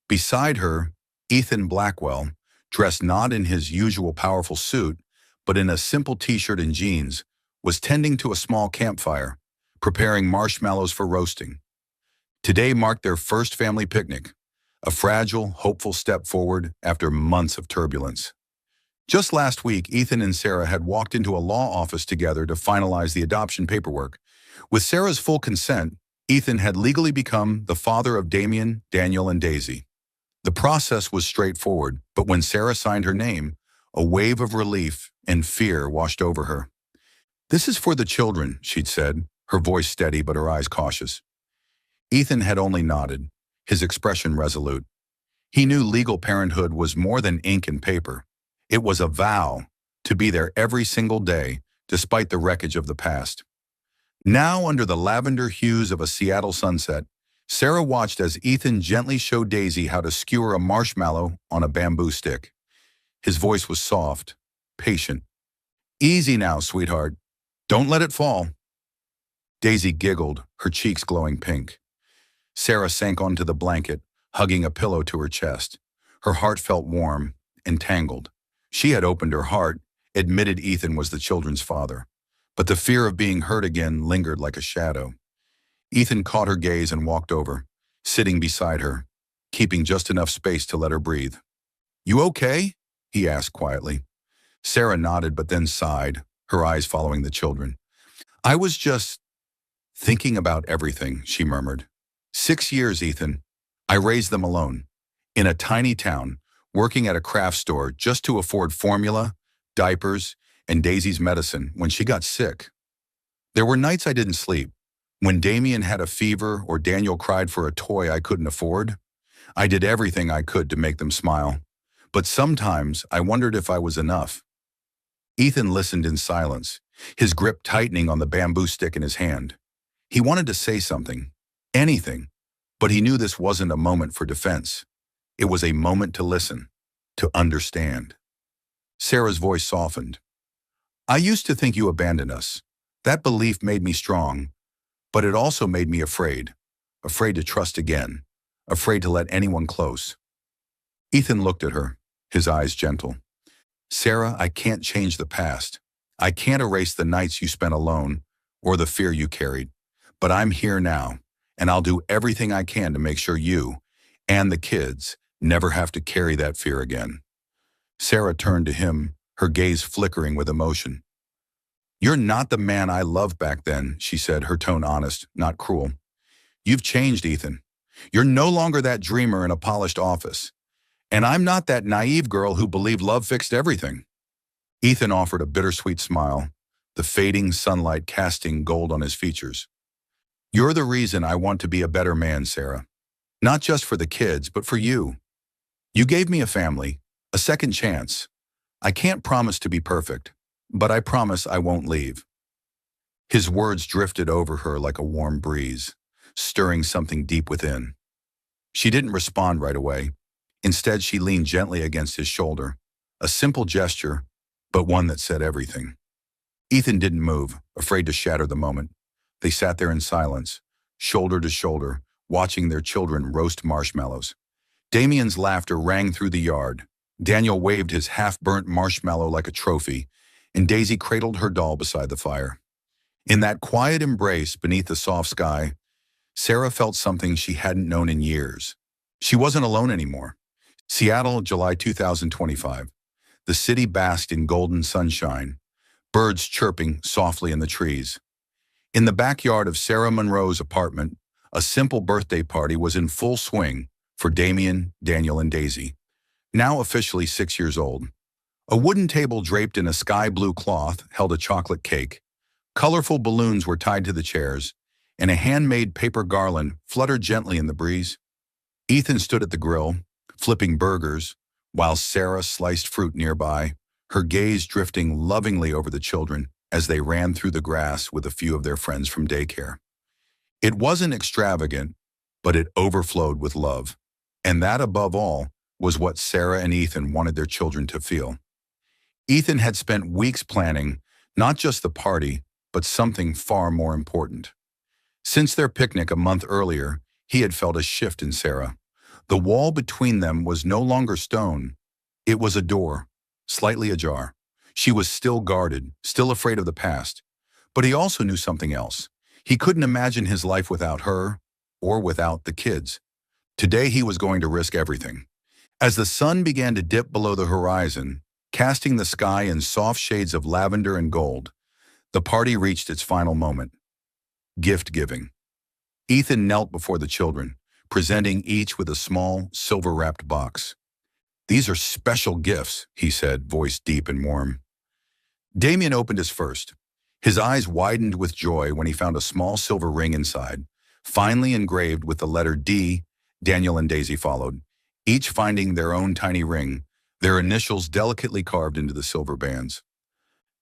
A: Beside her, Ethan Blackwell, dressed not in his usual powerful suit, but in a simple t-shirt and jeans, was tending to a small campfire, preparing marshmallows for roasting. Today marked their first family picnic, a fragile, hopeful step forward after months of turbulence. Just last week, Ethan and Sarah had walked into a law office together to finalize the adoption paperwork. With Sarah's full consent, Ethan had legally become the father of Damien, Daniel, and Daisy. The process was straightforward, but when Sarah signed her name, a wave of relief and fear washed over her. "This is for the children," she'd said, her voice steady but her eyes cautious. Ethan had only nodded, his expression resolute. He knew legal parenthood was more than ink and paper. It was a vow to be there every single day, despite the wreckage of the past. Now, under the lavender hues of a Seattle sunset, Sarah watched as Ethan gently showed Daisy how to skewer a marshmallow on a bamboo stick. His voice was soft, patient. "Easy now, sweetheart. Don't let it fall." Daisy giggled, her cheeks glowing pink. Sarah sank onto the blanket, hugging a pillow to her chest. Her heart felt warm and tangled. She had opened her heart, admitted Ethan was the children's father. But the fear of being hurt again lingered like a shadow. Ethan caught her gaze and walked over, sitting beside her, keeping just enough space to let her breathe. "You okay?" he asked quietly. Sarah nodded but then sighed, her eyes following the children. "I was just thinking about everything," she murmured. 6 years, Ethan. I raised them alone, in a tiny town, working at a craft store just to afford formula, diapers, and Daisy's medicine when she got sick. There were nights I didn't sleep. When Damien had a fever or Daniel cried for a toy I couldn't afford, I did everything I could to make them smile. But sometimes I wondered if I was enough. Ethan listened in silence, his grip tightening on the bamboo stick in his hand. He wanted to say something, anything, but he knew this wasn't a moment for defense. It was a moment to listen, to understand. Sarah's voice softened. "I used to think you abandoned us. That belief made me strong, but it also made me afraid. Afraid to trust again, afraid to let anyone close." Ethan looked at her, his eyes gentle. "Sarah, I can't change the past. I can't erase the nights you spent alone or the fear you carried. But I'm here now, and I'll do everything I can to make sure you and the kids never have to carry that fear again." Sarah turned to him, her gaze flickering with emotion. "You're not the man I loved back then," she said, her tone honest, not cruel. "You've changed, Ethan. You're no longer that dreamer in a polished office. And I'm not that naive girl who believed love fixed everything." Ethan offered a bittersweet smile, the fading sunlight casting gold on his features. "You're the reason I want to be a better man, Sarah. Not just for the kids, but for you. You gave me a family, a second chance. I can't promise to be perfect, but I promise I won't leave." His words drifted over her like a warm breeze, stirring something deep within. She didn't respond right away. Instead, she leaned gently against his shoulder, a simple gesture, but one that said everything. Ethan didn't move, afraid to shatter the moment. They sat there in silence, shoulder to shoulder, watching their children roast marshmallows. Damien's laughter rang through the yard. Daniel waved his half-burnt marshmallow like a trophy, and Daisy cradled her doll beside the fire. In that quiet embrace beneath the soft sky, Sarah felt something she hadn't known in years. She wasn't alone anymore. Seattle, July 2025. The city basked in golden sunshine, birds chirping softly in the trees. In the backyard of Sarah Monroe's apartment, a simple birthday party was in full swing for Damien, Daniel, and Daisy, now officially 6 years old. A wooden table draped in a sky blue cloth held a chocolate cake. Colorful balloons were tied to the chairs, and a handmade paper garland fluttered gently in the breeze. Ethan stood at the grill, flipping burgers, while Sarah sliced fruit nearby, her gaze drifting lovingly over the children as they ran through the grass with a few of their friends from daycare. It wasn't extravagant, but it overflowed with love. And that, above all, was what Sarah and Ethan wanted their children to feel. Ethan had spent weeks planning not just the party, but something far more important. Since their picnic a month earlier, he had felt a shift in Sarah. The wall between them was no longer stone. It was a door, slightly ajar. She was still guarded, still afraid of the past. But he also knew something else. He couldn't imagine his life without her, or without the kids. Today he was going to risk everything. As the sun began to dip below the horizon, casting the sky in soft shades of lavender and gold, the party reached its final moment. Gift giving. Ethan knelt before the children, presenting each with a small, silver-wrapped box. "These are special gifts," he said, voice deep and warm. Damien opened his first. His eyes widened with joy when he found a small silver ring inside, finely engraved with the letter D. Daniel and Daisy followed, each finding their own tiny ring, their initials delicately carved into the silver bands.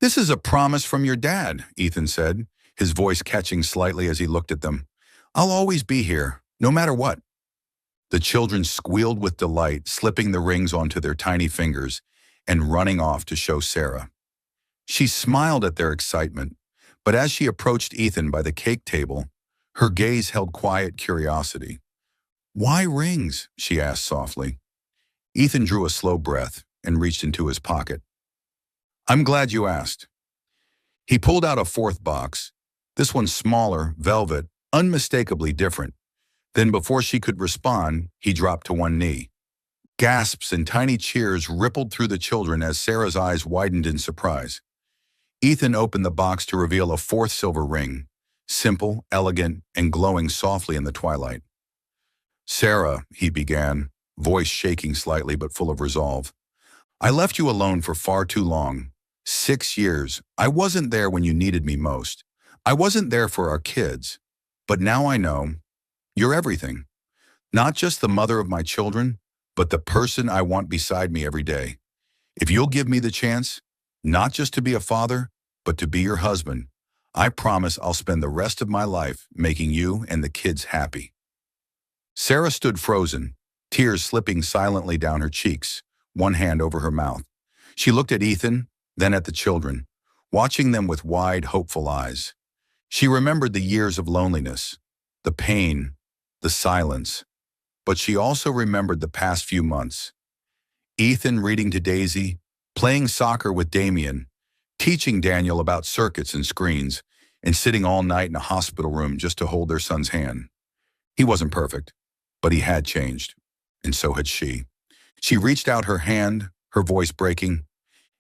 A: "This is a promise from your dad," Ethan said, his voice catching slightly as he looked at them. "I'll always be here, no matter what." The children squealed with delight, slipping the rings onto their tiny fingers and running off to show Sarah. She smiled at their excitement, but as she approached Ethan by the cake table, Her gaze held quiet curiosity. "Why rings?" she asked softly. Ethan drew a slow breath and reached into his pocket. "I'm glad you asked." He pulled out a fourth box, this one smaller, velvet, unmistakably different. Then before she could respond, he dropped to one knee. Gasps and tiny cheers rippled through the children as Sarah's eyes widened in surprise. Ethan opened the box to reveal a fourth silver ring, simple, elegant, and glowing softly in the twilight. "Sarah," he began, voice shaking slightly but full of resolve, "I left you alone for far too long. 6 years. I wasn't there when you needed me most. I wasn't there for our kids. But now I know you're everything. Not just the mother of my children, but the person I want beside me every day. If you'll give me the chance, not just to be a father, but to be your husband, I promise I'll spend the rest of my life making you and the kids happy." Sarah stood frozen, tears slipping silently down her cheeks, one hand over her mouth. She looked at Ethan, then at the children, watching them with wide, hopeful eyes. She remembered the years of loneliness, the pain, the silence, but she also remembered the past few months. Ethan reading to Daisy, playing soccer with Damien, teaching Daniel about circuits and screens, and sitting all night in a hospital room just to hold their son's hand. He wasn't perfect, but he had changed, and so had she. She reached out her hand, her voice breaking.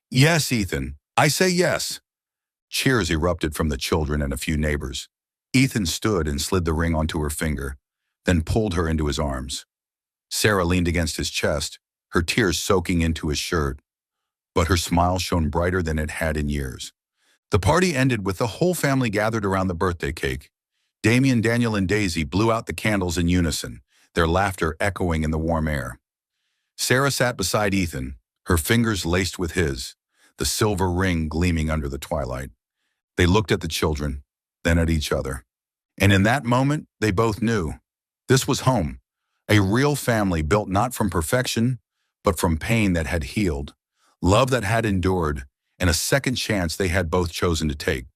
A: "Yes, Ethan, I say yes." Cheers erupted from the children and a few neighbors. Ethan stood and slid the ring onto her finger, then pulled her into his arms. Sarah leaned against his chest, her tears soaking into his shirt, but her smile shone brighter than it had in years. The party ended with the whole family gathered around the birthday cake. Damien, Daniel, and Daisy blew out the candles in unison, their laughter echoing in the warm air. Sarah sat beside Ethan, her fingers laced with his, the silver ring gleaming under the twilight. They looked at the children, then at each other. And in that moment, they both knew. This was home, a real family built not from perfection, but from pain that had healed, love that had endured, and a second chance they had both chosen to take.